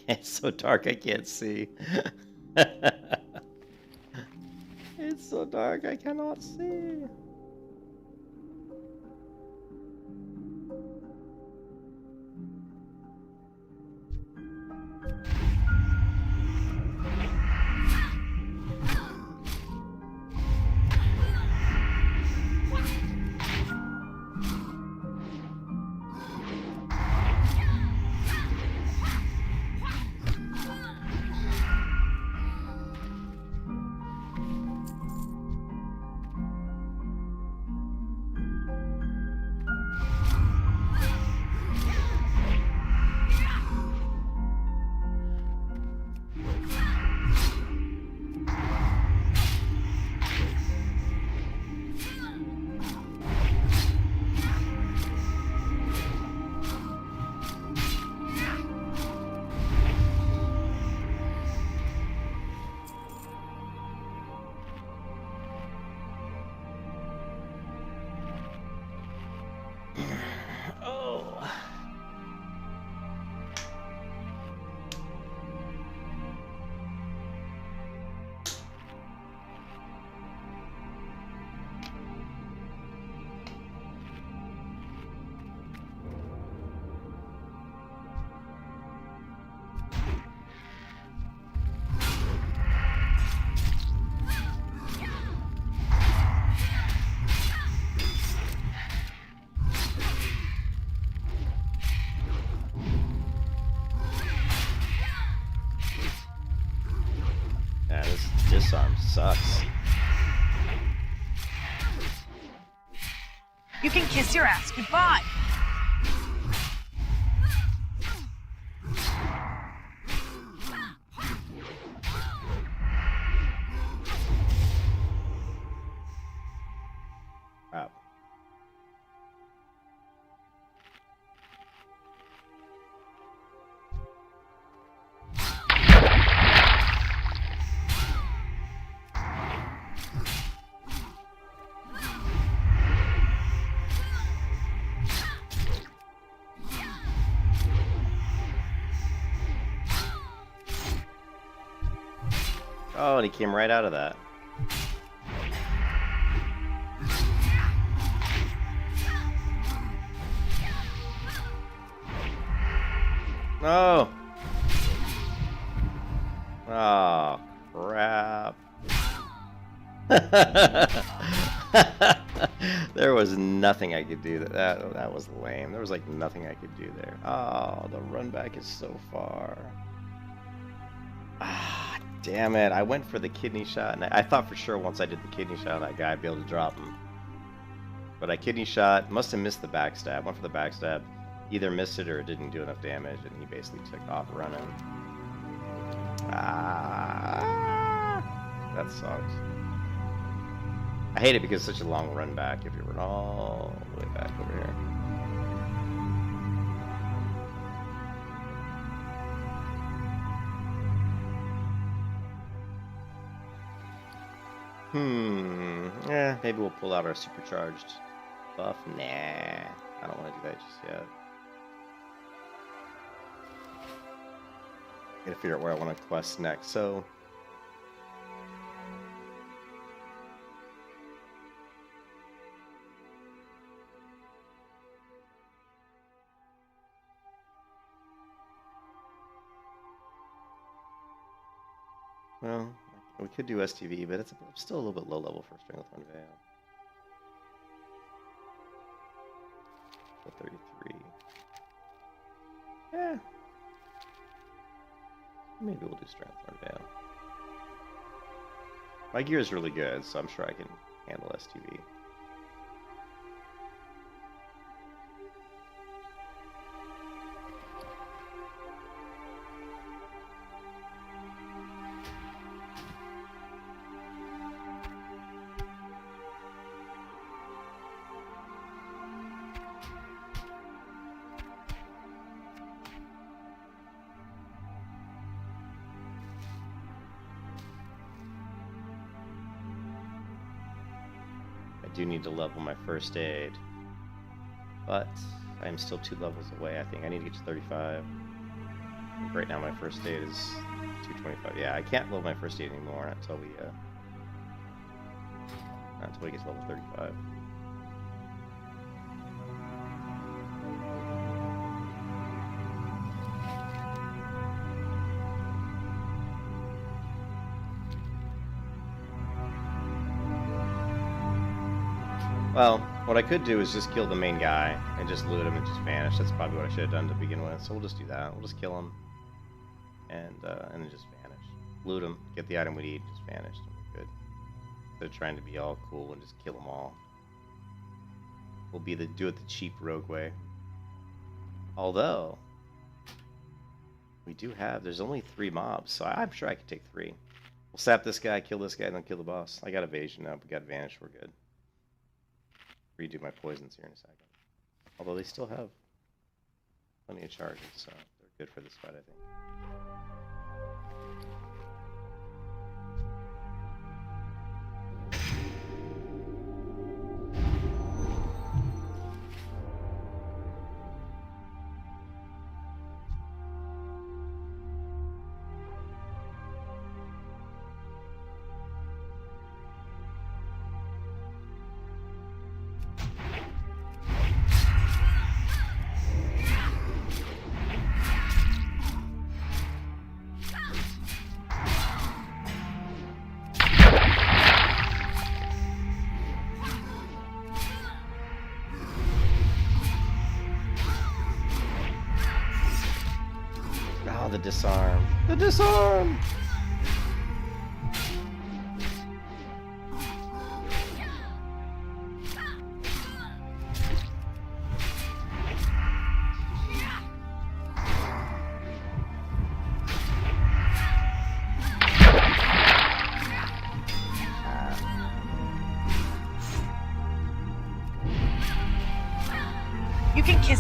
Speaker 4: It's so dark I can't see. It's so dark I cannot see. disarm sucks.
Speaker 3: You can kiss your ass goodbye.
Speaker 4: Wow. Oh, and he came right out of that. No. Oh, crap. There was nothing I could do. That was lame. There was like nothing I could do there. Oh, the run back is so far. Ah, damn it. I went for the kidney shot, and I thought for sure once I did the kidney shot on that guy, I'd be able to drop him. But I kidney shot, must have missed the backstab. Went for the backstab, either missed it or it didn't do enough damage, and he basically took off running. Ah, that sucks. I hate it because it's such a long run back if you run all the way back over here. Yeah, maybe we'll pull out our supercharged buff. Nah, I don't want to do that just yet. Gotta figure out where I want to quest next. So, well, we could do STV, but it's still a little bit low level for Stranglethorn Veil. 33. Yeah. Maybe we'll do Stranglethorn Veil. My gear is really good, so I'm sure I can handle STV. I do need to level my first aid, but I am still 2 levels away. I think I need to get to 35. Right now my first aid is 225. Yeah, I can't level my first aid anymore until we get to level 35. Well, what I could do is just kill the main guy and just loot him and just vanish. That's probably what I should have done to begin with. So we'll just do that. We'll just kill him and then just vanish. Loot him, get the item we need, just vanish. Good. Instead of trying to be all cool and just kill them all. We'll do it the cheap rogue way. Although we do have, there's only 3 mobs, so I'm sure I could take 3. We'll sap this guy, kill this guy, and then kill the boss. I got evasion now, we got vanish, we're good. Redo my poisons here in a second. Although they still have plenty of charges, so they're good for this fight, I think. The disarm. The disarm!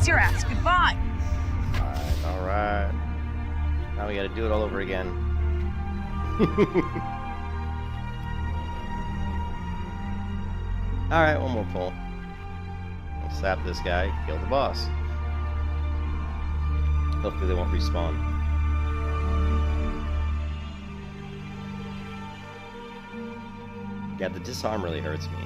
Speaker 3: Kiss your ass goodbye.
Speaker 4: Alright. Now we gotta do it all over again. Alright, one more pull. We'll slap this guy, kill the boss. Hopefully they won't respawn. Yeah, the disarm really hurts me.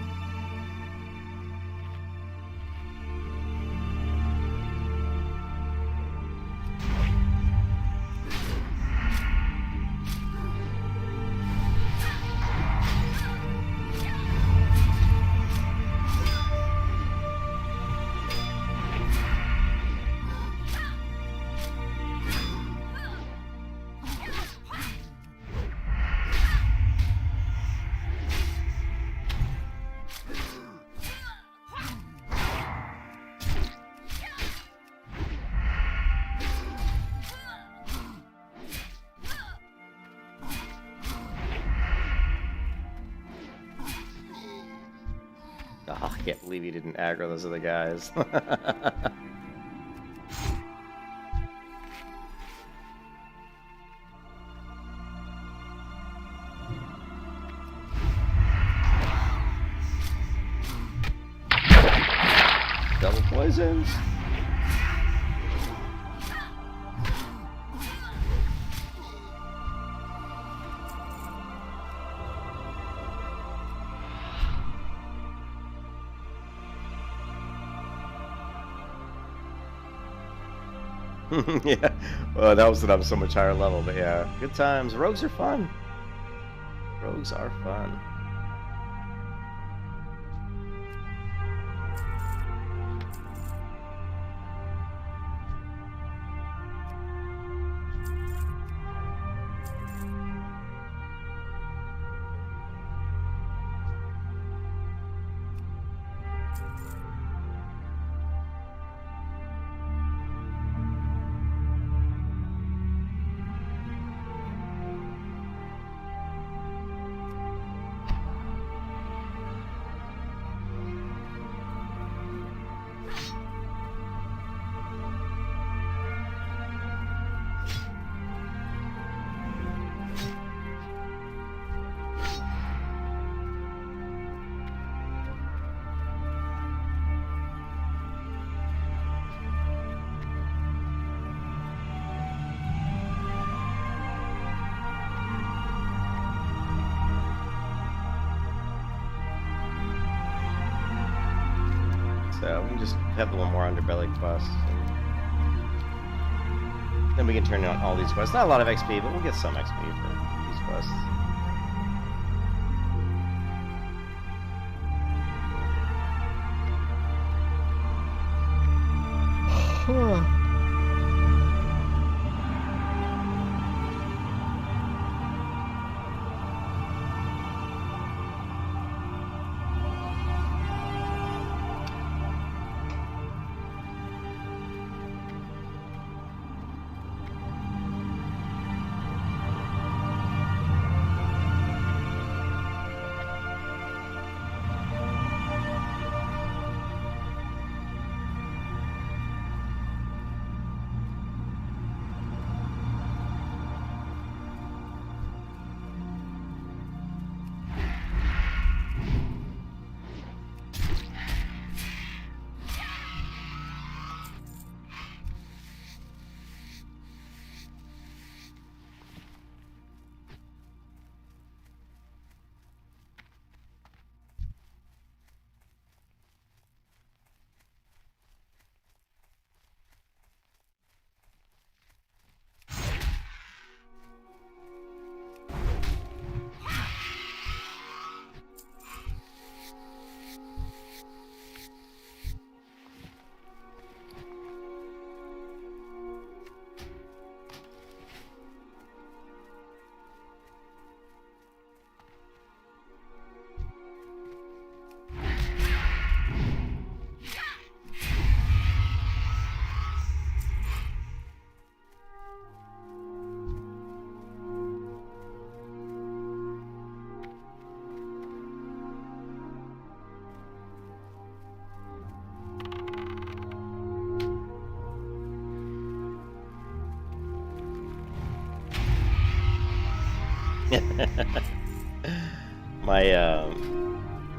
Speaker 4: Oh, I can't believe he didn't aggro those other guys. Double poisons. Yeah, well, that was when I was so much higher level, but yeah, good times. Rogues are fun. Rogues are fun. So we can just have the one more underbelly quest. And then we can turn on all these quests. Not a lot of XP, but we'll get some XP for these quests.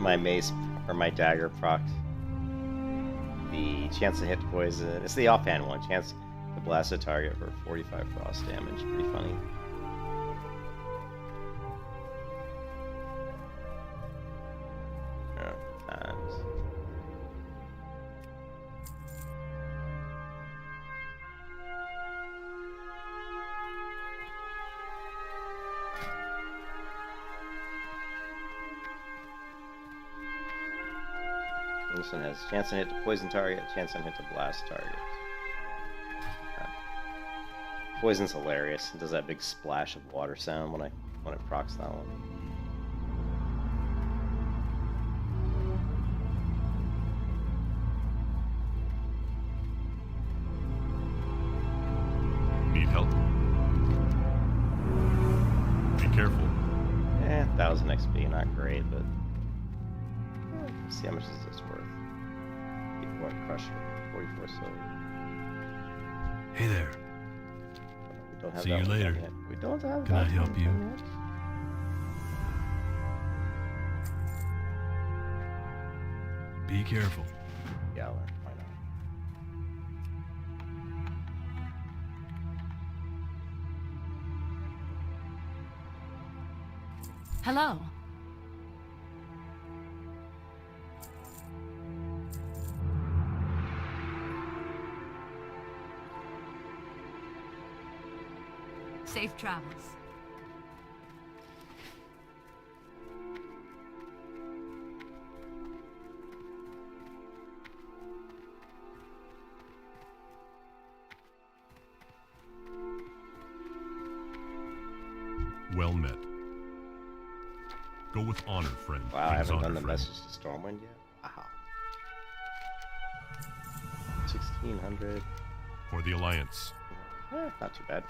Speaker 4: My mace or my dagger procced the chance to hit poison. It's the offhand one. Chance to blast a target for 45 frost damage. Pretty funny. Times. This one has chance and hit to poison target, chance and hit to blast target. Poison's hilarious. It does that big splash of water sound when it procs that one.
Speaker 1: Need help? Be careful.
Speaker 4: 1,000 XP, not great, but let's see how much is this worth. What crusher? 44 silver.
Speaker 5: Hey there.
Speaker 4: We don't have
Speaker 5: See
Speaker 4: that
Speaker 5: you
Speaker 4: one
Speaker 5: later.
Speaker 4: done yet. We don't have
Speaker 5: Can
Speaker 4: that
Speaker 5: I help
Speaker 4: one
Speaker 5: you?
Speaker 4: done yet.
Speaker 5: Be careful.
Speaker 4: Yeah, I'll learn. Why not?
Speaker 2: Hello. Safe travels.
Speaker 1: Well met. Go with honor, friend.
Speaker 4: Wow, I
Speaker 1: King's
Speaker 4: haven't
Speaker 1: honor,
Speaker 4: done the
Speaker 1: friend.
Speaker 4: message to Stormwind yet. Wow. 1,600.
Speaker 1: For the Alliance.
Speaker 4: Not too bad.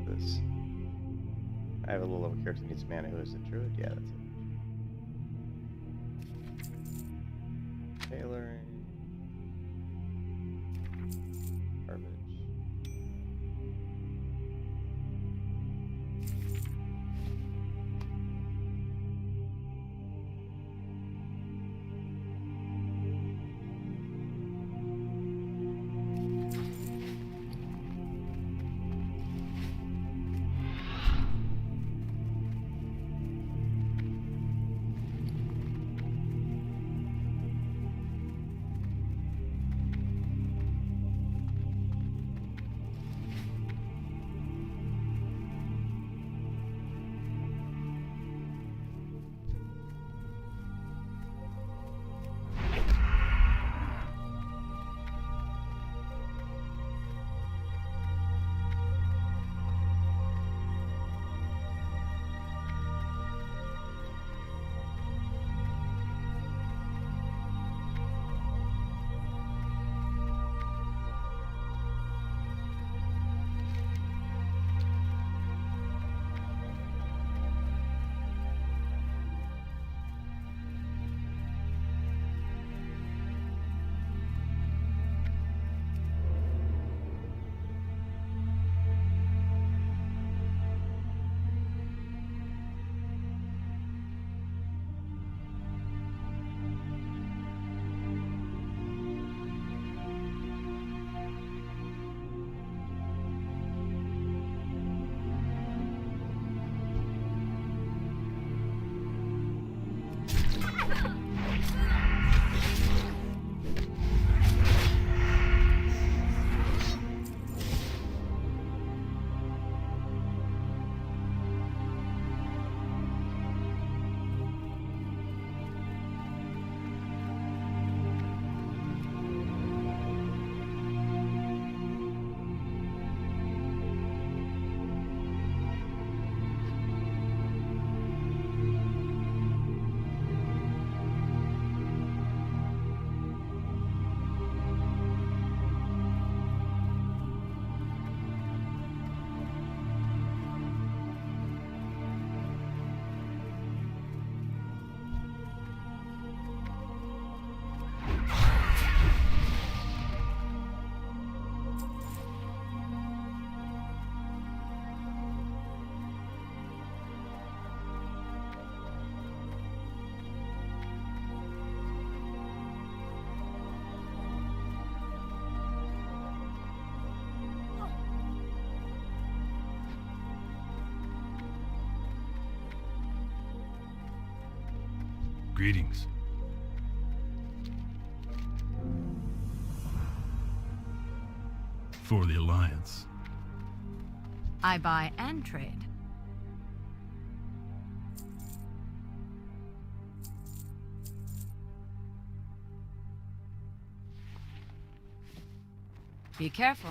Speaker 4: This. I have a little over character who needs mana. Who is it? Druid? Yeah, that's it. Tailoring. Garbage.
Speaker 5: Greetings. For the Alliance.
Speaker 2: I buy and trade. Be careful.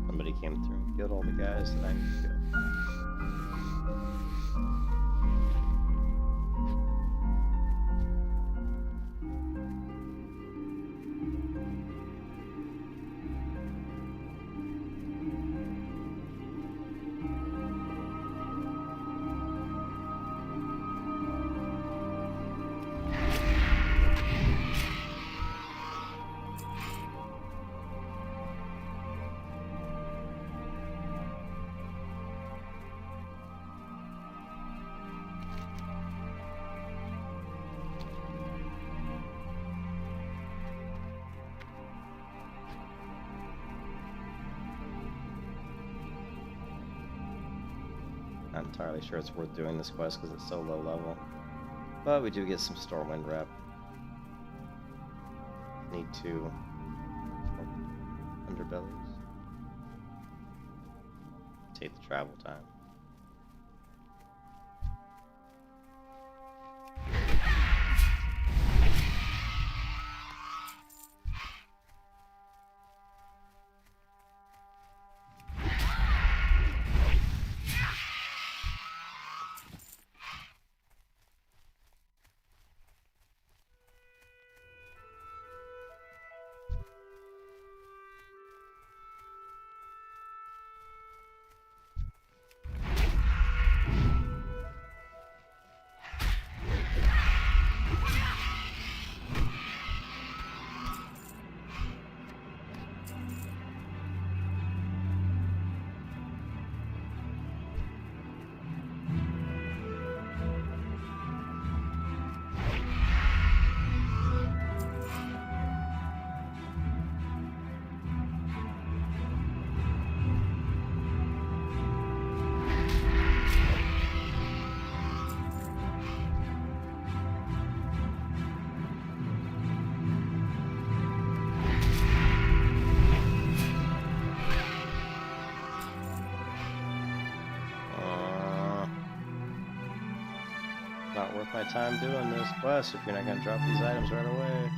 Speaker 4: Somebody came through and killed all the guys that I need to kill. Not entirely sure it's worth doing this quest because it's so low level. But we do get some Stormwind rep. Need 2 underbellies. Take the travel time. Not worth my time doing this quest if you're not going to drop these items right away.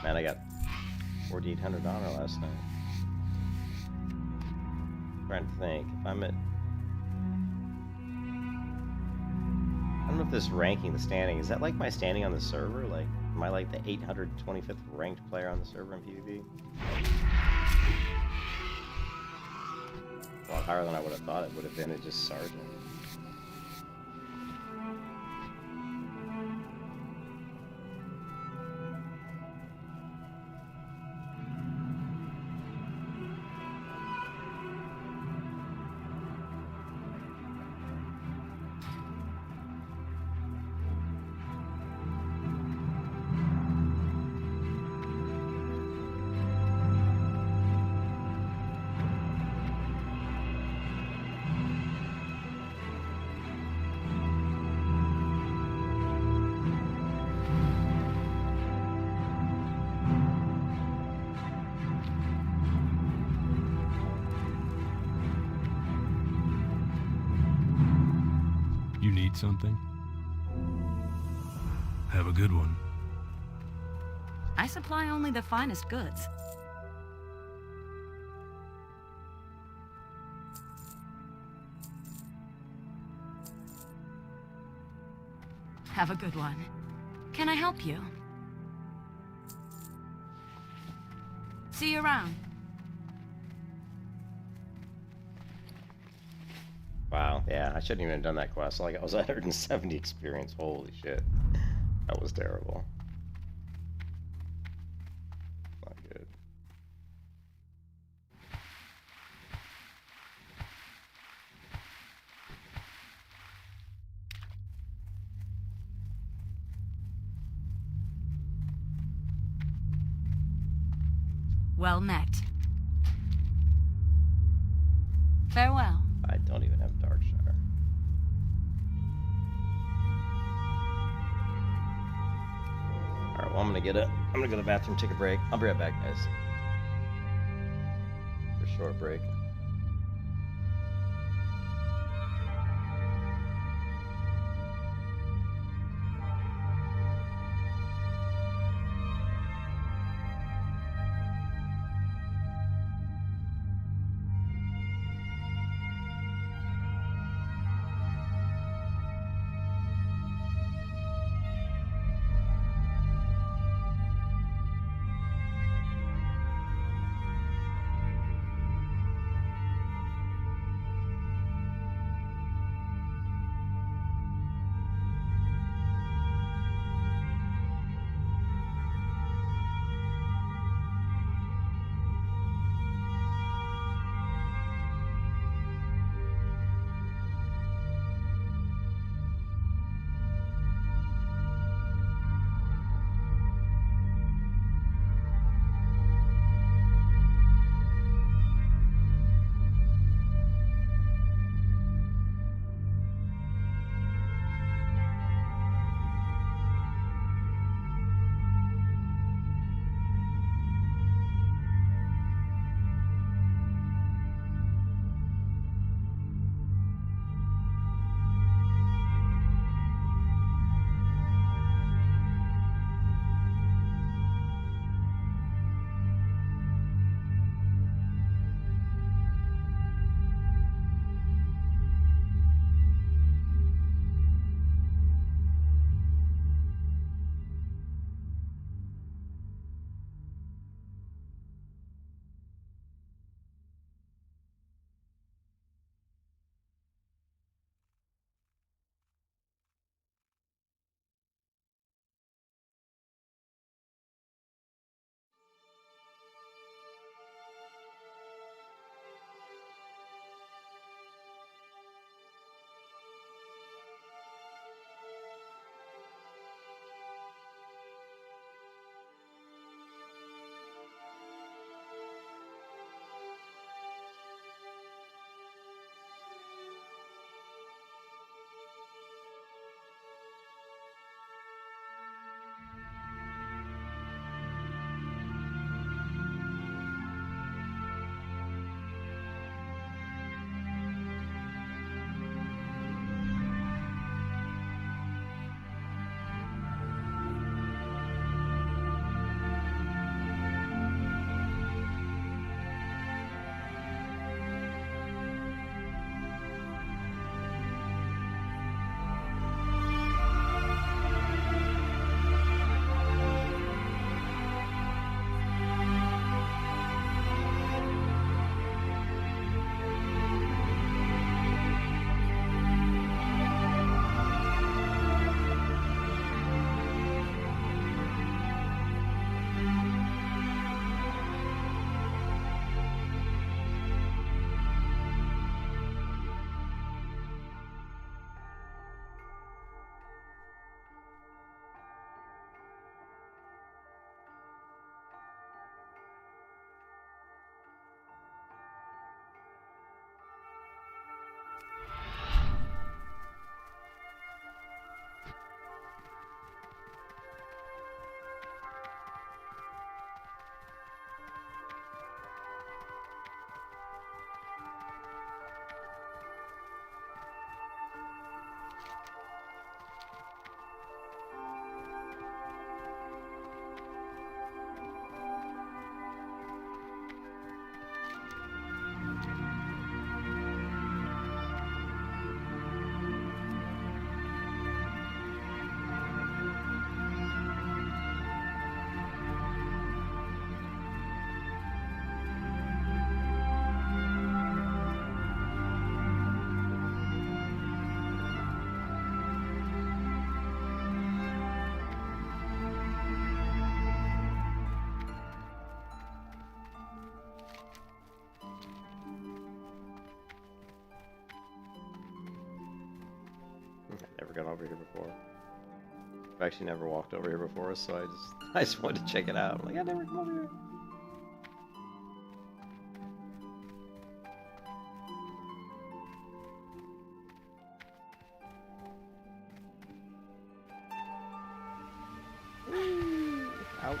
Speaker 4: Man, I got $4,800 last night. Trying to think. If I'm at... I don't know if this ranking, the standing, is that like my standing on the server? Like, am I like the 825th ranked player on the server in PvP? A lot higher than I would have thought it would have been at just Sergeant.
Speaker 5: You need something? Have a good one.
Speaker 2: I supply only the finest goods. Have a good one. Can I help you? See you around.
Speaker 4: Wow, yeah, I shouldn't even have done that quest. Like, I was 170 experience. Holy shit. That was terrible. Not good.
Speaker 2: Well met. Farewell.
Speaker 4: I don't even have Darkshire. Alright, well, I'm gonna go to the bathroom, take a break. I'll be right back, guys. For a short break. I've never gone over here before. I've actually never walked over here before, so I just wanted to check it out. I'm like, I never come over here. Ouch.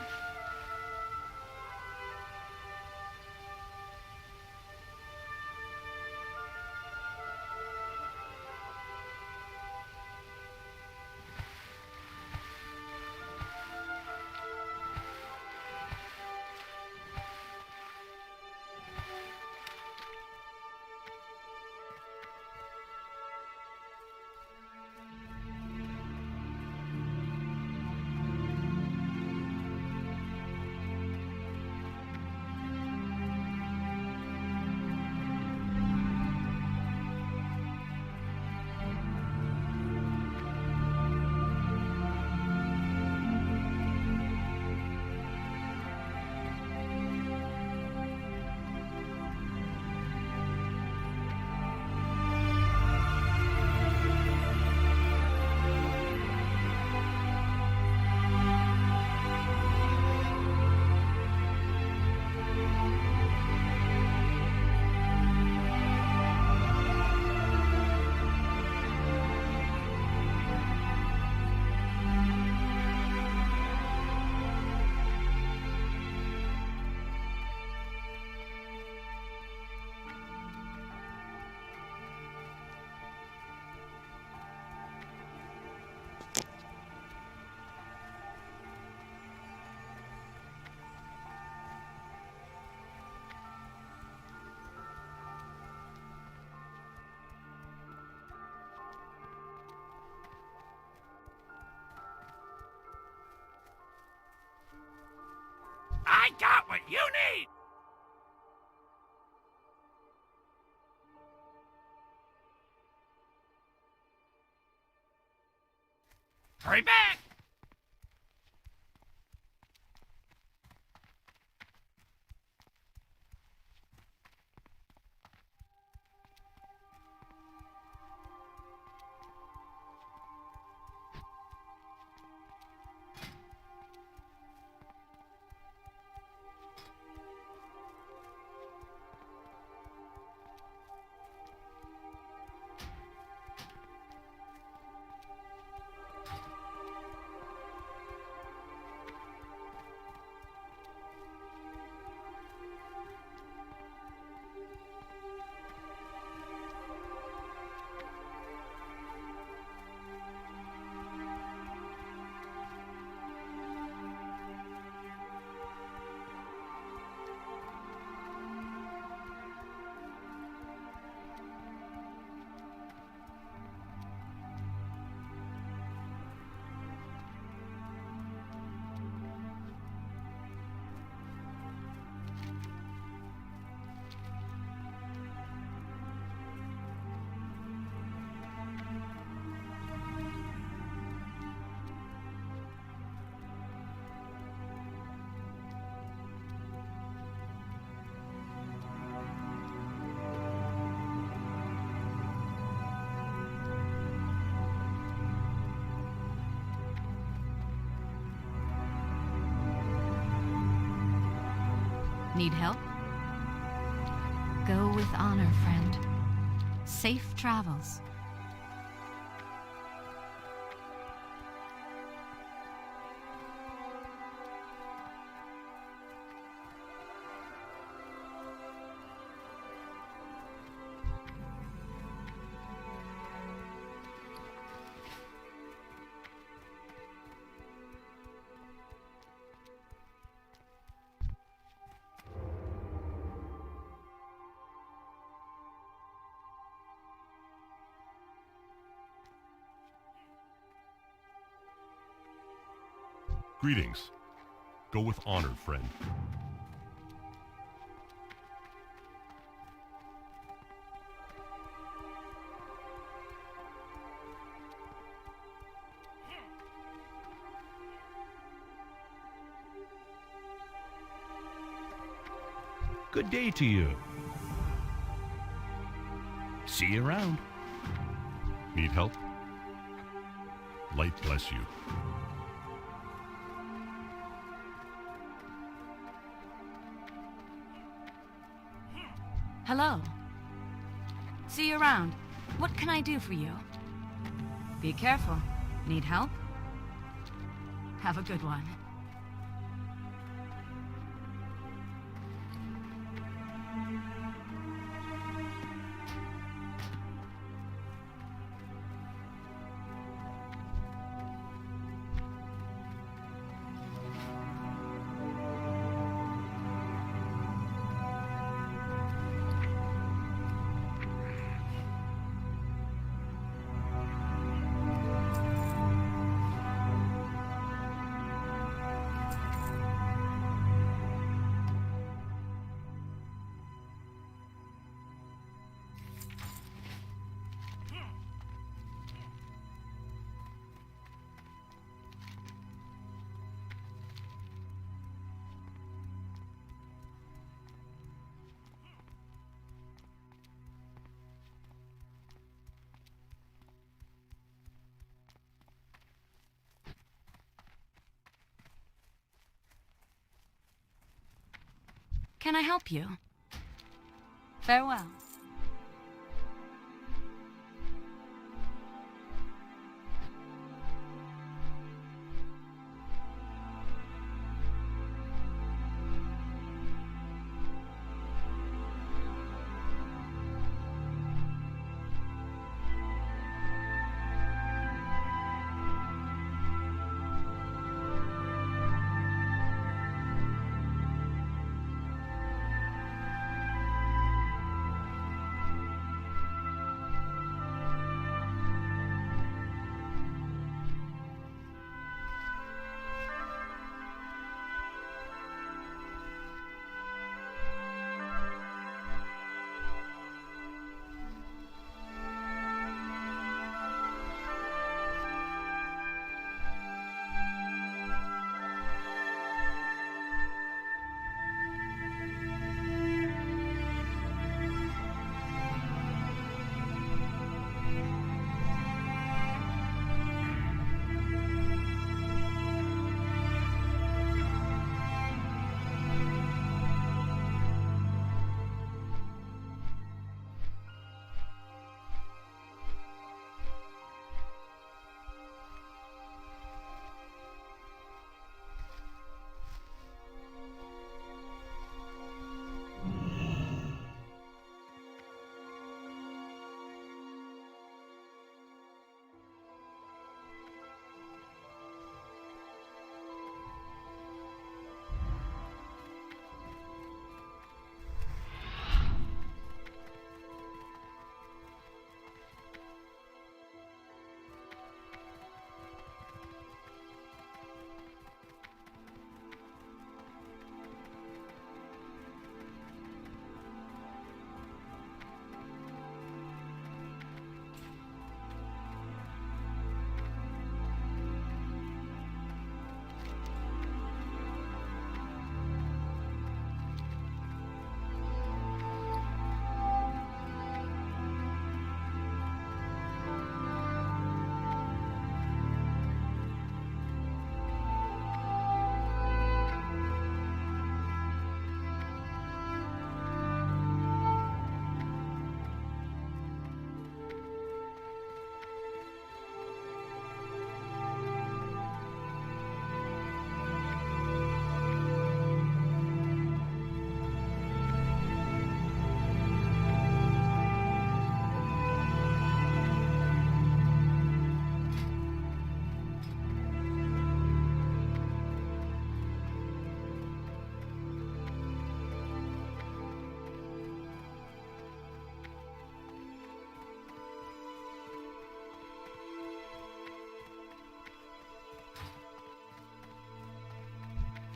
Speaker 6: I got what you need! Hurry back!
Speaker 2: Need help? Go with honor, friend. Safe travels.
Speaker 1: Greetings. Go with honor, friend.
Speaker 5: Good day to you. See you around.
Speaker 1: Need help? Light bless you.
Speaker 2: Hello. See you around. What can I do for you? Be careful. Need help? Have a good one. Can I help you? Farewell.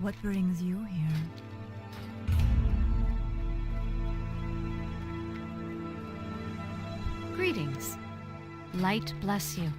Speaker 7: What brings you here?
Speaker 2: Greetings. Light bless you.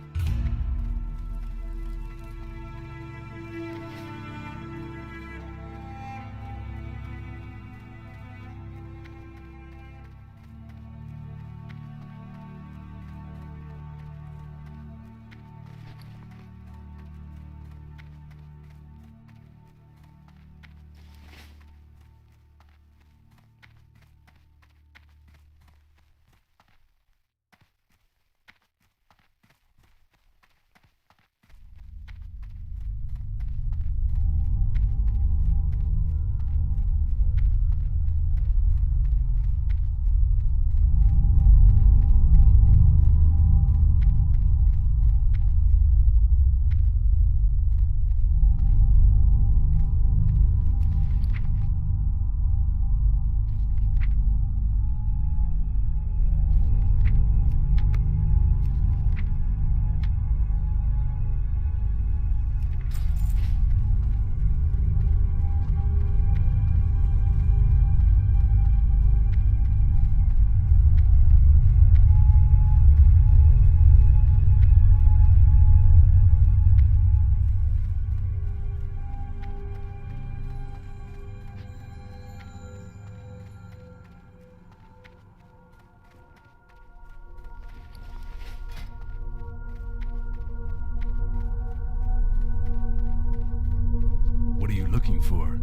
Speaker 5: looking for?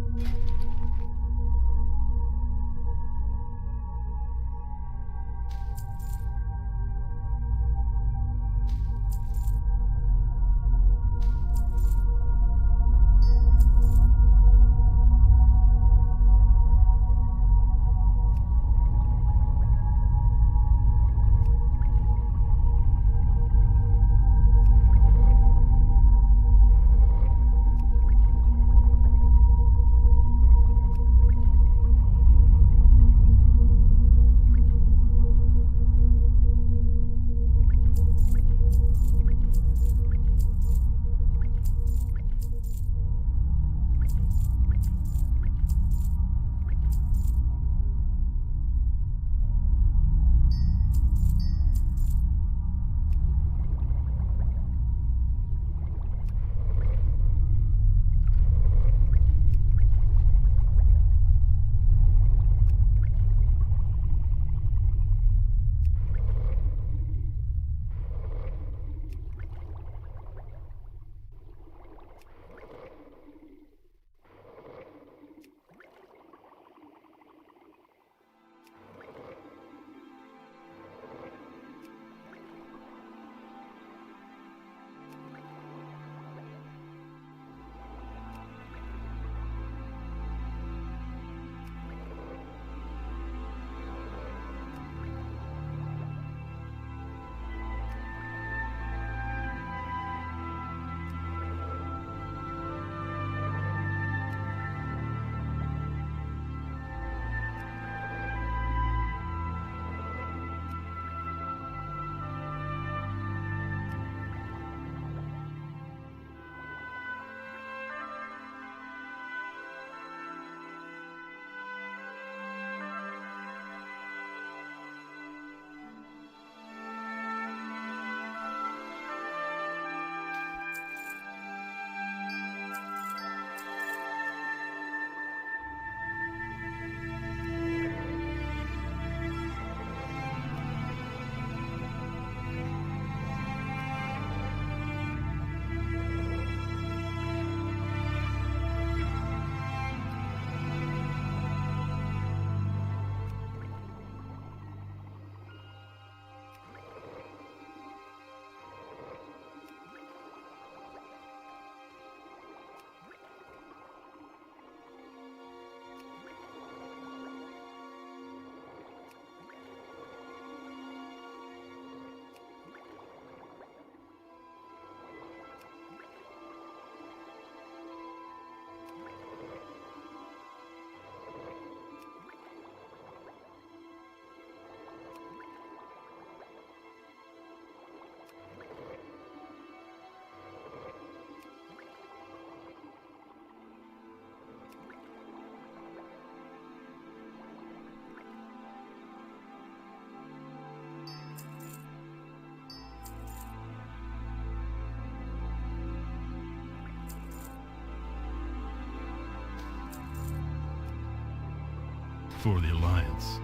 Speaker 5: For the Alliance.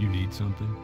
Speaker 5: You need something?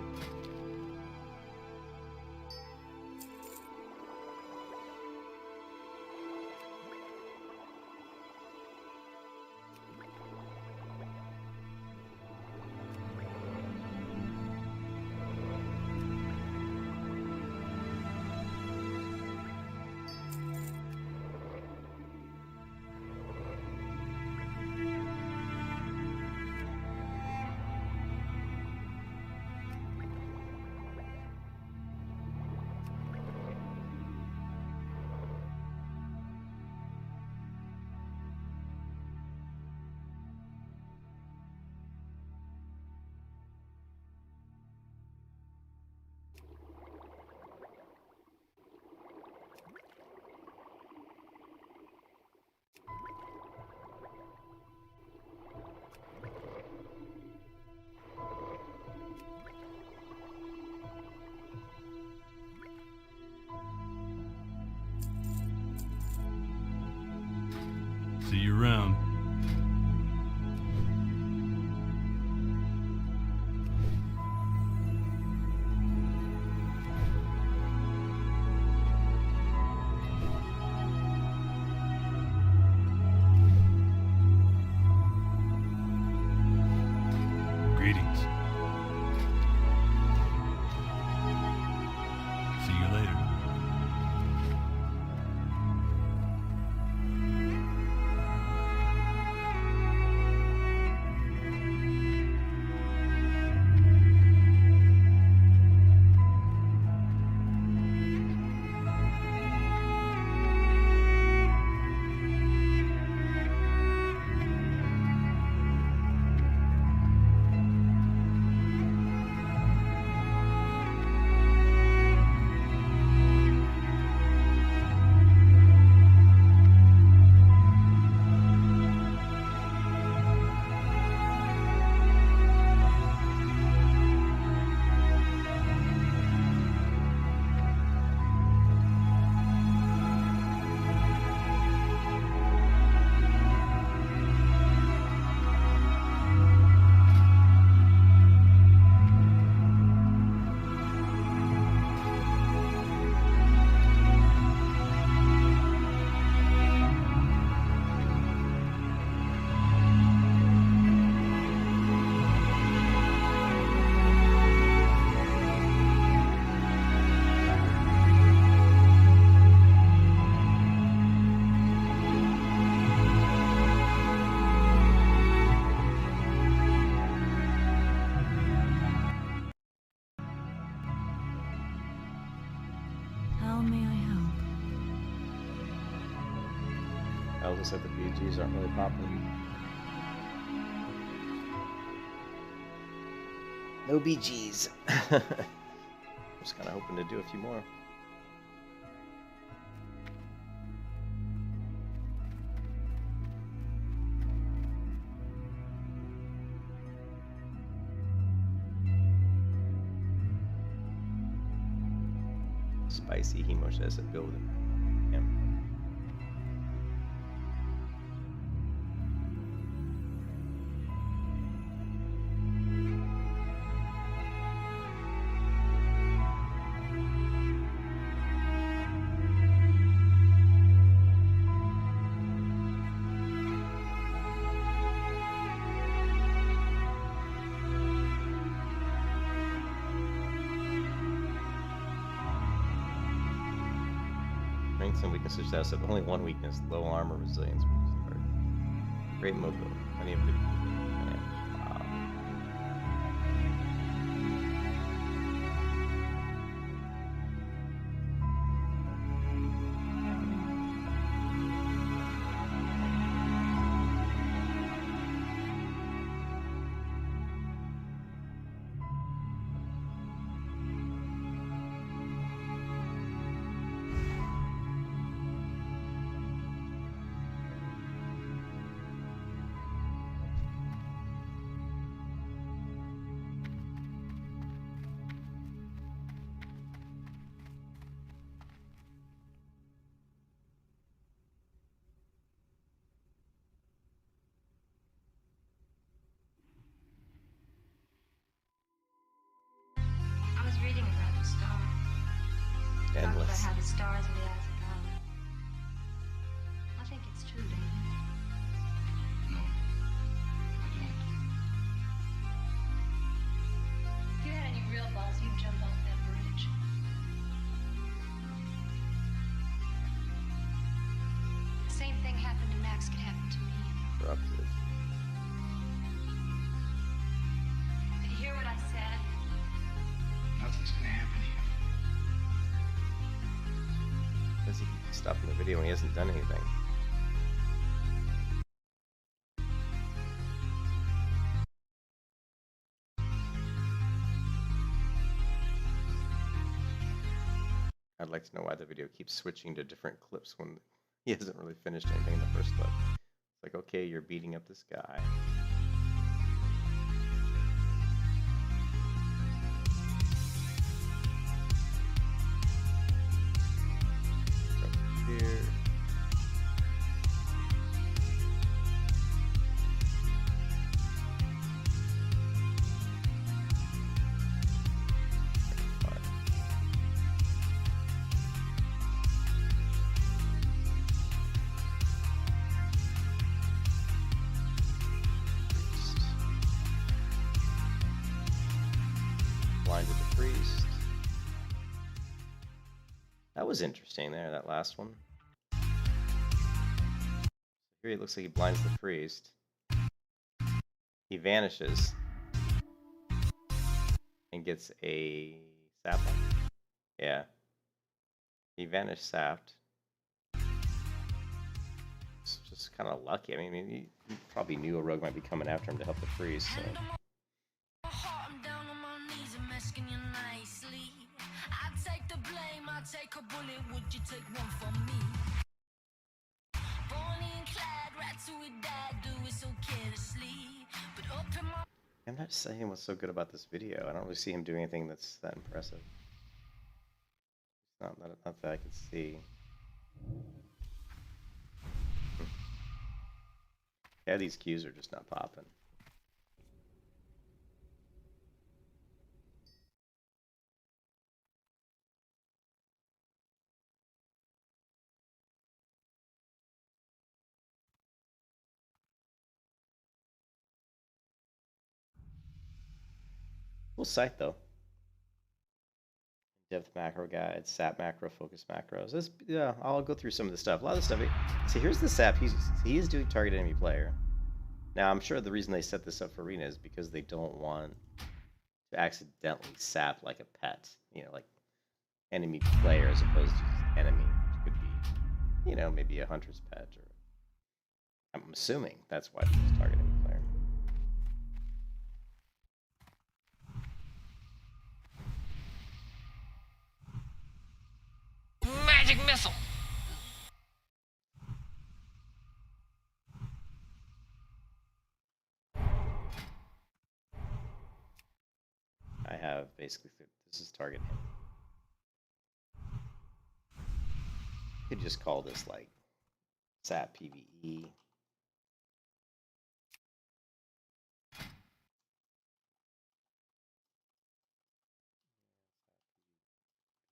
Speaker 5: See you around. Greetings. See you later.
Speaker 7: How may I help?
Speaker 4: Oh, looks like the BGs aren't really popping. No BGs. Just kind of hoping to do a few more. Spicy hemo says it building. Yeah. Strengths and weaknesses test have only one weakness: low armor resilience. Great mobility. Plenty of good. Wow.
Speaker 8: I was reading about the stars. Talked about
Speaker 4: Endless.
Speaker 8: how the stars are the eyes of God. I think it's true, don't you?
Speaker 9: No, I don't.
Speaker 8: If you had any real balls, you'd jump off that bridge. The same thing happened to Max could happen to me.
Speaker 4: Corrupted.
Speaker 8: Did you hear what I said?
Speaker 9: Nothing's gonna happen to you.
Speaker 4: Does he keep stopping the video when he hasn't done anything? I'd like to know why the video keeps switching to different clips when he hasn't really finished anything in the first clip. It's like, okay, you're beating up this guy. Over here. priest. That was interesting there, that last one. Here it looks like he blinds the priest. He vanishes. And gets a sapling. Yeah. He vanished sapped. It's just kind of lucky. I mean, he probably knew a rogue might be coming after him to help the priest, so... I'm not saying what's so good about this video. I don't really see him doing anything that's that impressive. Not that I can see. Yeah, these cues are just not popping. Cool site though. Depth macro guide, sap macro, focus macros. This, yeah, I'll go through some of the stuff. A lot of the stuff. See, here's the sap. He is doing target enemy player. Now, I'm sure the reason they set this up for arena is because they don't want to accidentally sap like a pet. You know, like enemy player as opposed to just enemy, which could be, you know, maybe a hunter's pet. Or I'm assuming that's why it's target enemy player.
Speaker 6: Magic missile.
Speaker 4: I have basically, this is target. You could just call this like SAP PvE.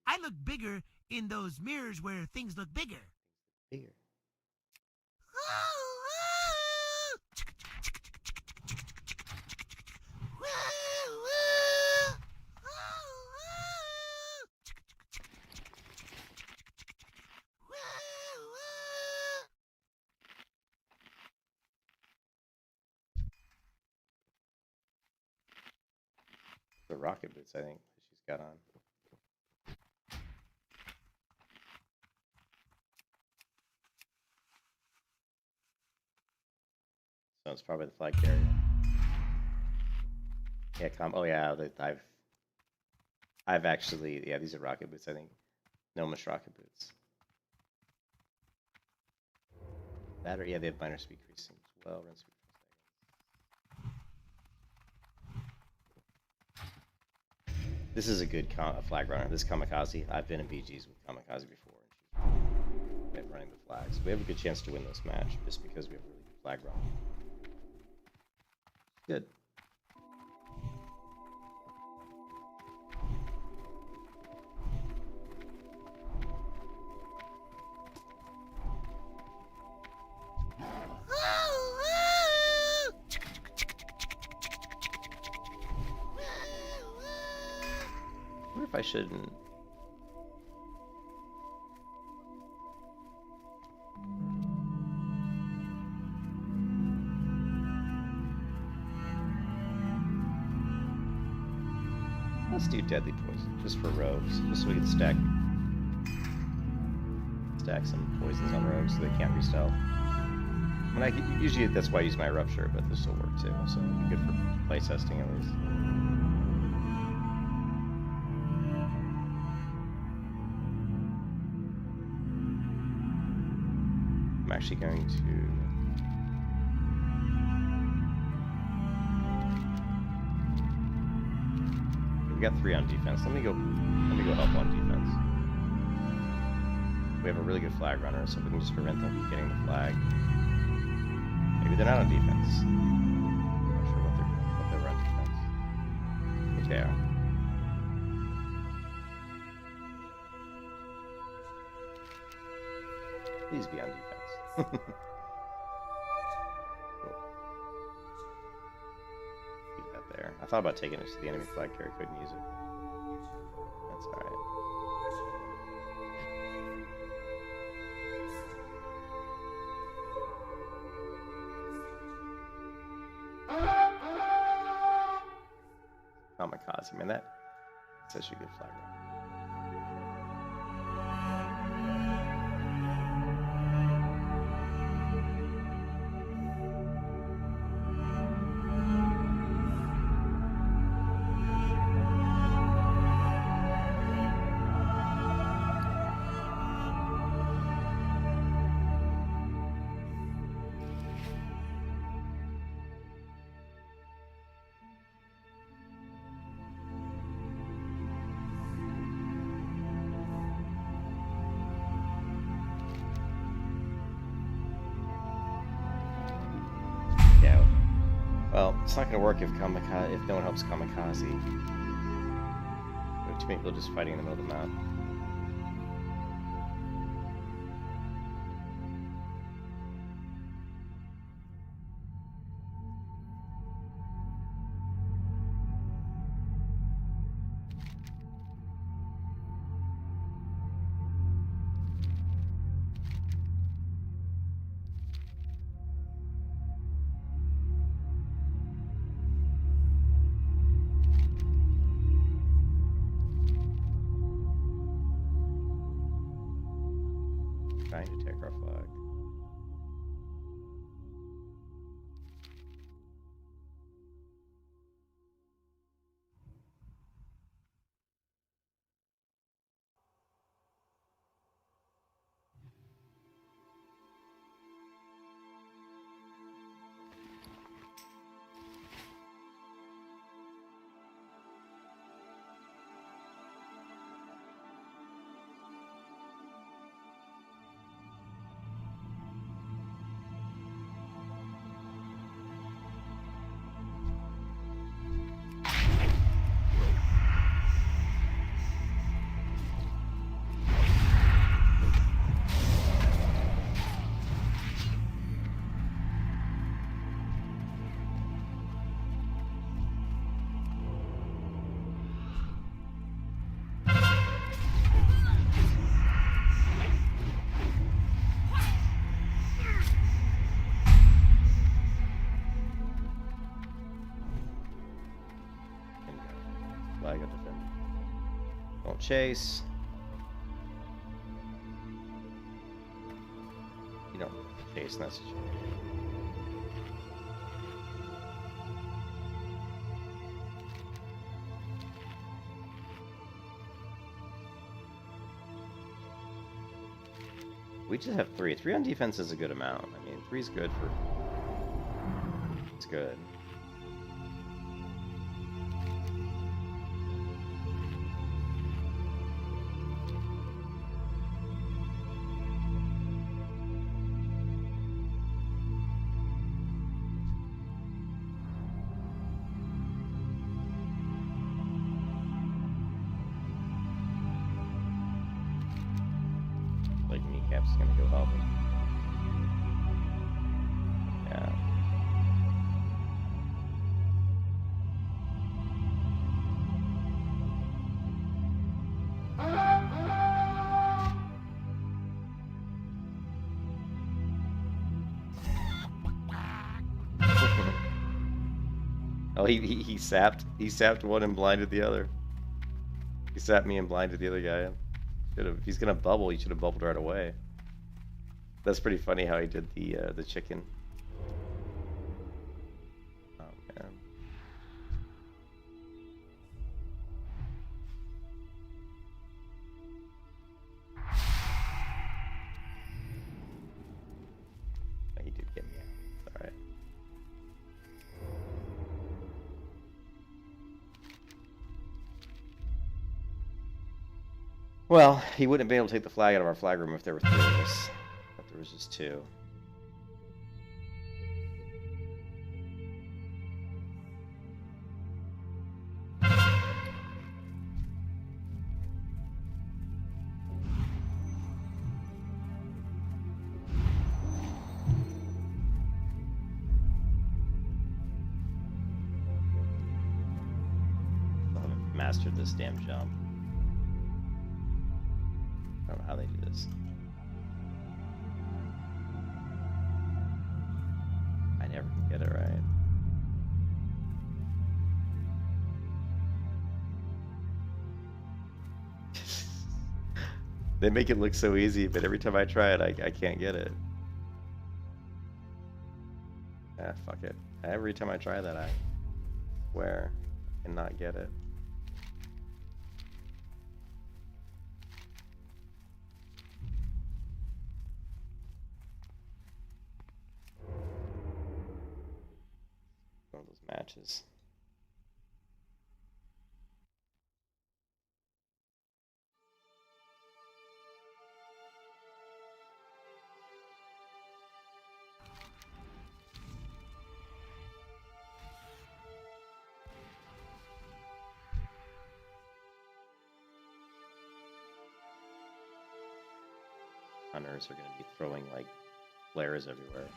Speaker 6: I look bigger in those mirrors where things look bigger.
Speaker 4: Bigger. The rocket boots, I think, that she's got on. So it's probably the flag carrier. Yeah, oh yeah, I've actually, yeah, these are rocket boots, I think. Gnomish rocket boots. Battery, yeah, they have minor speed increasing as well. Run speed. This is a good flag runner. This Kamikaze, I've been in BGs with Kamikaze before, and she's running the flags. We have a good chance to win this match just because we have a really good flag runner. Good. I wonder if I shouldn't. Let's do deadly poison just for rogues, just so we can stack some poisons on rogues so they can't restyle. I mean, usually that's why I use my rupture, but this will work too, so it'll be good for playtesting at least. I'm actually going to. We got 3 on defense. Let me go help on defense. We have a really good flag runner, so we can just prevent them from getting the flag. Maybe they're not on defense. I'm not sure what they're doing, but they're on defense. I think they are. Please be on defense. Cool. Leave that there. I thought about taking it to the enemy flag carrier, couldn't use it. kamikaze. Man, that's such a good flag run. Well, it's not going to work if no one helps kamikaze. We have too many people just fighting in the middle of the map. Trying to take our flag. Flag of defend. Don't chase. You don't chase in that situation. We just have 3. 3 on defense is a good amount. I mean, 3 is good for... It's good. Like Kneecap's gonna go help him. Yeah. Oh, he sapped one and blinded the other. He sapped me and blinded the other guy. If he's gonna bubble, he should have bubbled right away. That's pretty funny how he did the chicken. Oh man. Oh, he did get me out. All right. Well, he wouldn't have been able to take the flag out of our flag room if there were 3 of us. But there was just 2. I haven't mastered this damn jump. I don't know how they do this. I never can get it right. They make it look so easy, but every time I try it, I can't get it. Ah, fuck it. Every time I try that, I swear I cannot get it. One of those matches. Hunters are going to be throwing like flares everywhere.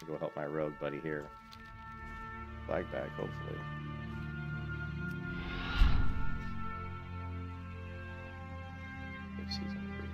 Speaker 4: Go help my rogue buddy here. Flag back, hopefully. If season 3.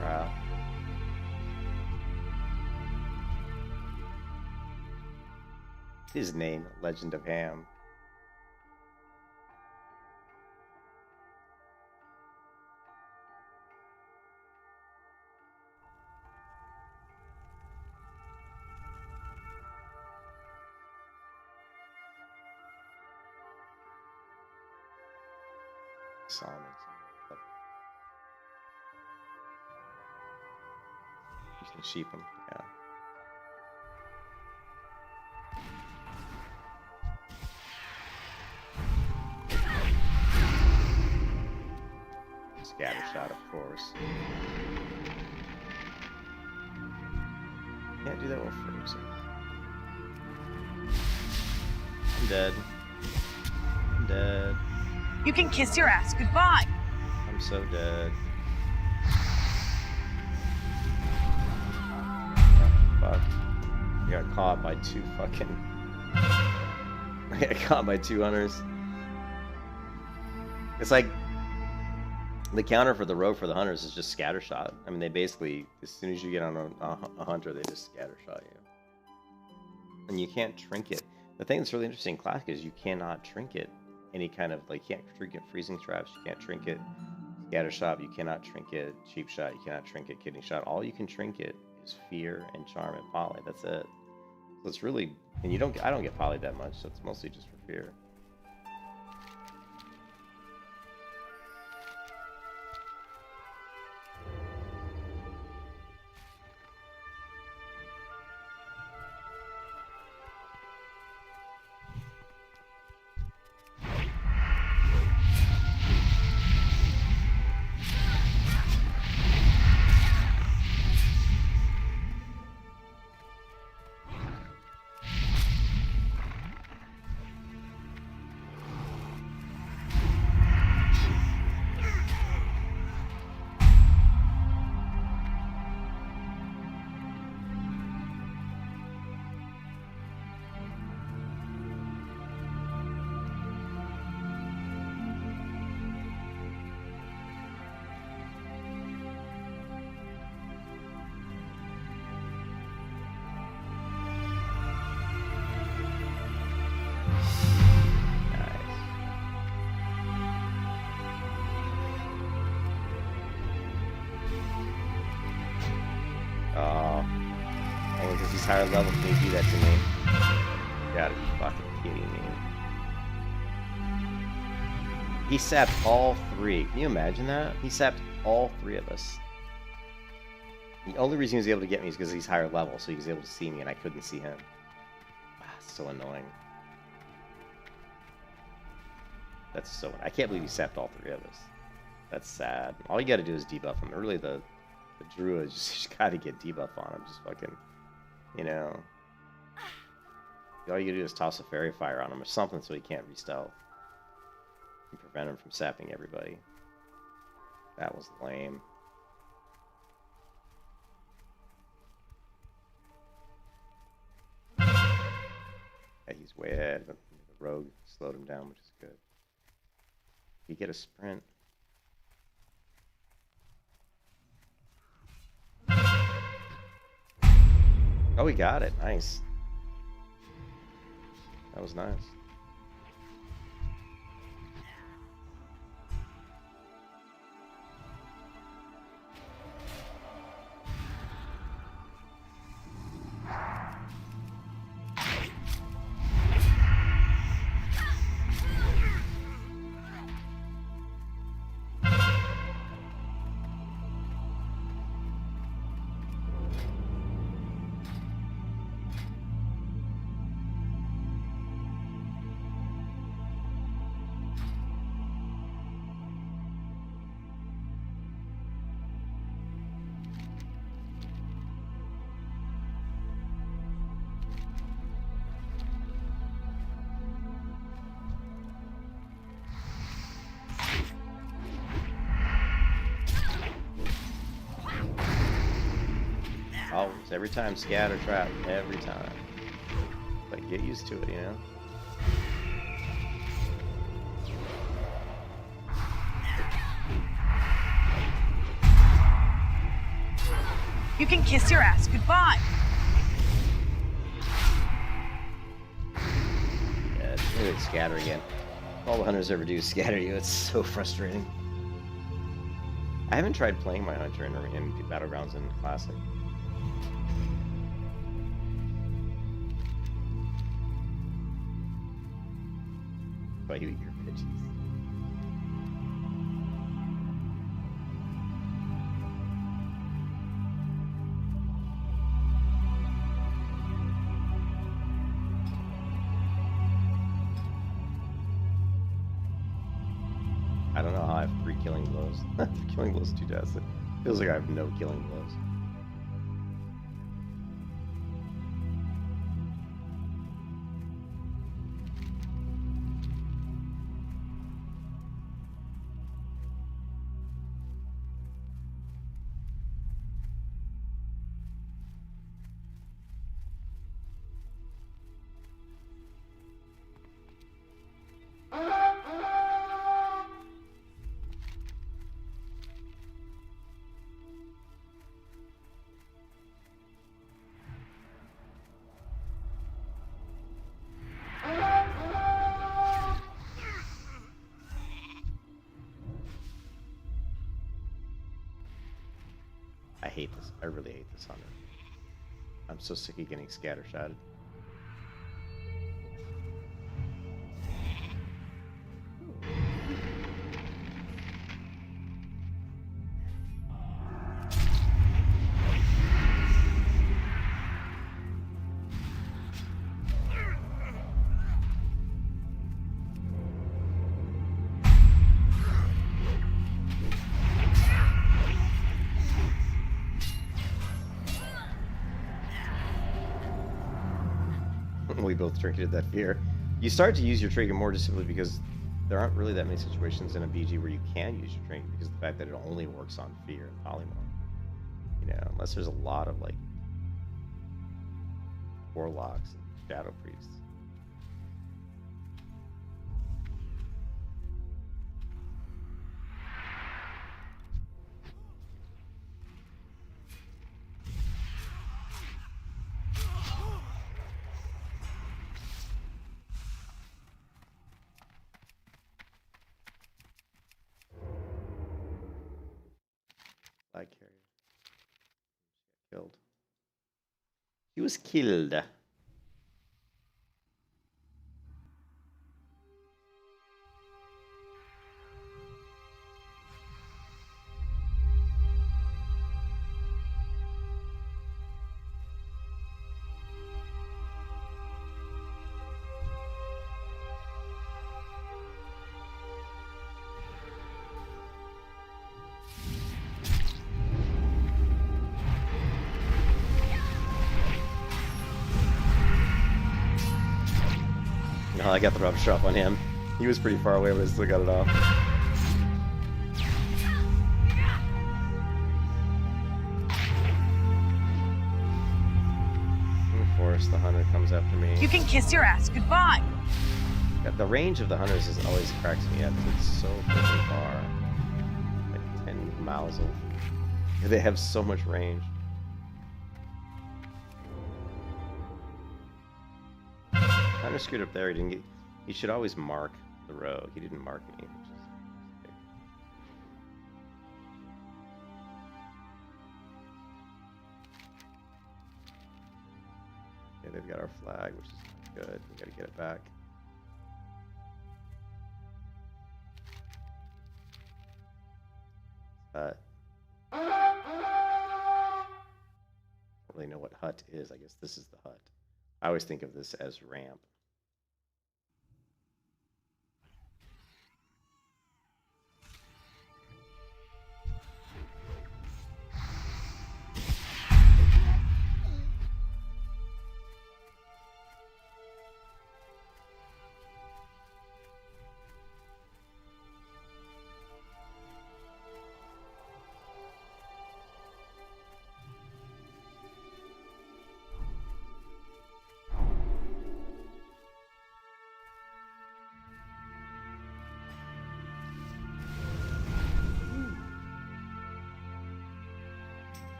Speaker 4: Wow. His name, Legend of Ham. Solomon. You can sheep him, yeah. Scatter shot, of course. Can't do that with frozen. I'm dead. I'm dead.
Speaker 3: You can kiss your ass goodbye.
Speaker 4: I'm so dead. Fuck. I got caught by two fucking... I got caught by 2 hunters. It's like... The counter for the rogue for the hunters is just scatter shot. I mean, they basically, as soon as you get on a hunter, they just scatter shot you. And you can't trinket. The thing that's really interesting in Classic is you cannot trinket any kind of, like, you can't trinket freezing traps, you can't trinket scatter shot, you cannot trinket cheap shot, you cannot trinket kidney shot. All you can trinket is fear and charm and poly. That's it. So it's really, and you don't, I don't get poly that much, so it's mostly just for fear. Higher level, can you do that to me? You gotta be fucking kidding me. He sapped all 3. Can you imagine that? He sapped all 3 of us. The only reason he was able to get me is because he's higher level, so he was able to see me and I couldn't see him. Ah, so annoying. That's so... I can't believe he sapped all 3 of us. That's sad. All you gotta do is debuff him. Really, the druid just gotta get debuff on him. Just fucking, you know. All you gotta do is toss a fairy fire on him or something so he can't re-stealth. And prevent him from sapping everybody. That was lame. Yeah, he's way ahead. The rogue slowed him down, which is good. You get a sprint. Oh, we got it. Nice. That was nice. Always, every time, scatter trap, every time. But get used to it, you know?
Speaker 3: You can kiss your ass goodbye.
Speaker 4: Yeah, it's really scatter again. All the hunters ever do is scatter you. It's so frustrating. I haven't tried playing my hunter in Battlegrounds in Classic. But you eat your veggies. I don't know how I have 3 killing blows. Killing blows 2 deaths. It feels like I have no killing blows. I hate this. I really hate this hunter. I'm so sick of getting scattershotted. We both trinketed that fear. You start to use your trinket more just simply because there aren't really that many situations in a BG where you can use your trinket because of the fact that it only works on fear and polymorph. You know, unless there's a lot of like warlocks and shadow priests. Flag carrier. Killed. He was killed. Oh, I got the rupture off on him. He was pretty far away, but I still got it off. Of course, the hunter comes after me.
Speaker 3: You can kiss your ass goodbye.
Speaker 4: The range of the hunters is always cracks me up. It's so freaking far. Like 10 miles. They have so much range. Hunter screwed up there. He didn't get. He should always mark the rogue. He didn't mark me. Okay, they've got our flag, which is good. We gotta get it back. I don't really know what hut is. I guess this is the hut. I always think of this as ramp.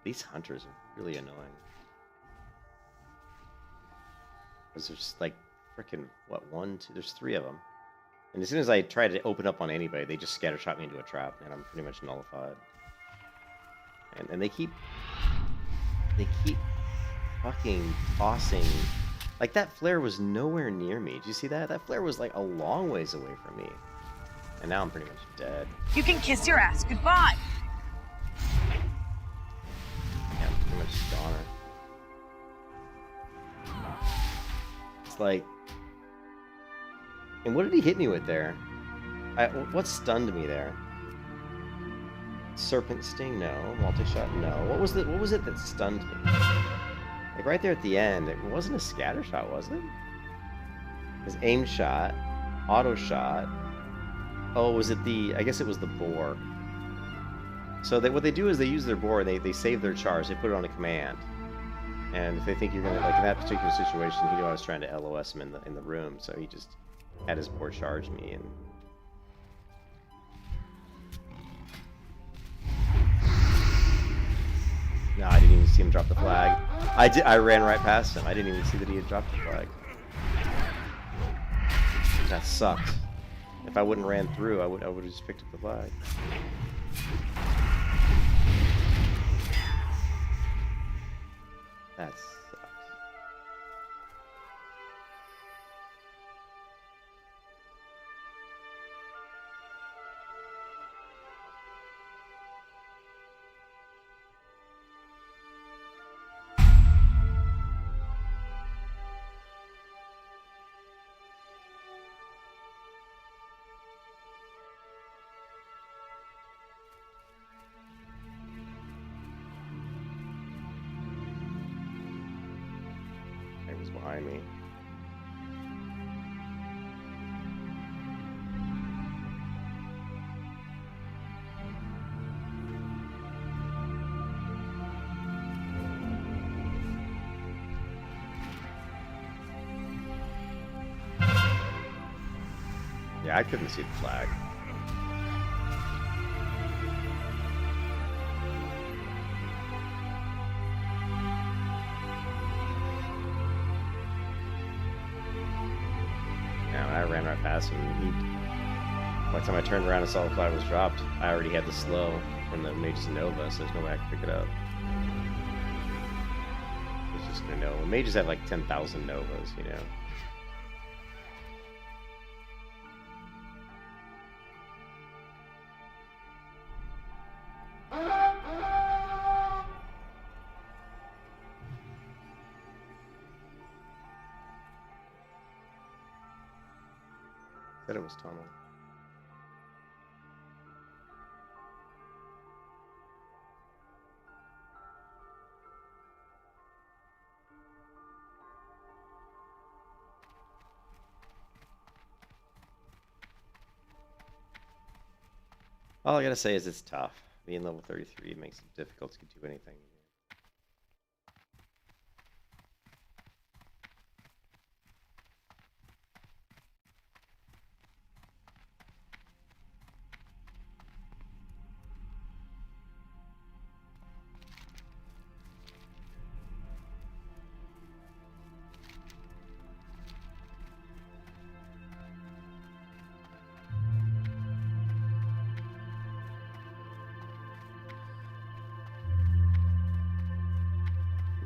Speaker 4: These hunters are really annoying. Because there's like freaking, what, 1, 2, there's 3 of them. And as soon as I try to open up on anybody, they just scattershot me into a trap, and I'm pretty much nullified. And they keep fucking tossing. Like, that flare was nowhere near me. Did you see that? That flare was like a long ways away from me. And now I'm pretty much dead.
Speaker 3: You can kiss your ass goodbye.
Speaker 4: Yeah, I'm pretty much goner. It's like... And what did he hit me with there? What stunned me there? Serpent Sting? No. Multi-shot? No. What was it that stunned me? Like right there at the end, it wasn't a scatter shot, was it? It was aim shot, auto shot. Oh, was it the... I guess it was the boar. So what they do is they use their boar, they save their charge, they put it on a command. And if they think you're gonna, like in that particular situation, he knew I was trying to LOS him in the room, so he just had his boar charge me and... No, I didn't even see him drop the flag. I ran right past him. I didn't even see that he had dropped the flag. That sucked. If I wouldn't ran through, I would have just picked up the flag. That sucks. Behind me. Yeah, I couldn't see the flag. so by the time I turned around and saw the flag was dropped, I already had the slow from the Mage's Nova, so there's no way I could pick it up. It's just gonna know. Mages have like 10,000 Novas, you know. Said it was tunnel. All I gotta say is it's tough. Being level 33 makes it difficult to do anything.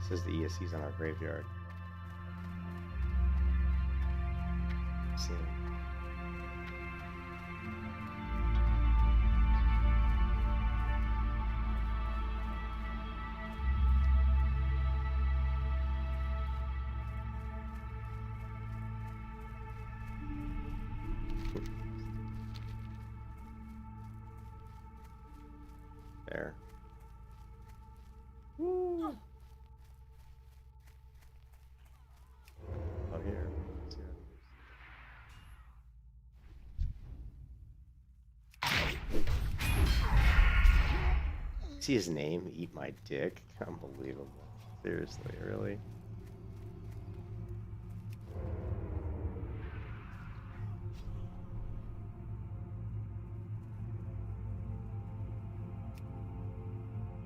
Speaker 4: Says the ESC's on our graveyard. See him. There. Woo. Oh, here. See his name? Eat my dick. Unbelievable. Seriously, really?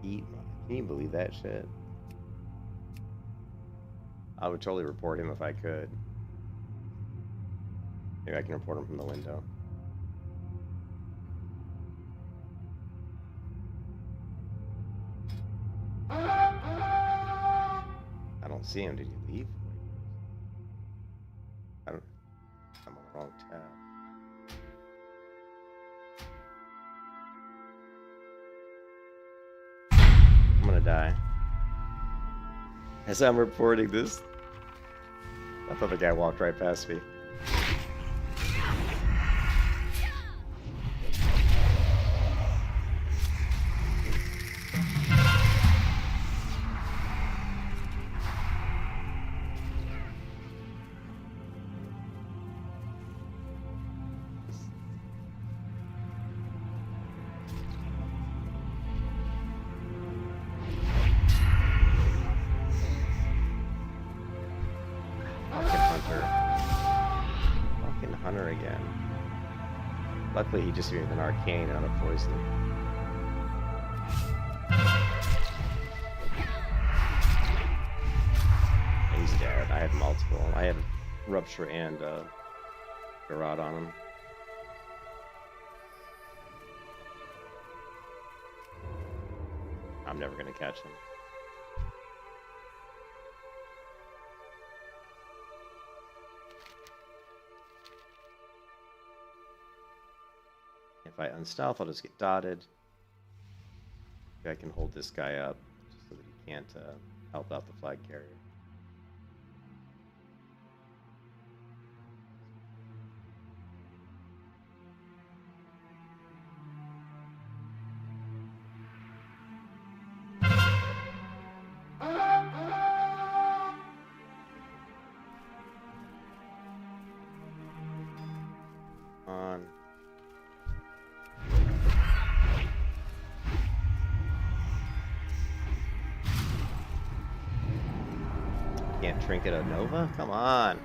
Speaker 4: Eat my... Can you believe that shit? I would totally report him if I could. Maybe I can report him from the window. I don't see him. Did you leave? I don't... I'm on the wrong tab. I'm gonna die. As I'm reporting this, I thought the guy walked right past me. Luckily, he just used an arcane, not a poison. He's dead. I had multiple. I had Rupture and Garrod on him. I'm never gonna catch him. If I unstealth, I'll just get dotted. Maybe I can hold this guy up just so that he can't help out the flag carrier. Can't trinket a Nova? Come on.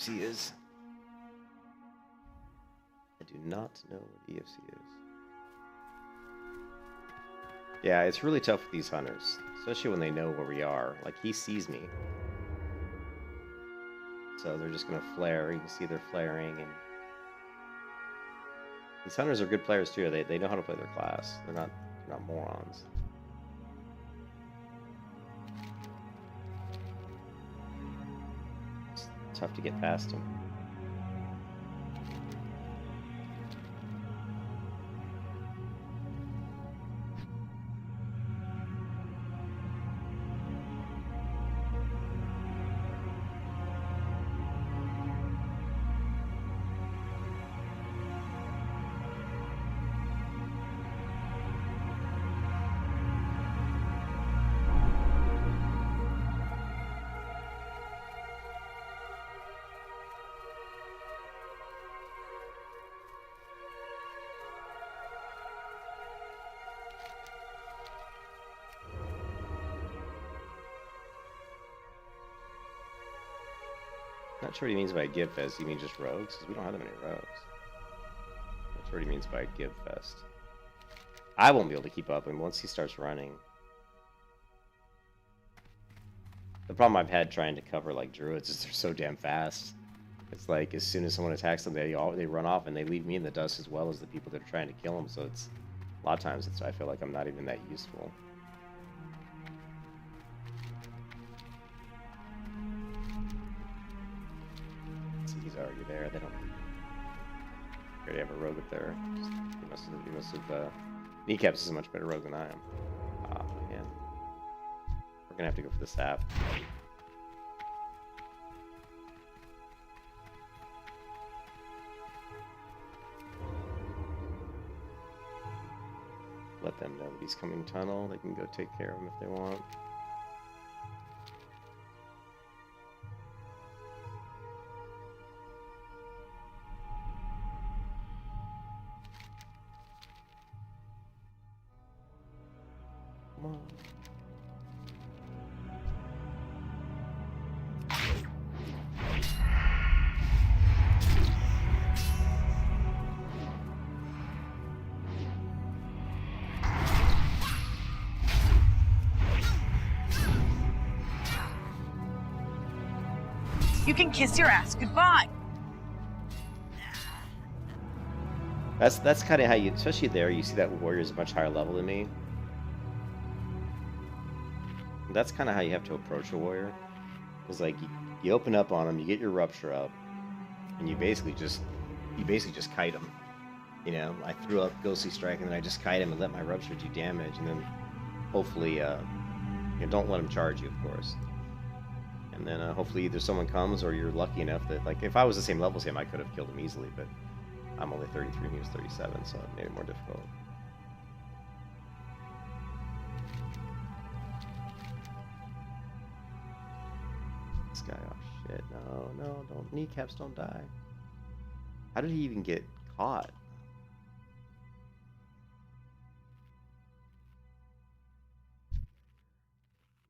Speaker 4: EFC is. I do not know what EFC is. Yeah, it's really tough with these hunters, especially when they know where we are. Like, he sees me. So they're just going to flare. You can see they're flaring. And these hunters are good players, too. They know how to play their class. They're not morons. It's tough to get past them. Not sure what he means by give fest. You mean just rogues? Because we don't have that many rogues. Not sure what he means by give fest. I won't be able to keep up, and once he starts running. The problem I've had trying to cover like druids is they're so damn fast. It's like as soon as someone attacks them, they run off and they leave me in the dust as well as the people that are trying to kill them. So it's a lot of times I feel like I'm not even that useful. Already there. They don't. They already have a rogue up there. He must have. Kneecaps is a much better rogue than I am. Ah, man. We're gonna have to go for the sap. Let them know that he's coming tunnel. They can go take care of him if they want.
Speaker 3: You can kiss your ass goodbye.
Speaker 4: That's kind of how you, especially there, you see that warrior is much higher level than me. That's kind of how you have to approach a warrior. It's like you open up on him, you get your rupture up, and you basically just kite him. You know, I threw up ghostly strike and then I just kite him and let my rupture do damage, and then hopefully, don't let him charge you, of course. And then hopefully either someone comes or you're lucky enough that, like, if I was the same level as him, I could have killed him easily, but I'm only 33 and he was 37, so it made it more difficult. This guy, oh shit, no, don't, kneecaps don't die. How did he even get caught?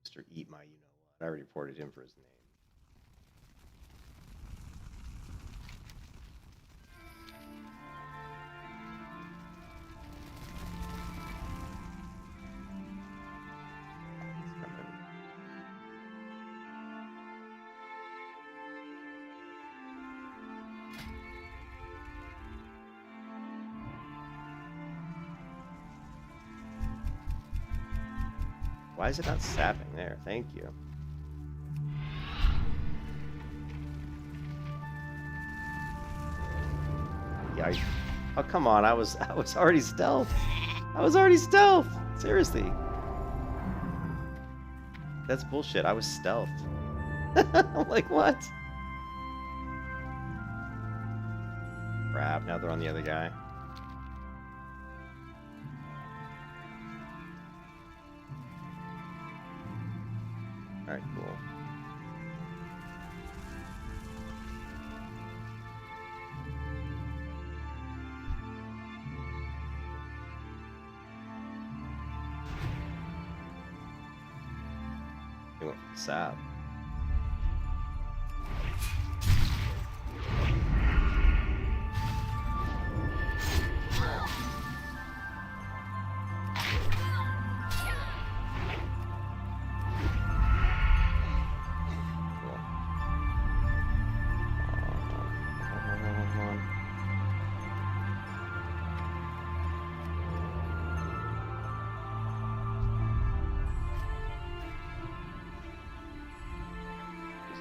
Speaker 4: Mr. Eat My you-know-what. I already reported him for his name. Why is it not sapping there? Thank you. Yeah. Oh, come on. I was already stealth. I was already stealth. Seriously. That's bullshit. I was stealthed. I'm like, what? Crap. Now they're on the other guy. Alright, cool. They went for the sap.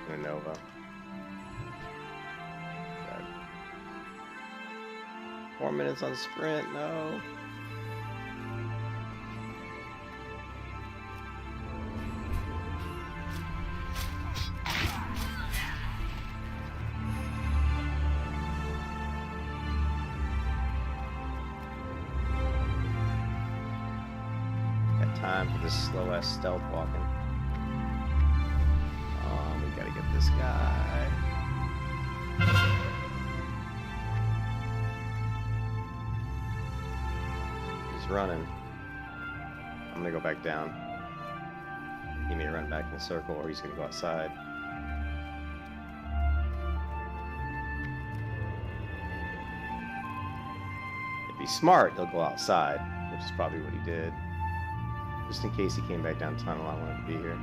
Speaker 4: And a Nova. God. 4 minutes on sprint, no. Time for this slow ass stealth walking. We gotta get this guy. He's running. I'm gonna go back down. He may run back in a circle, or he's gonna go outside. If he's smart, he'll go outside, which is probably what he did. Just in case he came back down tunnel, I wanted to be here.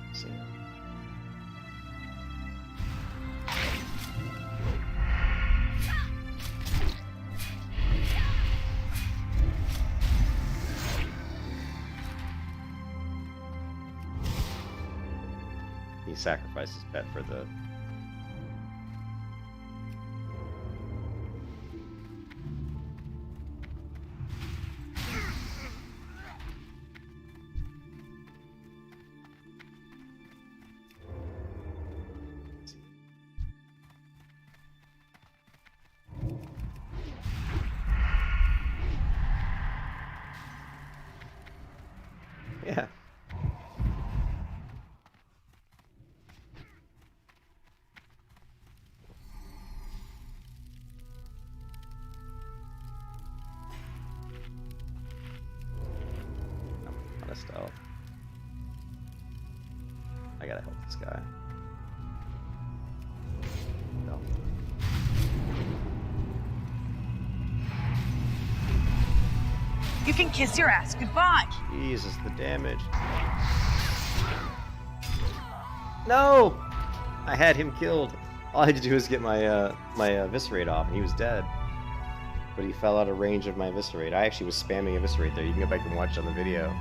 Speaker 4: Let's see. He sacrificed his pet for the... Yeah. I'm out of stealth. I gotta help this guy. No.
Speaker 3: You can kiss your ass goodbye.
Speaker 4: Jesus, the damage. No! I had him killed. All I had to do was get my my eviscerate off, and he was dead. But he fell out of range of my eviscerate. I actually was spamming eviscerate there. You can go back and watch on the video.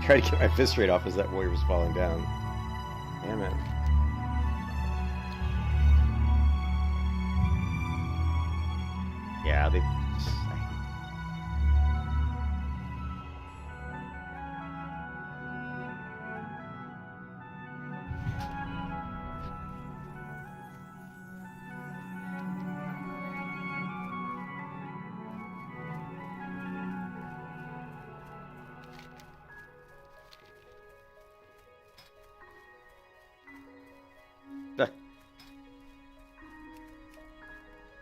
Speaker 4: Try to get my eviscerate off as that warrior was falling down. Damn it. Yeah, they...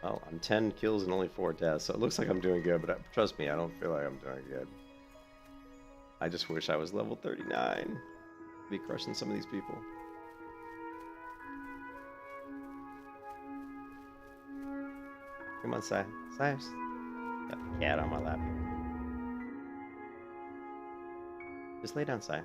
Speaker 4: Oh, I'm 10 kills and only 4 deaths, so it looks like I'm doing good, but trust me, I don't feel like I'm doing good. I just wish I was level 39. Be crushing some of these people. Come on, Sai. Got the cat on my lap. Just lay down, Sai.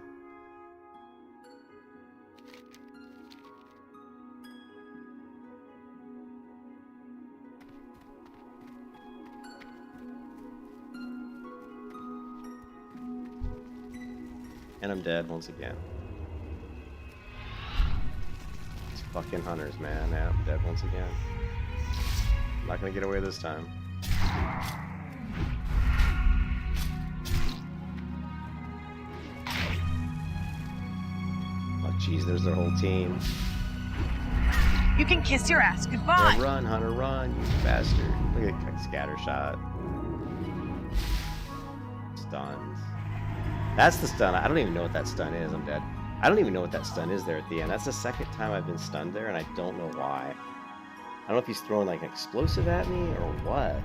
Speaker 4: And I'm dead once again. These fucking hunters, man. Yeah, I'm dead once again. I'm not gonna get away this time. Oh, jeez, there's their whole team.
Speaker 3: You can kiss your ass goodbye.
Speaker 4: Yeah, run, Hunter, run, you bastard. Look at that scatter shot. Stuns. That's the stun. I don't even know what that stun is. I'm dead. I don't even know what that stun is there at the end. That's the second time I've been stunned there, and I don't know why. I don't know if he's throwing like an explosive at me or what.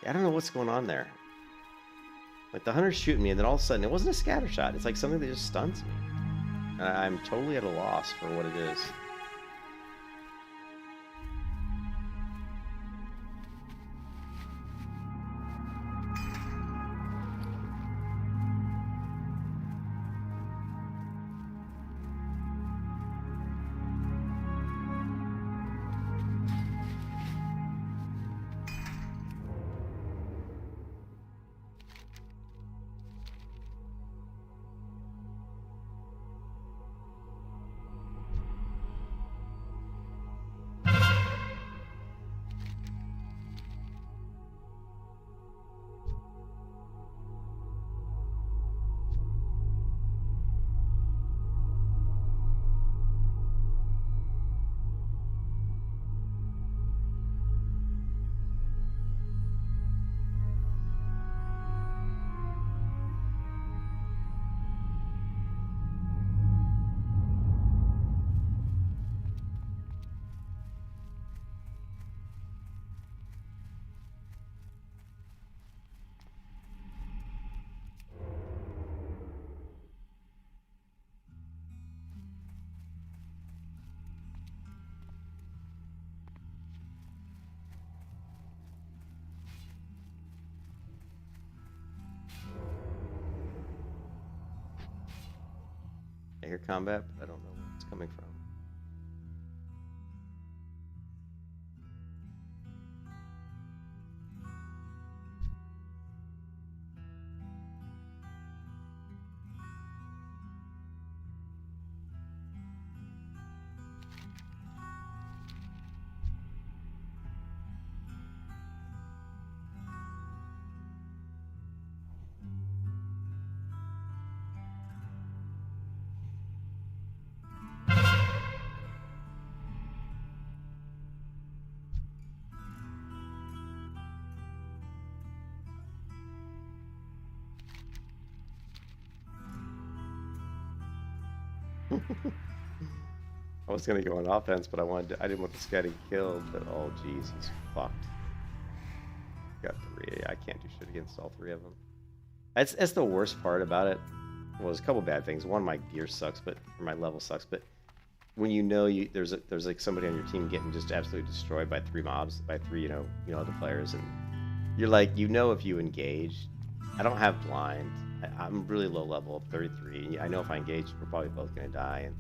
Speaker 4: Yeah, I don't know what's going on there. Like the hunter's shooting me, and then all of a sudden, it wasn't a scatter shot. It's like something that just stuns me. And I'm totally at a loss for what it is. hear combat, but I don't know where it's coming from. I was gonna go on offense, but I didn't want this guy to get killed. But oh geez, he's fucked. Got 3. I can't do shit against all 3 of them. That's the worst part about it. Well, there's a couple bad things. One, my gear sucks, or my level sucks. But when you know there's like somebody on your team getting just absolutely destroyed by 3 mobs, by 3 other players, and you're like, if you engage. I don't have blind. I'm really low level, 33. I know if I engage, we're probably both gonna die, and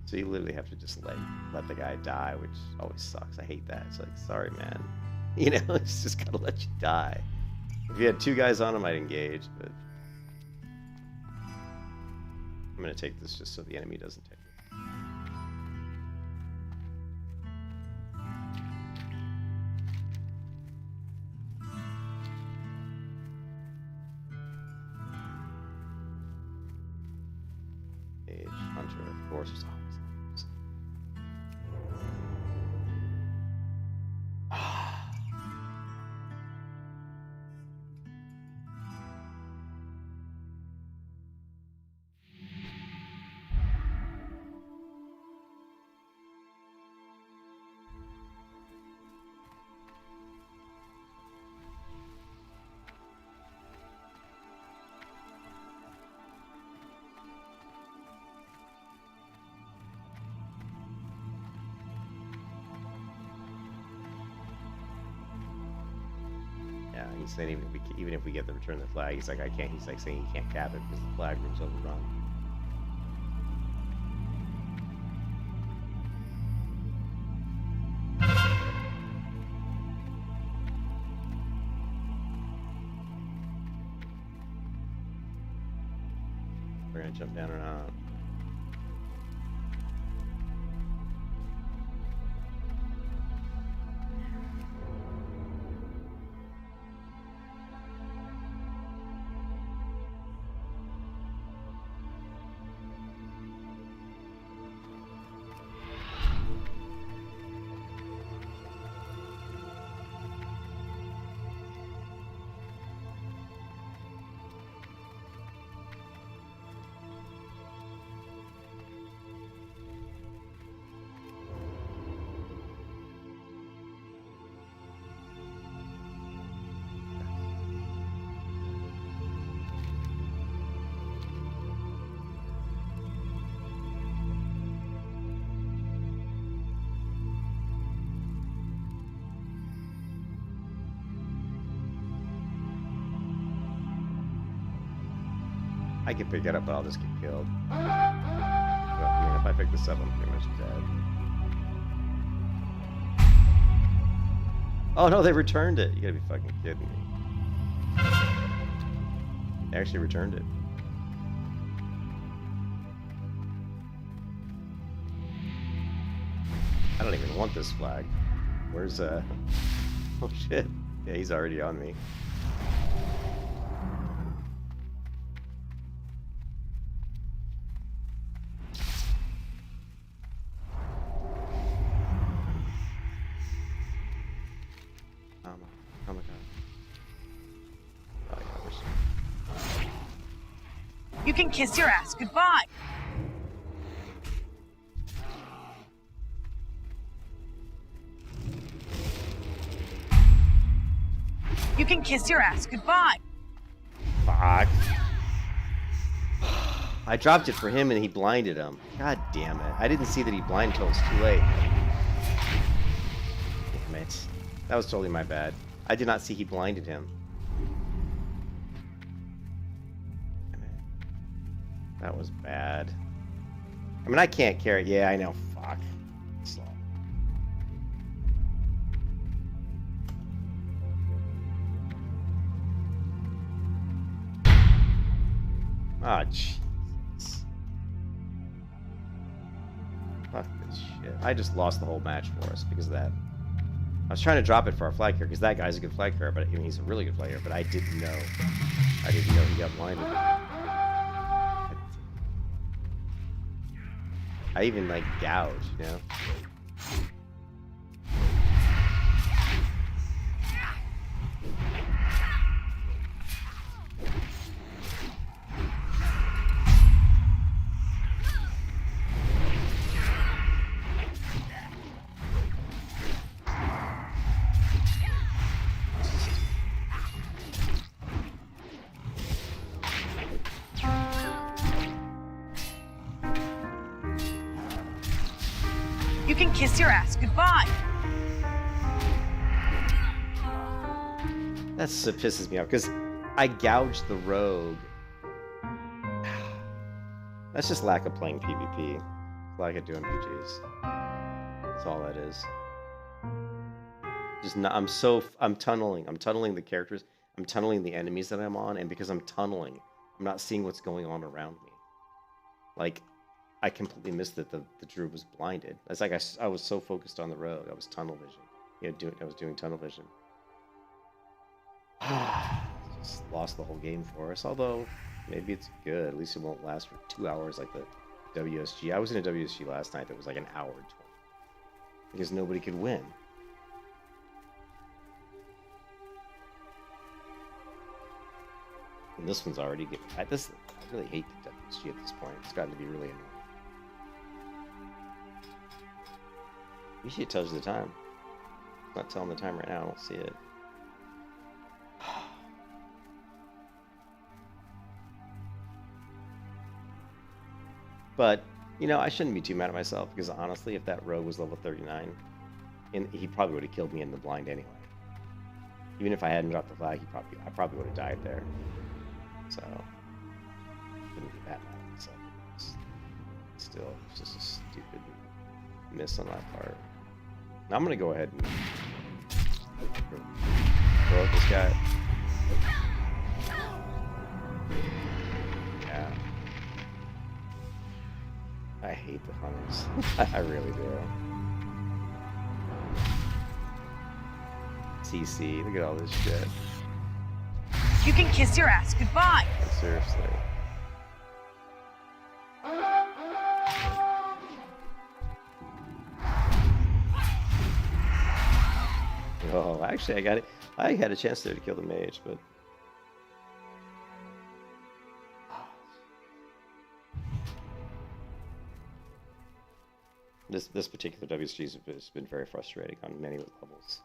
Speaker 4: so you literally have to just let the guy die, which always sucks. I hate that. It's like, sorry, man. It's just gotta let you die. If you had 2 guys on him, I'd engage, but I'm gonna take this just so the enemy doesn't take it. Hunter, of course, is always. He's saying even if we get the return of the flag, he's like, I can't. He's like saying he can't cap it because the flag room's overrun. We're gonna jump down or not. I can pick it up, but I'll just get killed. Well, if I pick this up, I'm pretty much dead. Oh no, they returned it. You gotta be fucking kidding me. They actually returned it. I don't even want this flag. Where's oh shit. Yeah, he's already on me. Oh my god. Oh, yeah,
Speaker 3: You can kiss your ass goodbye. You can kiss your ass goodbye.
Speaker 4: Fuck. I dropped it for him and he blinded him. God damn it. I didn't see that he blinded until it was too late. Damn it. That was totally my bad. I did not see he blinded him. Damn it. That was bad. I mean, I can't carry. Yeah, I know. Fuck. Slow. Ah, Jesus. Fuck this shit. I just lost the whole match for us because of that. I was trying to drop it for our flag carrier because that guy's a good flag carrier, but I mean, he's a really good player. But I didn't know. I didn't know he got blinded. I even like gouged, you know.
Speaker 3: You can kiss your ass goodbye.
Speaker 4: That pisses me off because I gouged the rogue. That's just lack of playing PvP. Lack of doing PGs. That's all that is. Just not, I'm tunneling. I'm tunneling the characters. I'm tunneling the enemies that I'm on, and because I'm tunneling, I'm not seeing what's going on around me. Like, I completely missed that the druid was blinded. It's like I was so focused on the rogue, I was tunnel vision. I was doing tunnel vision. Just lost the whole game for us. Although maybe it's good. At least it won't last for 2 hours like the WSG. I was in a WSG last night that was like an hour and 20 because nobody could win. And this one's already getting. I really hate the WSG at this point. It's gotten to be really annoying. Usually it tells you the time. It's not telling the time right now. I don't see it. But, you know, I shouldn't be too mad at myself because honestly, if that rogue was level 39, he probably would have killed me in the blind anyway. Even if I hadn't dropped the flag, I probably would have died there. So, shouldn't be that mad at myself. Still, it's just a stupid miss on that part. Now I'm gonna go ahead and throw at this guy. Yeah. I hate the hunters. I really do. TC, look at all this shit.
Speaker 3: You can kiss your ass goodbye.
Speaker 4: Seriously. Oh, actually, I got it. I had a chance there to kill the mage, but this particular WSG has been very frustrating on many levels.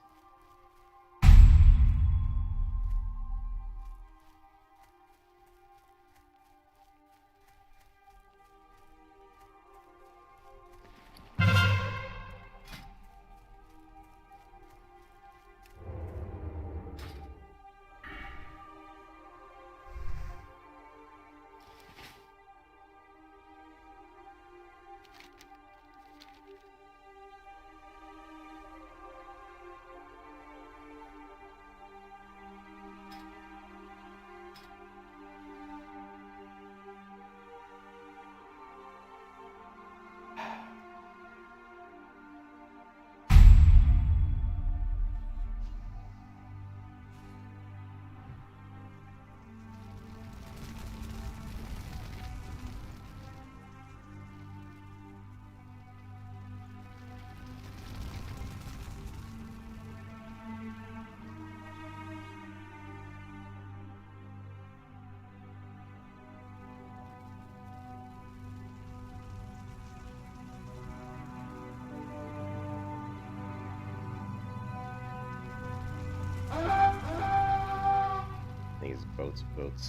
Speaker 4: I think his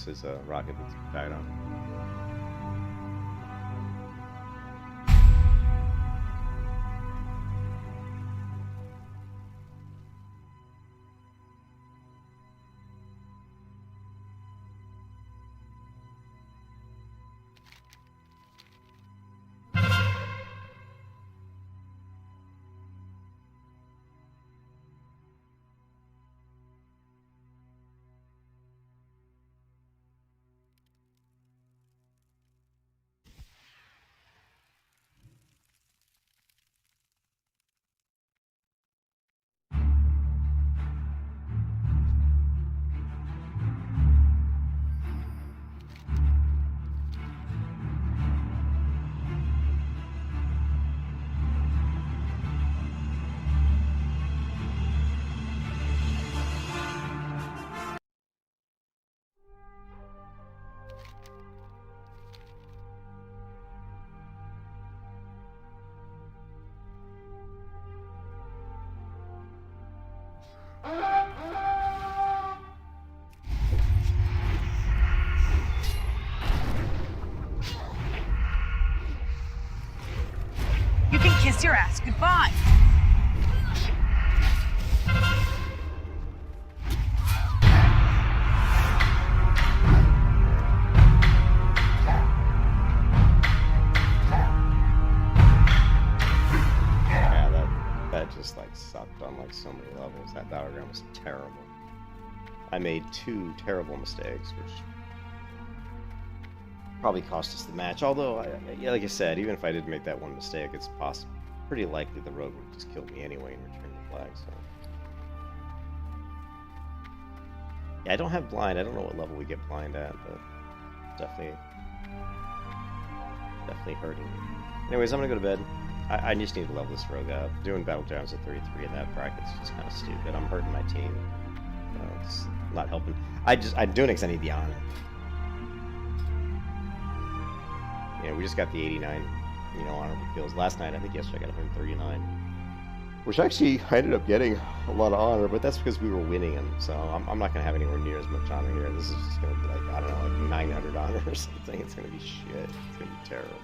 Speaker 4: his rocket boots died on.
Speaker 3: You can kiss your ass goodbye.
Speaker 4: Yeah, that just like sucked on like so many levels. That battleground was terrible. I made 2 terrible mistakes, which probably cost us the match. Although, yeah, like I said, even if I didn't make that one mistake, it's pretty likely the rogue would just kill me anyway and return the flag. So, yeah, I don't have blind. I don't know what level we get blind at, but definitely hurting me. Anyways, I'm gonna go to bed. I just need to level this rogue up. Doing Battlegrounds at 33 in that bracket's just kind of stupid. I'm hurting my team. It's not helping. I'm doing it because I need the honor. Yeah, we just got the 89, honorable kills. Last night, I think yesterday, I got 139. Which actually, I ended up getting a lot of honor, but that's because we were winning them. So I'm not going to have anywhere near as much honor here. This is just going to be like, I don't know, like 900 honor or something. It's going to be shit. It's going to be terrible.